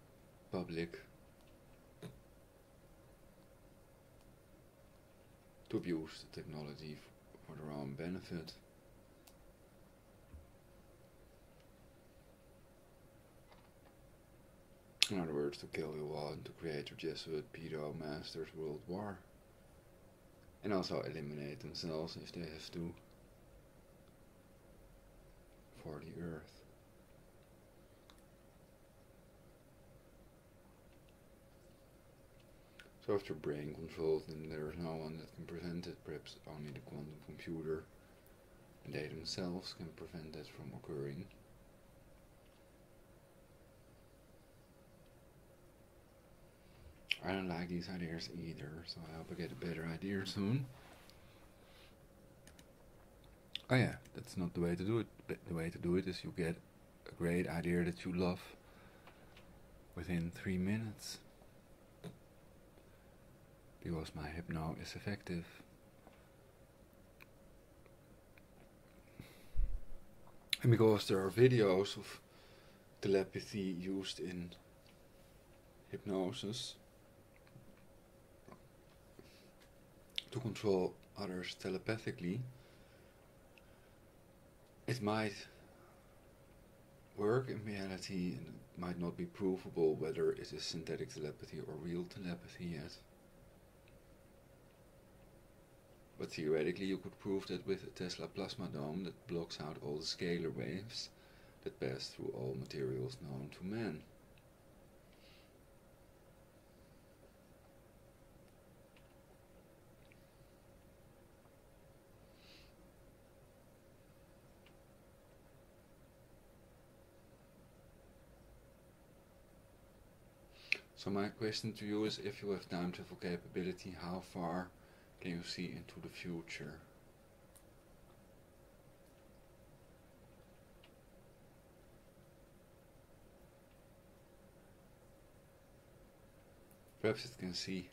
public to abuse the technology for their own benefit. In other words, to kill you all and to create your Jesuit pedo masters world war. And also eliminate themselves if they have to for the earth. So if you're brain controlled, then there is no one that can prevent it, perhaps only the quantum computer, and they themselves can prevent that from occurring. I don't like these ideas either, so I hope I get a better idea soon. Oh yeah, that's not the way to do it. The way to do it is you get a great idea that you love within 3 minutes. Because my hypno is effective. And because there are videos of telepathy used in hypnosis to control others telepathically, it might work in reality, and it might not be provable whether it is synthetic telepathy or real telepathy yet. But theoretically you could prove that with a Tesla plasma dome that blocks out all the scalar waves that pass through all materials known to man. So my question to you is, if you have time travel capability, how far can you see into the future? Perhaps it can see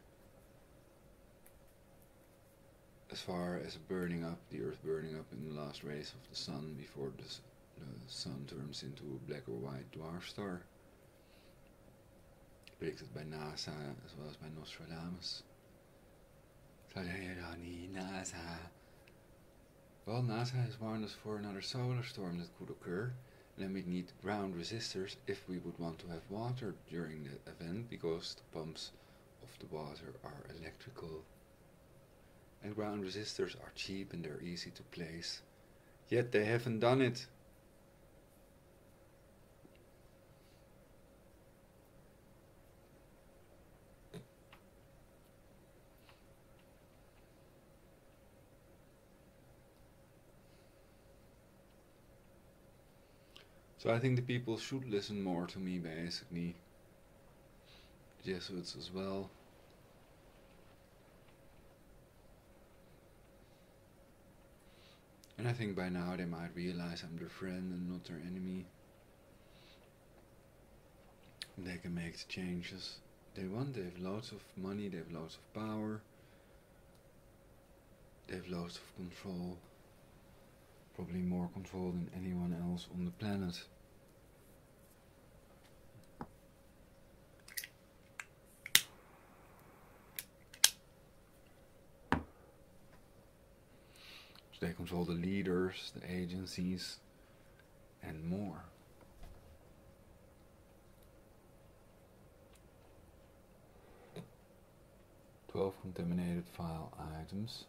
as far as burning up, the Earth burning up in the last rays of the Sun before the Sun turns into a black or white dwarf star. Predicted by NASA as well as by Nostradamus. NASA. Well, NASA has warned us for another solar storm that could occur, and then we need ground resistors if we would want to have water during the event, because the pumps of the water are electrical. And ground resistors are cheap and they're easy to place. Yet they haven't done it. So I think the people should listen more to me, basically. Jesuits as well. And I think by now they might realize I'm their friend and not their enemy. And they can make the changes they want. They have loads of money, they have loads of power. They have loads of control. Probably more control than anyone else on the planet. They control the leaders, the agencies, and more. 12 contaminated file items.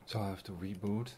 So I have to reboot.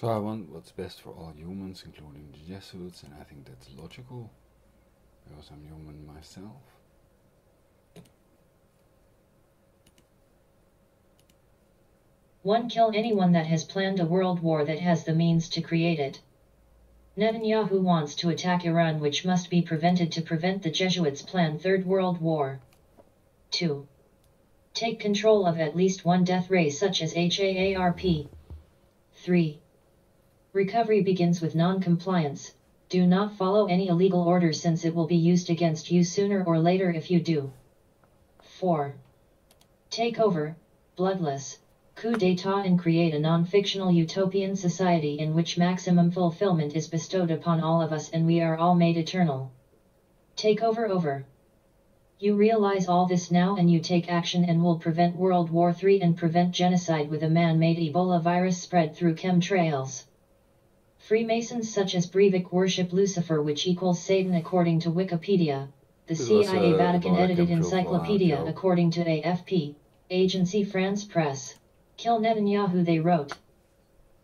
So I want what's best for all humans, including the Jesuits, and I think that's logical, because I'm human myself. One, kill anyone that has planned a world war that has the means to create it. Netanyahu wants to attack Iran, which must be prevented to prevent the Jesuits' planned Third World War. 2. Take control of at least one death ray such as HAARP. 3. Recovery begins with non-compliance. Do not follow any illegal orders, since it will be used against you sooner or later if you do. 4. Take over, bloodless, coup d'état, and create a non-fictional utopian society in which maximum fulfillment is bestowed upon all of us and we are all made eternal. Take over. You realize all this now and you take action and will prevent World War III and prevent genocide with a man-made Ebola virus spread through chemtrails. Freemasons such as Breivik worship Lucifer, which equals Satan according to Wikipedia, the CIA Vatican edited encyclopedia according to AFP, Agency France Presse. Kill Netanyahu, they wrote.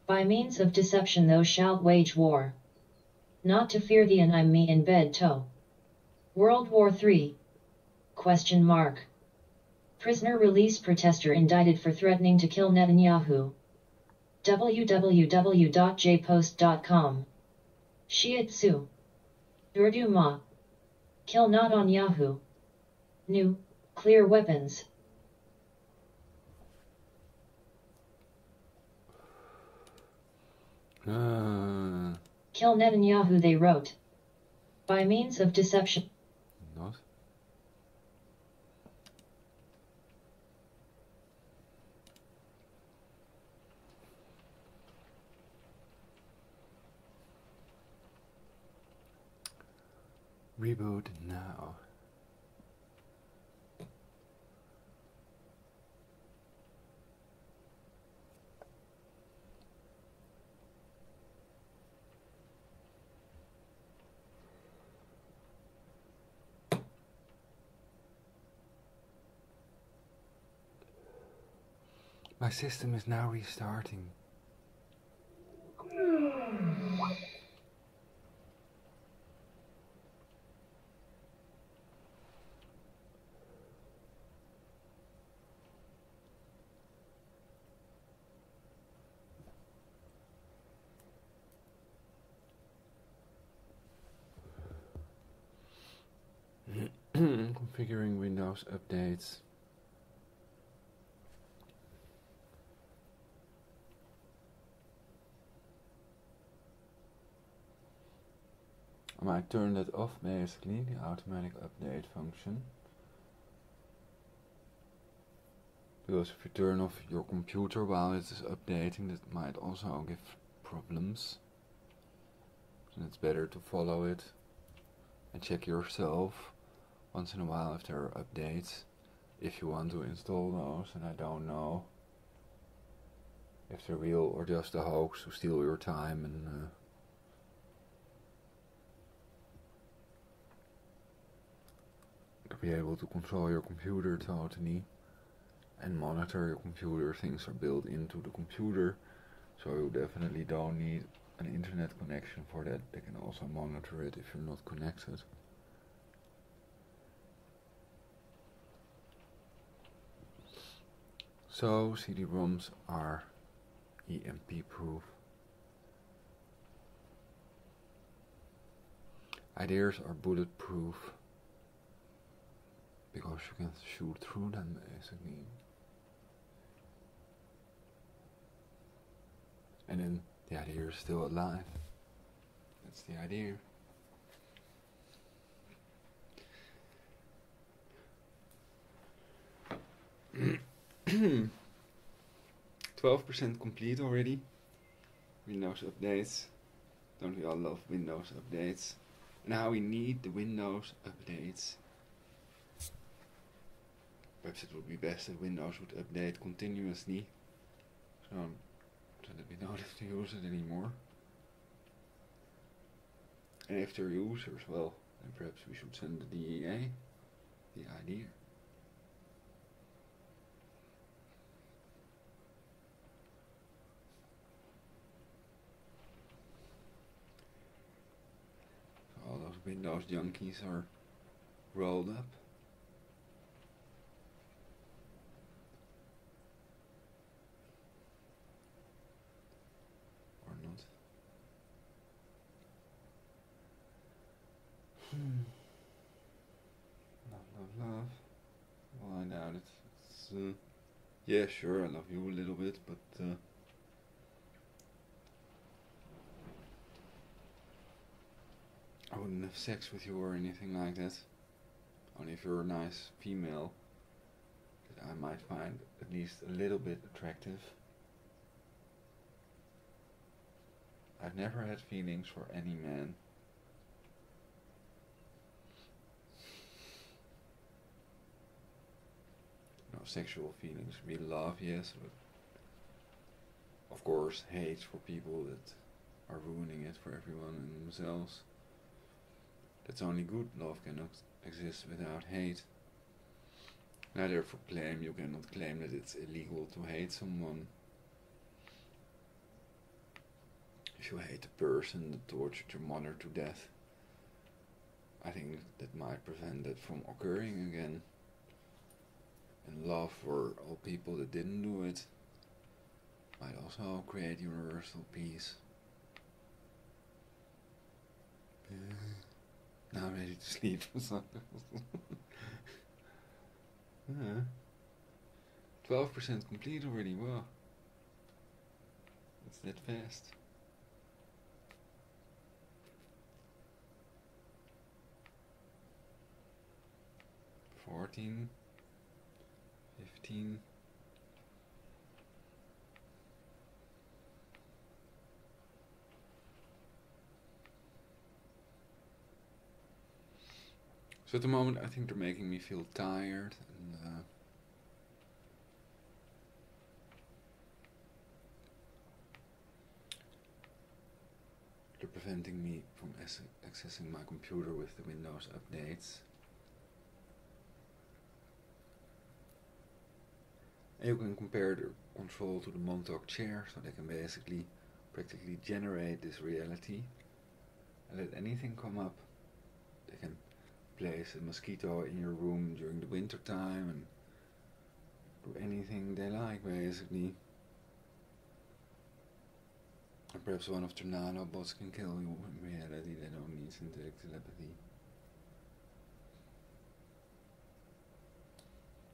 By means of deception thou shalt wage war. Not to fear thee, and I'm me in bed toe. World War III. Question mark. Prisoner release protester indicted for threatening to kill Netanyahu. www.jpost.com. Shiatsu. Urdu ma. Kill not on Yahoo. New, clear weapons. Kill Netanyahu, they wrote. By means of deception. Not. Reboot now. My system is now restarting. Configuring Windows updates. I might turn that off basically, the automatic update function. Because if you turn off your computer while it is updating, that might also give problems. And it's better to follow it and check yourself once in a while if there are updates, if you want to install those. And I don't know if they're real or just a hoax to steal your time and be able to control your computer totally and monitor your computer. Things are built into the computer, so you definitely don't need an internet connection for that. They can also monitor it if you're not connected. So CD-ROMs are EMP proof. Ideas are bulletproof because you can shoot through them basically. And then the idea is still alive. That's the idea. %12 complete already. Windows updates. Don't we all love Windows updates? And how we need the Windows updates. Perhaps it would be best that Windows would update continuously, so that we don't have to use it anymore. And if they're users, well, then perhaps we should send the DEA the idea. So all those Windows junkies are rolled up. Love. Well, I doubt it. It's, yeah, sure, I love you a little bit, but I wouldn't have sex with you or anything like that. Only if you're a nice female that I might find at least a little bit attractive. I've never had feelings for any man. No sexual feelings, real love, yes, but of course hate for people that are ruining it for everyone and themselves. That's only good. Love cannot exist without hate. Neither for claim, you cannot claim that it's illegal to hate someone. If you hate the person that tortured your mother to death, I think that might prevent it from occurring again. And love for all people that didn't do it might also create universal peace. Now I'm ready to sleep. 12% complete already, wow. That's that fast. $14, $15. So at the moment I think they're making me feel tired and they're preventing me from accessing my computer with the Windows updates. And you can compare the control to the Montauk chair, so they can basically practically generate this reality and let anything come up. They can place a mosquito in your room during the winter time and do anything they like basically. And perhaps one of their nanobots can kill you. In reality they don't need synthetic telepathy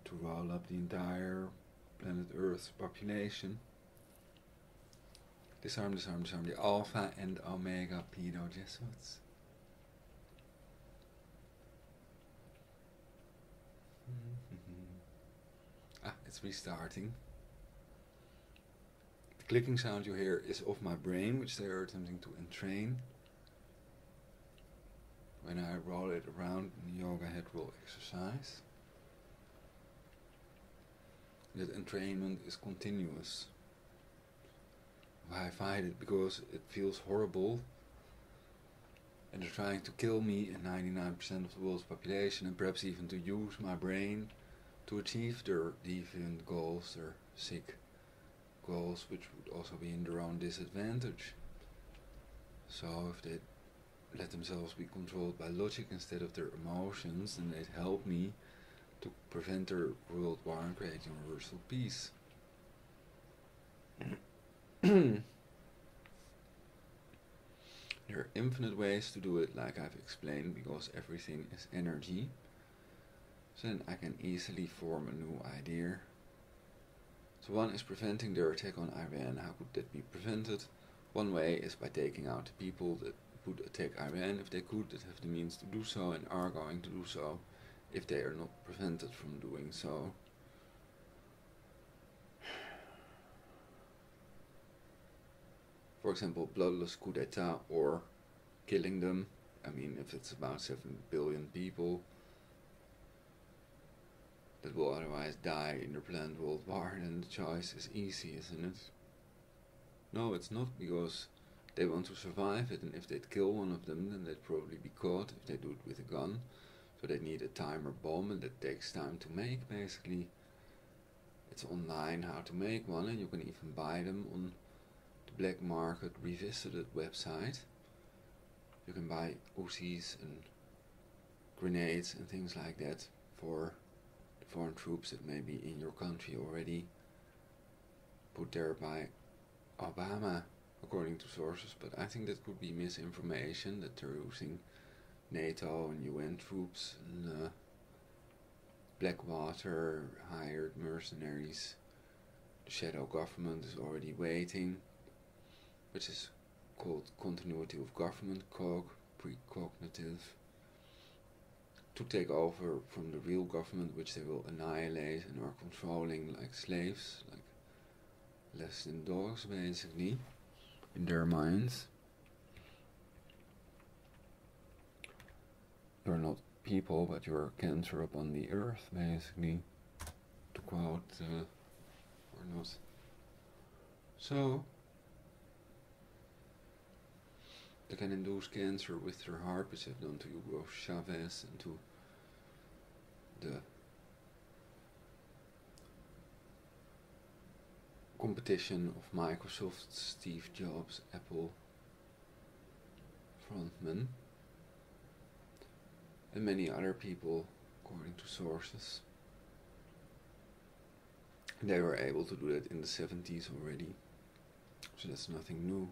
to roll up the entire planet Earth's population. Disarm, disarm, disarm the Alpha and Omega pedo Jesuits. It's restarting. The clicking sound you hear is of my brain, which they are attempting to entrain. When I roll it around in the yoga head roll exercise. That entrainment is continuous. I fight it because it feels horrible. And they're trying to kill me and 99% of the world's population, and perhaps even to use my brain to achieve their deviant goals, their sick goals, which would also be in their own disadvantage. So if they let themselves be controlled by logic instead of their emotions, then they'd help me to prevent their world war and create universal peace. There are infinite ways to do it, like I've explained, because everything is energy. So then I can easily form a new idea. So one is preventing their attack on Iran. How could that be prevented? One way is by taking out the people that would attack Iran if they could, that have the means to do so and are going to do so, if they are not prevented from doing so. For example, bloodless coup d'etat or killing them. I mean, if it's about 7 billion people that will otherwise die in the planned world war, then the choice is easy, isn't it? No, it's not, because they want to survive it, and if they'd kill one of them, then they'd probably be caught if they do it with a gun. So they need a timer bomb, and that takes time to make, basically. It's online how to make one, and you can even buy them on the black market revisited website. You can buy Uzis and grenades and things like that for the foreign troops that may be in your country already, put there by Obama, according to sources, but I think that could be misinformation, that they're using NATO and UN troops and Blackwater hired mercenaries. The shadow government is already waiting, which is called continuity of government, COG, precognitive, to take over from the real government, which they will annihilate and are controlling like slaves, like less than dogs basically, in their minds. You're not people, but you're cancer upon the earth, basically, to quote, or not. So, they can induce cancer with their HAARP, which they've done to Hugo Chavez and to the competition of Microsoft, Steve Jobs, Apple frontman. and many other people, according to sources. They were able to do that in the 70s already, so that's nothing new.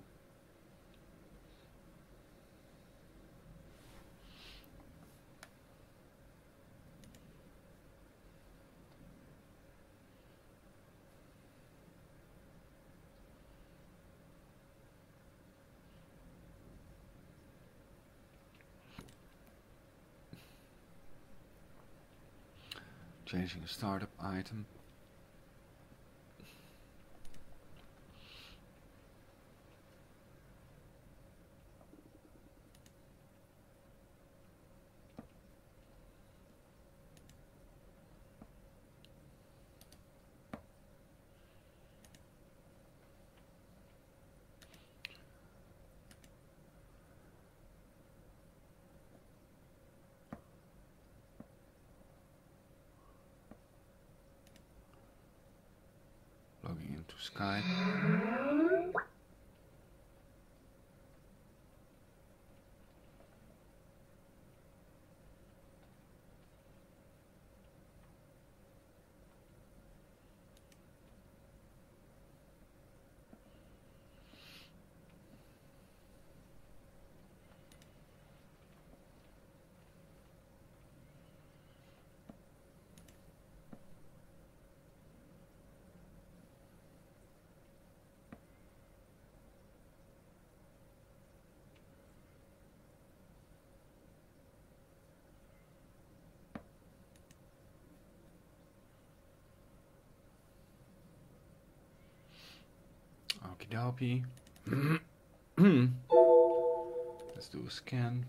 Changing a startup item. Logging into Skype. Okie dokie. Let's do a scan.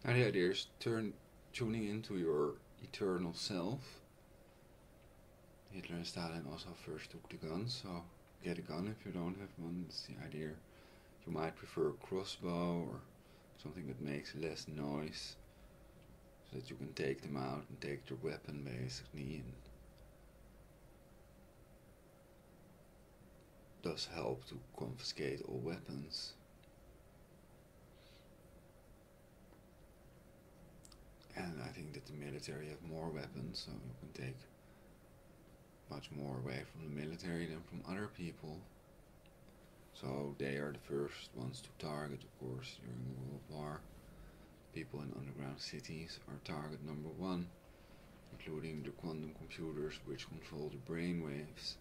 Now the idea is tuning into your eternal self. Hitler and Stalin also first took the gun, so get a gun if you don't have one. That's the idea. You might prefer a crossbow or something that makes less noise, so that you can take them out and take their weapon basically, and does help to confiscate all weapons. And I think that the military have more weapons, so you can take much more away from the military than from other people. So they are the first ones to target, of course, during the World War. People in underground cities are target number one, including the quantum computers which control the brain waves.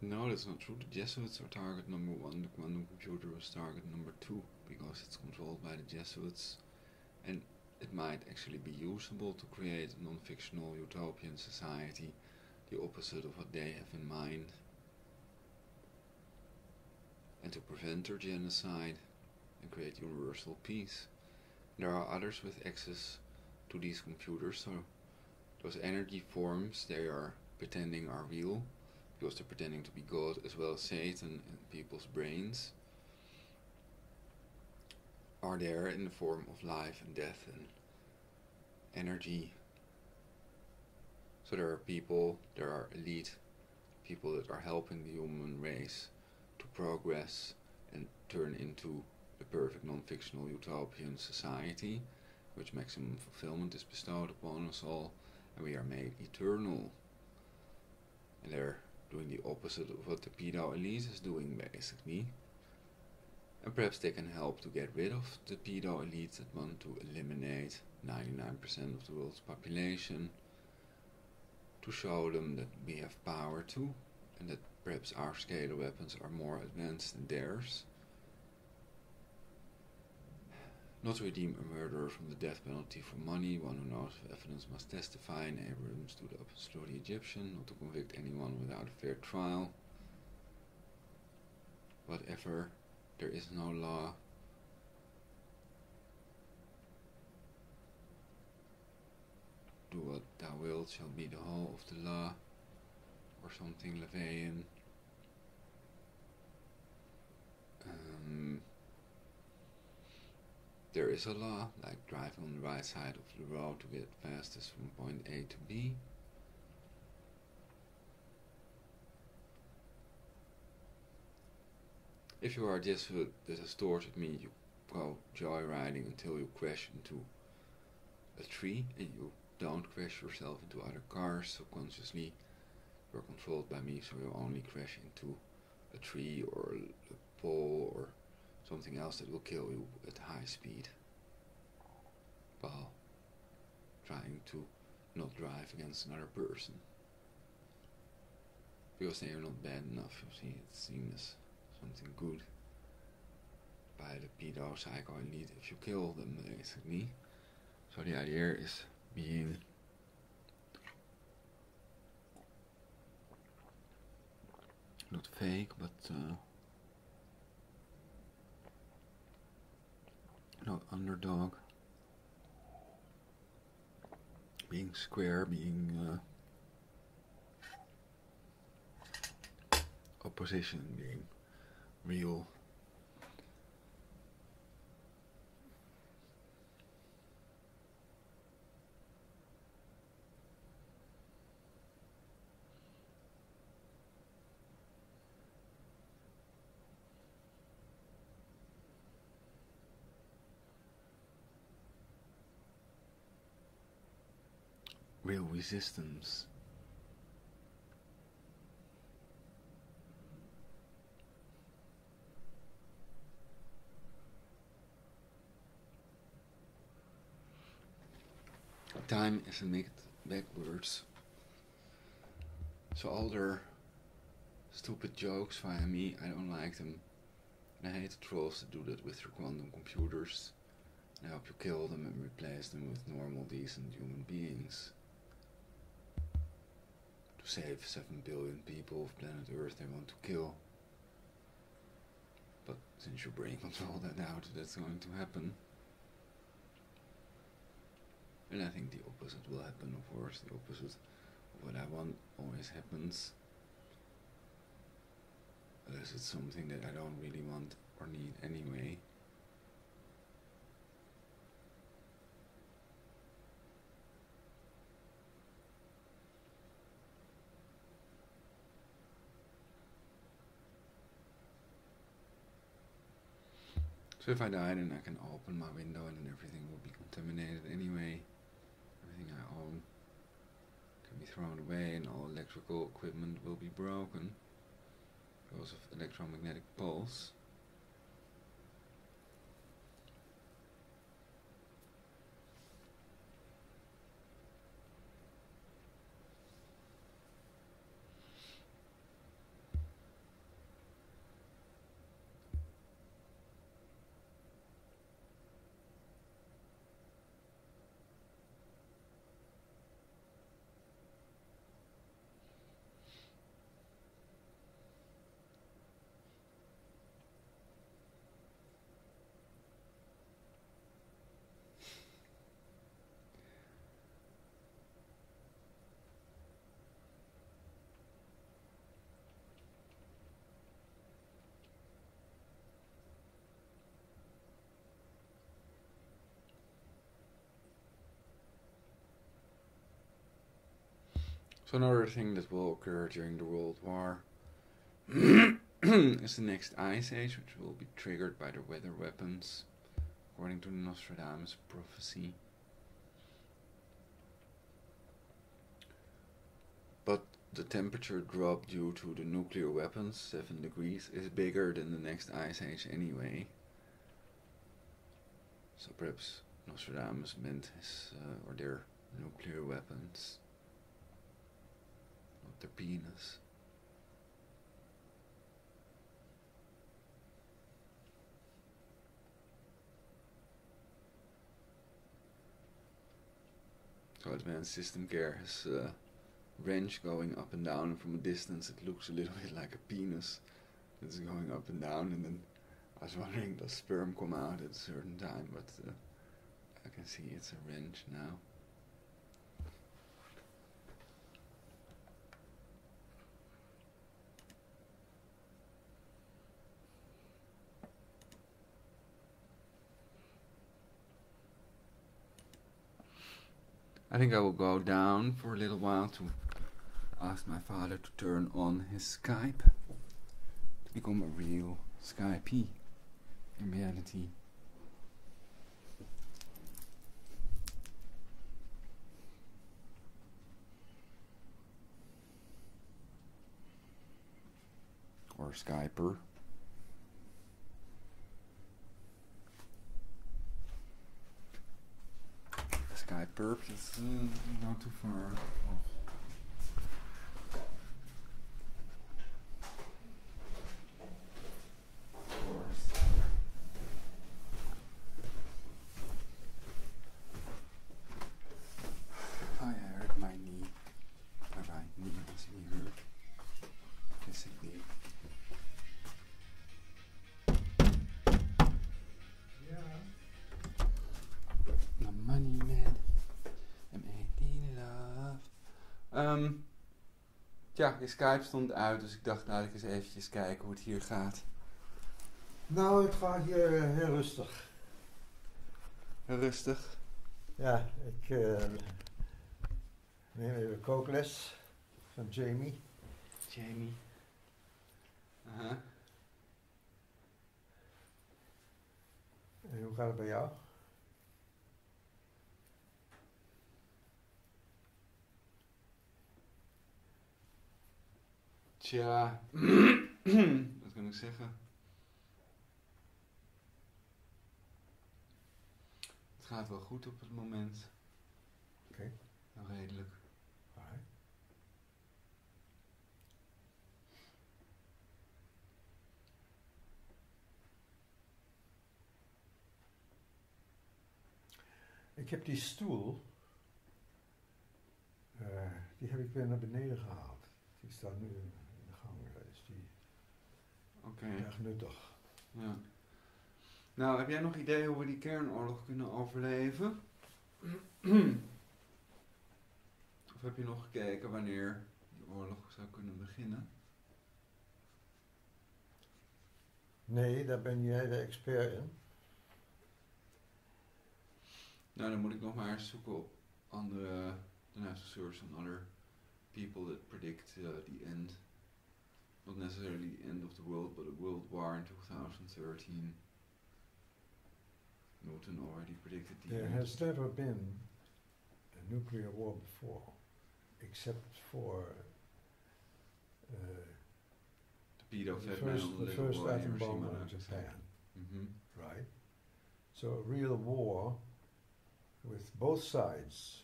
No, that's not true. The Jesuits are target number one. The quantum computer was target number two, because it's controlled by the Jesuits, and it might actually be usable to create a non-fictional utopian society, the opposite of what they have in mind, and to prevent their genocide and create universal peace. There are others with access to these computers, so those energy forms they are pretending are real, because they're pretending to be God as well as Satan in people's brains, are there in the form of life and death and energy. So there are elite people that are helping the human race to progress and turn into the perfect non-fictional utopian society, which maximum fulfillment is bestowed upon us all, and we are made eternal. And they're doing the opposite of what the pedo elite is doing, basically. And perhaps they can help to get rid of the pedo elites that want to eliminate 99% of the world's population, to show them that we have power too, and that perhaps our scalar weapons are more advanced than theirs. Not to redeem a murderer from the death penalty for money, one who knows of evidence must testify, and Abraham stood up and slew the Egyptian, not to convict anyone without a fair trial. Whatever, there is no law. Do what thou wilt shall be the whole of the law, or something Levian. There is a law, like driving on the right side of the road to get fastest from point A to B. If you are a Jesuit that has tortured me, you go joyriding until you crash into a tree, and you don't crash yourself into other cars subconsciously. You're controlled by me, so you only crash into a tree or a pole or something else that will kill you at high speed while trying to not drive against another person, because they are not bad enough. You see, it's seen as something good by the pedo psycho elite if you kill them, basically. So the idea is being not fake, but not underdog, being square, being opposition, being real. Real resistance. Time is nicked backwards. So all their stupid jokes via me, I don't like them. And I hate the trolls that do that with their quantum computers. And I hope you kill them and replace them with normal, decent human beings. To save 7 billion people of planet Earth they want to kill. But since your brain control that out, that's going to happen. And I think the opposite will happen, of course. The opposite of what I want always happens. Unless it's something that I don't really want or need anyway. So if I die, then I can open my window and then everything will be contaminated anyway. Everything I own can be thrown away and all electrical equipment will be broken because of electromagnetic pulse. So another thing that will occur during the World War is the next ice age, which will be triggered by the weather weapons, according to the Nostradamus prophecy. But the temperature drop due to the nuclear weapons, 7 degrees, is bigger than the next ice age anyway. So perhaps Nostradamus meant his, or their nuclear weapons. Their penis. So advanced system care has a wrench going up and down. From a distance it looks a little bit like a penis that's going up and down, and then I was wondering, does sperm come out at a certain time, but I can see it's a wrench now. I think I will go down for a little while to ask my father to turn on his Skype to become a real Skypee in reality. Or Skyper. Skyper is not too far off. I hurt my knee. My right knee was really hurt physically. My money, man. I'm 18 love. Ja, je Skype stond uit, dus ik dacht, laat ik eens eventjes kijken hoe het hier gaat. Nou, het gaat hier heel rustig. Rustig. Ja, ik neem even kookles van Jamie. Jamie. Aha. En hoe gaat het bij jou? Tja, wat kan ik zeggen? Het gaat wel goed op het moment. Oké. Nou, redelijk. Alright. Ik heb die stoel, die heb ik weer naar beneden gehaald. Die staat nu in de gang, is die erg nuttig. Ja. Nou, heb jij nog ideeën hoe we die kernoorlog kunnen overleven? Of heb je nog gekeken wanneer die oorlog zou kunnen beginnen? Nee, daar ben jij de expert in. Nou, dan moet ik nog maar eens zoeken op andere, then I have to search on other people that predict the end. Not necessarily the end of the world, but a world war in 2013. Newton already predicted the There end. has never been a nuclear war before, except for The pedo the fat man on the little first boy in atom bomb Hiroshima, in Nagasaki. Japan, Mm-hmm. right? So a real war with both sides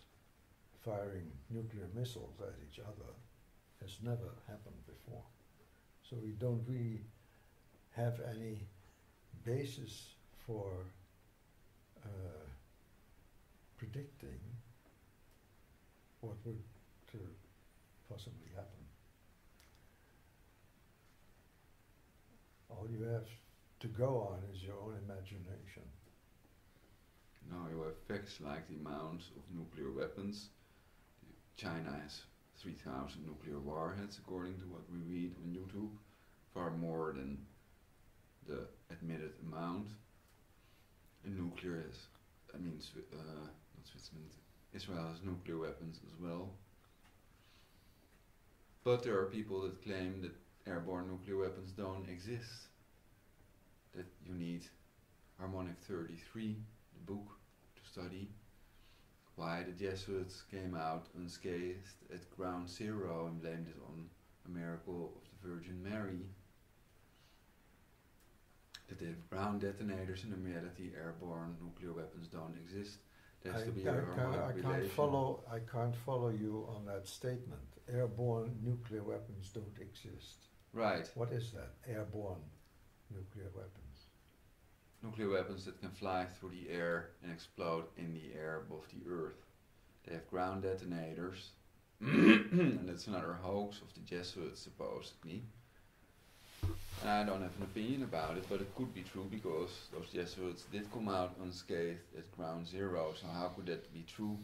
firing nuclear missiles at each other has never happened before. So we don't really have any basis for predicting what would possibly happen. All you have to go on is your own imagination. Now you have facts like the amount of nuclear weapons. China has 3,000 nuclear warheads according to what we read on YouTube. Far more than the admitted amount. And nuclear is, I mean, not Switzerland, Israel has nuclear weapons as well. But there are people that claim that airborne nuclear weapons don't exist. That you need Harmonic 33, the book, to study why the Jesuits came out unscathed at ground zero and blamed it on a miracle of the Virgin Mary. That they have ground detonators and in reality airborne nuclear weapons don't exist. There has to be a harmonic relation. I can't follow you on that statement. Airborne nuclear weapons don't exist. Right. What is that? Airborne nuclear weapons. Nuclear weapons that can fly through the air and explode in the air above the earth. They have ground detonators. And it's another hoax of the Jesuits, supposedly. And I don't have an opinion about it, but it could be true because those Jesuits did come out unscathed at ground zero. So how could that be true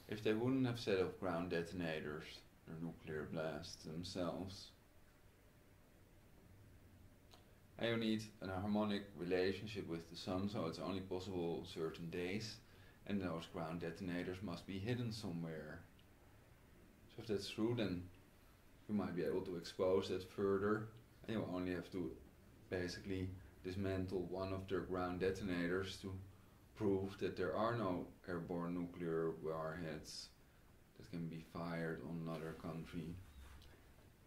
if they wouldn't have set up ground detonators or nuclear blasts themselves? And you need a harmonic relationship with the sun, so it's only possible on certain days, and those ground detonators must be hidden somewhere. So if that's true, then you might be able to expose that further, and you only have to basically dismantle one of their ground detonators to prove that there are no airborne nuclear warheads that can be fired on another country.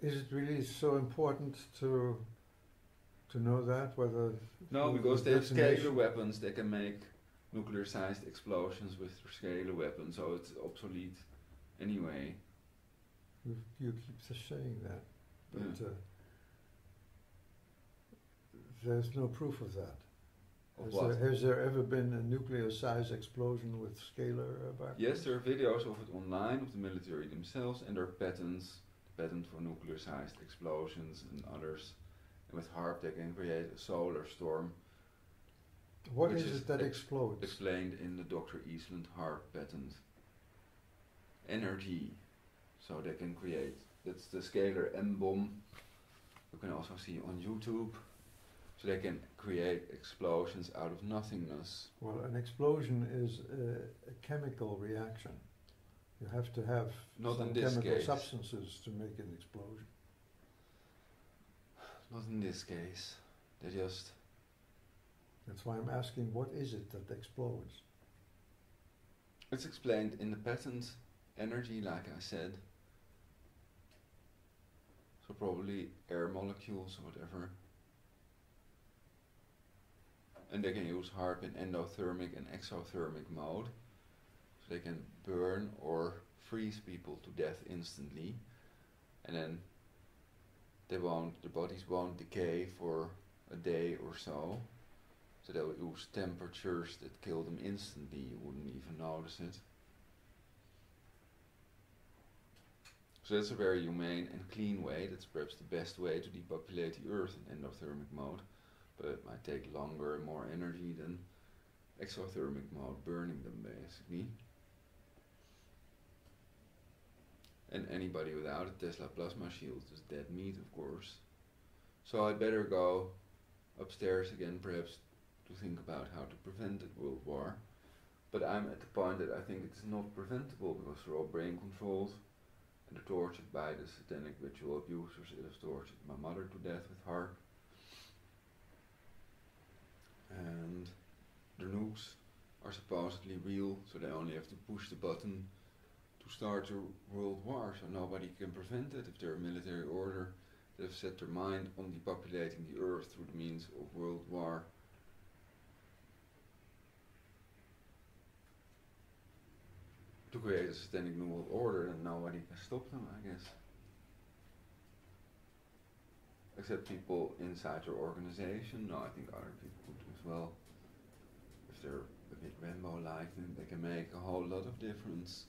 Is it really so important to know that, whether... No, because they have scalar weapons. They can make nuclear-sized explosions with their scalar weapons, so it's obsolete anyway. You keep saying that, but Yeah. There's no proof of that. Of what? Has there ever been a nuclear-sized explosion with scalar weapons? Yes, there are videos of it online, of the military themselves, and there are patents, patent for nuclear-sized explosions and others. And with HAARP they can create a solar storm. What is it that explodes? Explained in the Dr. Eastland HAARP patent. Energy. So they can create, that's the scalar M-bomb. You can also see on YouTube. So they can create explosions out of nothingness. Well, an explosion is a chemical reaction. You have to have Not some in this chemical case. substances to make an explosion. Not in this case. They just... That's why I'm asking, what is it that explodes? It's explained in the patent. Energy, like I said. So probably air molecules or whatever. And they can use HAARP in endothermic and exothermic mode. So they can burn or freeze people to death instantly. And then the bodies won't decay for a day or so. So they'll use temperatures that kill them instantly. You wouldn't even notice it. So that's a very humane and clean way. That's perhaps the best way to depopulate the Earth in endothermic mode. But it might take longer and more energy than exothermic mode, burning them basically. And anybody without a Tesla plasma shield is dead meat, of course. So I'd better go upstairs again, perhaps, to think about how to prevent a world war. But I'm at the point that I think it's not preventable, because they're all brain controlled and they're tortured by the satanic ritual abusers. It has tortured my mother to death with HAARP. And the nukes are supposedly real, so they only have to push the button to start a world war, so nobody can prevent it if they're a military order that have set their mind on depopulating the Earth through the means of world war. To create a satanic new world order, and nobody can stop them, I guess. Except people inside their organization. No, I think other people could as well. If they're a bit Rambo-like, then they can make a whole lot of difference.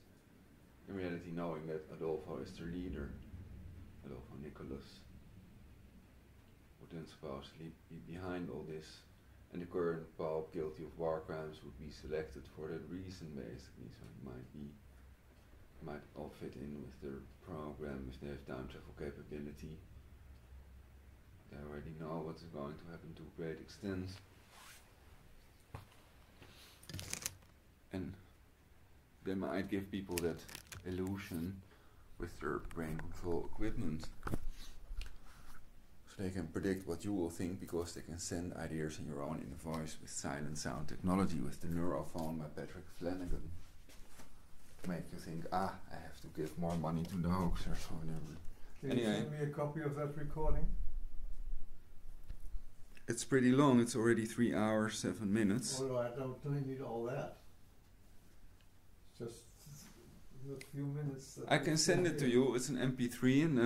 In reality, knowing that Adolfo is their leader, Adolfo Nicholas, would then supposedly be behind all this. And the current Pope, guilty of war crimes, would be selected for that reason, basically. So he might all fit in with their program if they have time travel capability. They already know what's going to happen to a great extent. And they might give people that illusion with their brain control equipment. So they can predict what you will think, because they can send ideas in your own inner voice with silent sound technology, with the neurophone by Patrick Flanagan. To make you think, I have to give more money to the hoaxers or whatever. Can you send me a copy of that recording? It's pretty long, it's already 3 hours, 7 minutes. Although I don't need all that. Just a few minutes. I can send it to you, it's an MP3, and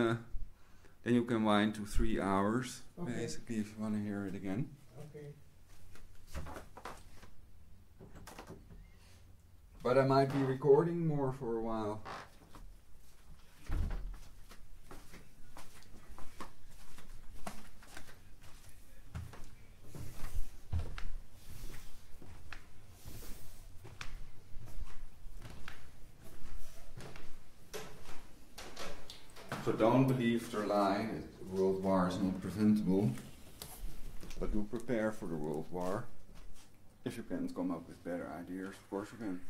then you can wind to 3 hours, basically, if you want to hear it again. Okay. But But I might be recording more for a while. So don't believe their lie that the world war is not preventable, but do prepare for the world war. If you can come up with better ideas, of course you can.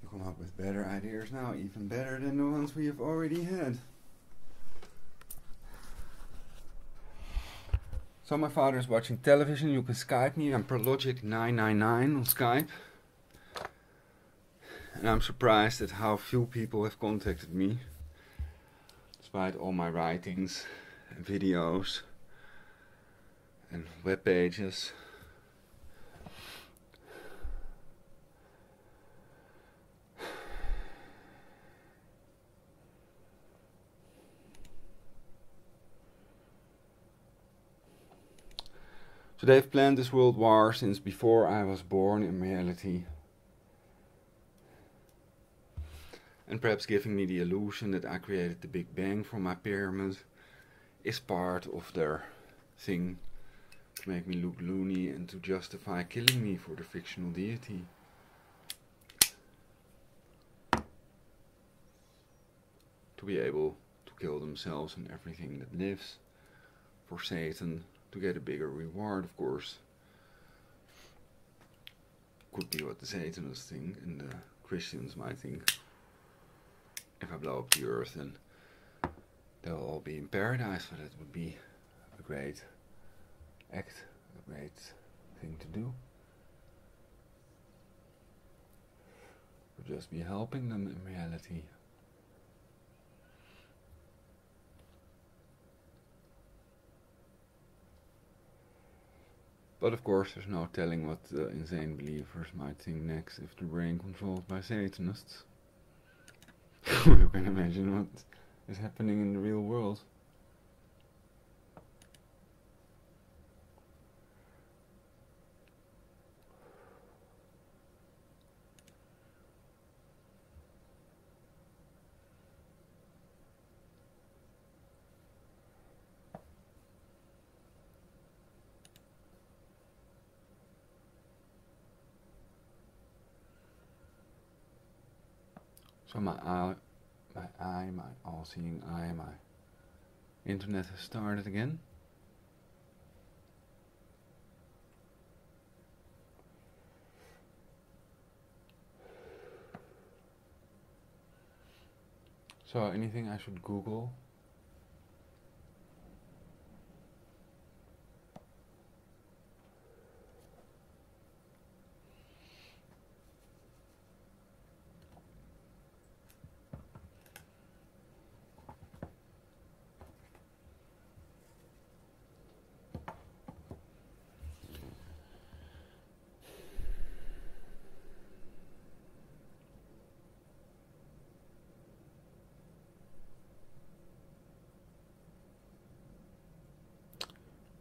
You come up with better ideas now, even better than the ones we have already had. So my father is watching television. You can Skype me. I'm Prologic999 on Skype. And I'm surprised at how few people have contacted me, despite all my writings and videos and web pages. So they've planned this world war since before I was born in reality. And perhaps giving me the illusion that I created the Big Bang from my pyramid is part of their thing to make me look loony and to justify killing me for the fictional deity. To be able to kill themselves and everything that lives for Satan to get a bigger reward, of course. Could be what the Satanists think and the Christians might think. If I blow up the earth, then they'll all be in paradise, so that would be a great act, a great thing to do. We'll just be helping them in reality. But of course there's no telling what insane believers might think next if the brain controlled by Satanists. You can imagine what is happening in the real world. So my all-seeing eye, my internet has started again. So anything I should Google?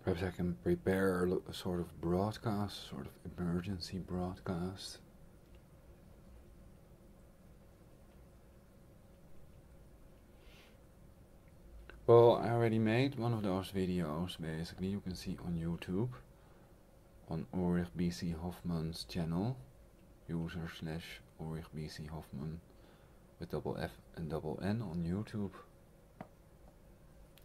Perhaps I can prepare a sort of broadcast, sort of emergency broadcast. Well, I already made one of those videos, basically, you can see on YouTube, on Ulrich B.C. Hoffman's channel, user/Ulrich B.C. Hoffman with double F and double N on YouTube.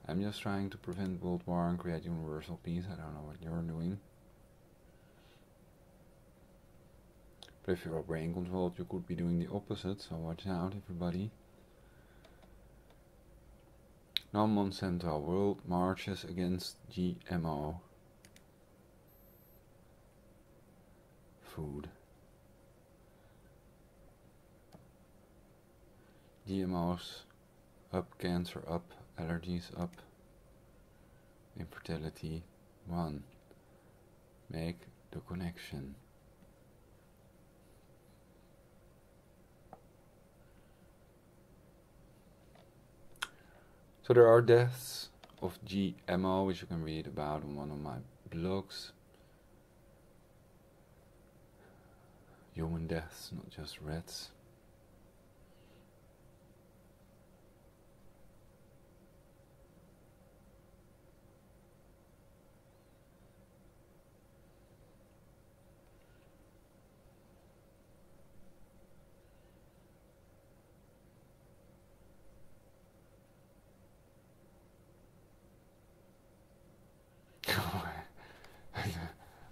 I'm just trying to prevent world war and create universal peace. I don't know what you're doing. But if you're brain controlled, you could be doing the opposite, so watch out, everybody. No Monsanto world marches against GMO food. GMOs up, cancer up, allergies up, infertility 1. Make the connection. So there are deaths of GMO, which you can read about on one of my blogs. human deaths, not just rats.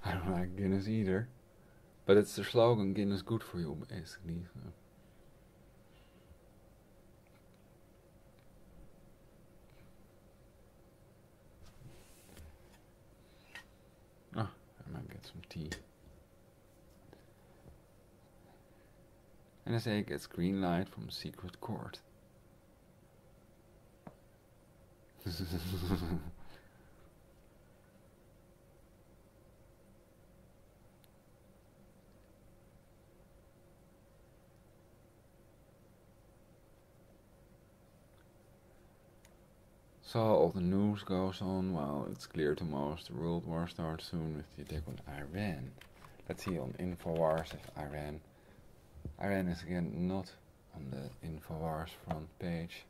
I don't like Guinness either, but it's the slogan, Guinness good for you, basically. So. Oh, I might get some tea. NSA gets green light from secret court. So all the news goes on. Well, it's clear to most the world war starts soon with the attack on Iran. Let's see on Infowars if Iran is again not on the Infowars front page.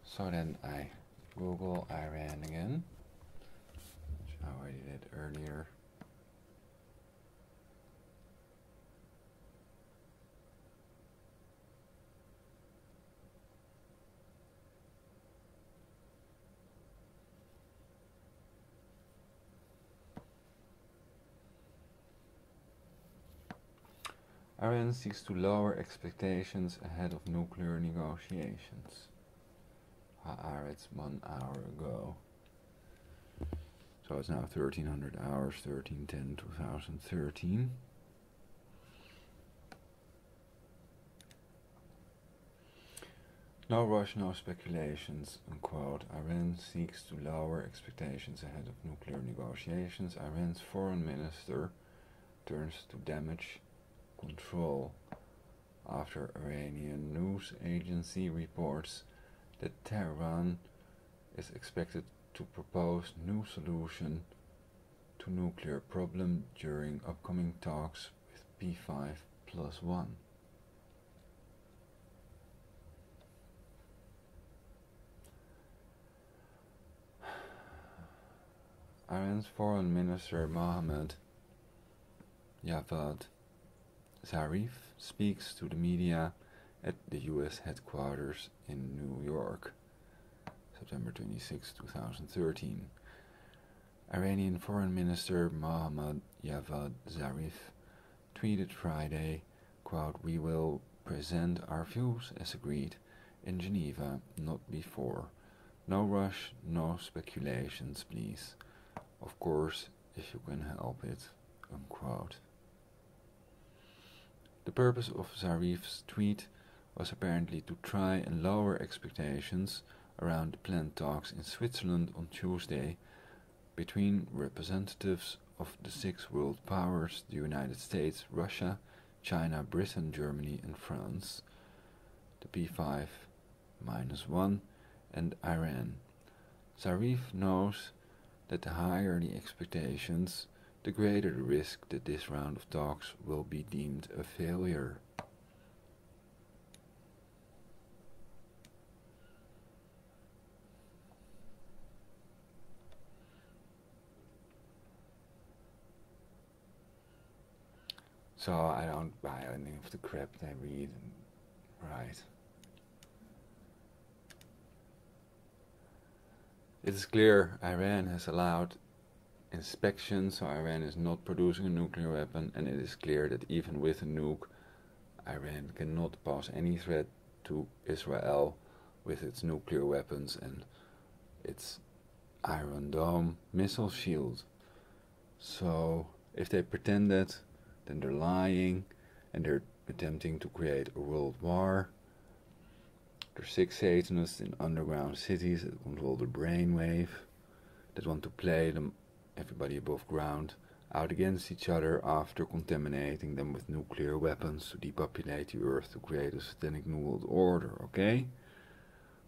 So then I Google Iran again, which I already did earlier. Iran seeks to lower expectations ahead of nuclear negotiations. Haaretz 1 hour ago. So it's now 1300 hours, 13/10/2013. No rush, no speculations, unquote. Iran seeks to lower expectations ahead of nuclear negotiations. Iran's foreign minister turns to damage control after Iranian news agency reports that Tehran is expected to propose new solution to nuclear problem during upcoming talks with P5+1. Iran's foreign minister Mohammad Javad Zarif speaks to the media at the US headquarters in New York, September 26, 2013. Iranian Foreign Minister Mohammad Javad Zarif tweeted Friday, quote, "We will present our views as agreed in Geneva, not before. No rush, no speculations, please. Of course, if you can help it," unquote. The purpose of Zarif's tweet was apparently to try and lower expectations around the planned talks in Switzerland on Tuesday between representatives of the six world powers, the United States, Russia, China, Britain, Germany and France, the P5-1 and Iran. Zarif knows that the higher the expectations, the greater the risk that this round of talks will be deemed a failure. So I don't buy any of the crap they read and write. It is clear Iran has allowed inspection, so Iran is not producing a nuclear weapon, and it is clear that even with a nuke, Iran cannot pose any threat to Israel with its nuclear weapons and its Iron Dome missile shield. So if they pretend that, then they're lying and they're attempting to create a world war. There are 6 Satanists in underground cities that control the brainwave, that want to play them, everybody above ground, out against each other after contaminating them with nuclear weapons to depopulate the earth to create a satanic new world order, okay?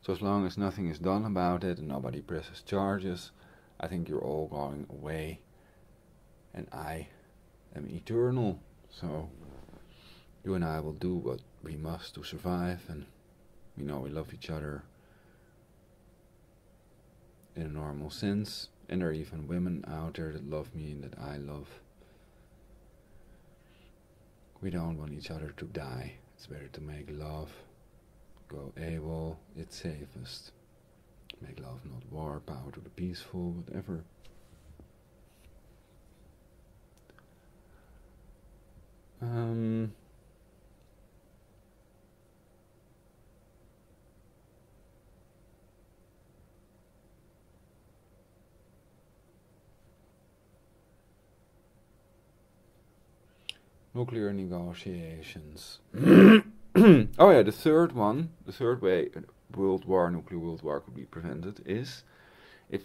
So as long as nothing is done about it and nobody presses charges, I think you're all going away. And I, am eternal, so you and I will do what we must to survive, and we know we love each other in a normal sense, and there are even women out there that love me and that I love. We don't want each other to die. It's better to make love. Go AWOL, it's safest. Make love, not war, power to the peaceful, whatever. Nuclear negotiations. Oh yeah, the third way nuclear world war could be prevented is if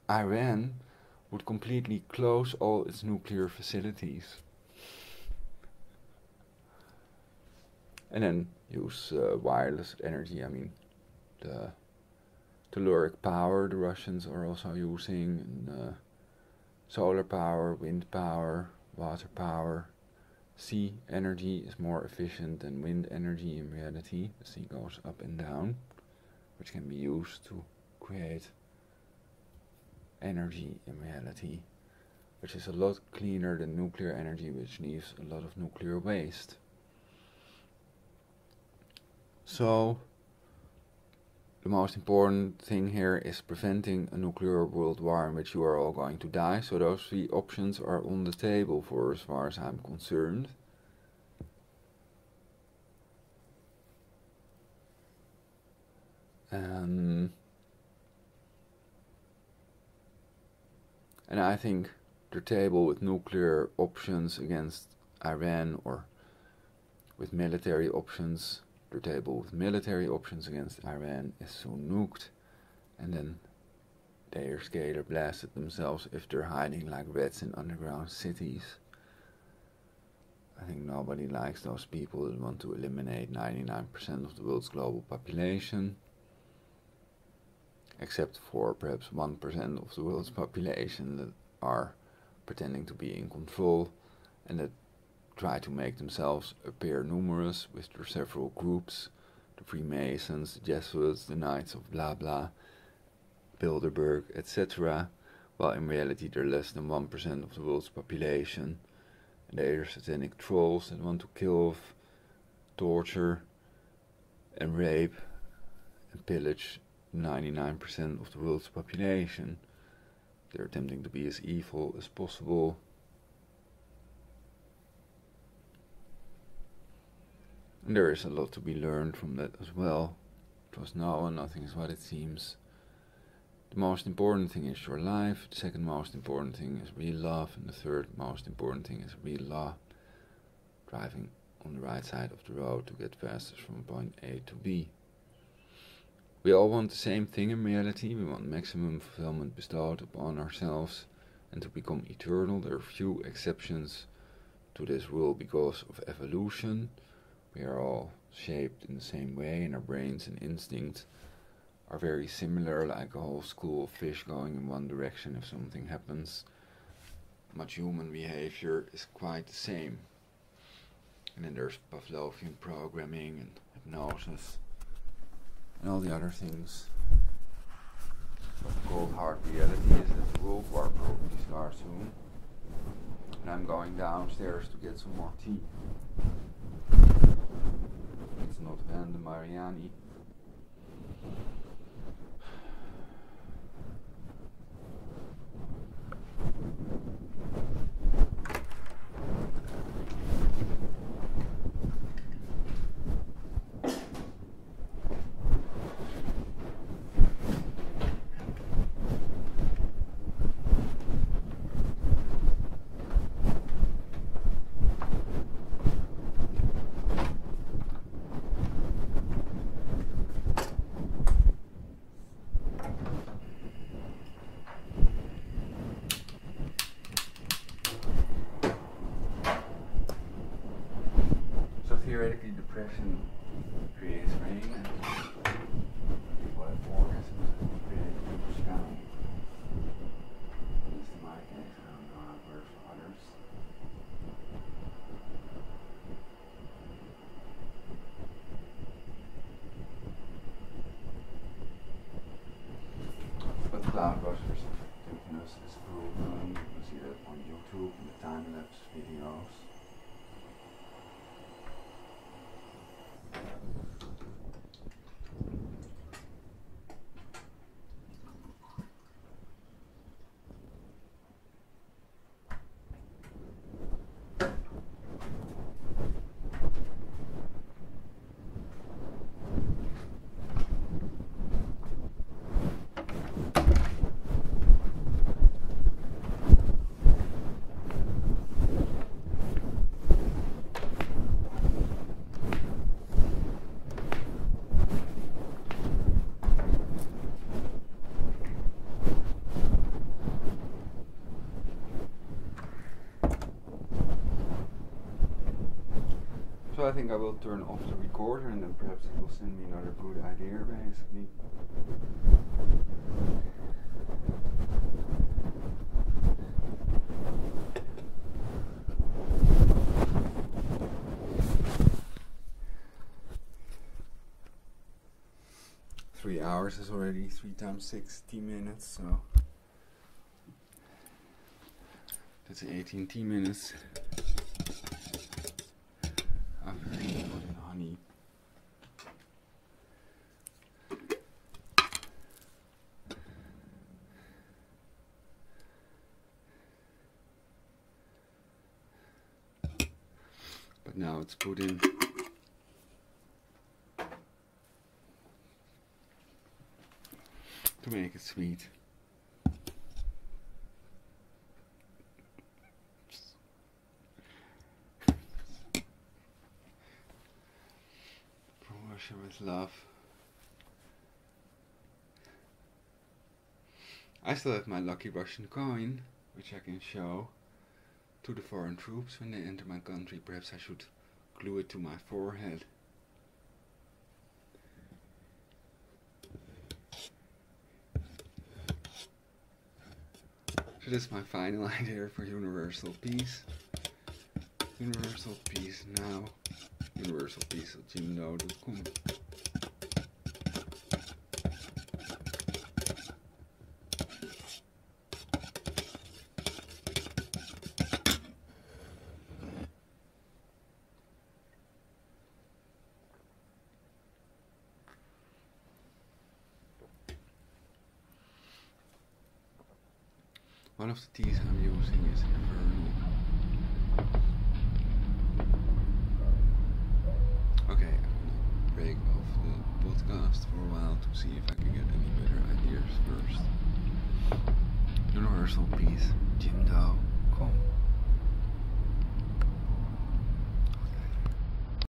Iran would completely close all its nuclear facilities. And then use wireless energy. I mean, the telluric power the Russians are also using, and solar power, wind power, water power. Sea energy is more efficient than wind energy in reality. The sea goes up and down, which can be used to create energy in reality, which is a lot cleaner than nuclear energy, which leaves a lot of nuclear waste. So, the most important thing here is preventing a nuclear world war in which you are all going to die. So those three options are on the table for as far as I'm concerned. And I think the table with nuclear options against Iran, or with military options, the table with military options against Iran is so nuked, and then they are scalar blasted themselves if they're hiding like rats in underground cities. I think nobody likes those people that want to eliminate 99% of the world's global population, except for perhaps 1% of the world's population that are pretending to be in control and that try to make themselves appear numerous with their several groups, the Freemasons, the Jesuits, the Knights of blah blah, Bilderberg, etc., while in reality they're less than 1% of the world's population, and they are satanic trolls that want to kill, torture, and rape, and pillage 99% of the world's population. They're attempting to be as evil as possible. And there is a lot to be learned from that as well. Trust no one, nothing is what it seems. The most important thing is your life, the second most important thing is real love, and the third most important thing is real law. Driving on the right side of the road to get fastest from point A to B. We all want the same thing in reality. We want maximum fulfillment bestowed upon ourselves and to become eternal. There are few exceptions to this rule because of evolution. We are all shaped in the same way, and our brains and instincts are very similar, like a whole school of fish going in one direction if something happens. Much human behavior is quite the same. And then there's Pavlovian programming and hypnosis and all the other things. What's called hard reality is that the World War probably starts soon. And I'm going downstairs to get some more tea. It's not Van de Mariani. Theoretically, depression creates rain, and people have orgasms that create blue sky. At least in my case, I don't know how it works for others. bloodrushers effectiveness is proven. You can see that on YouTube in the time-lapse videos. So I think I will turn off the recorder and then perhaps it will send me another good idea basically. Three hours is already 3 times 60 minutes, so that's 18 minutes. Honey. But now it's put in. To make it sweet. Russia with love. I still have my lucky Russian coin, which I can show to the foreign troops when they enter my country. Perhaps I should glue it to my forehead. So this is my final idea for universal peace. Universal peace now. universalpeace@gmail.com. One of the teas I'm using is Infernal. Okay, I'm gonna break off the podcast for a while to see if I can get any better ideas first. Universal peace, Jim Doe, come.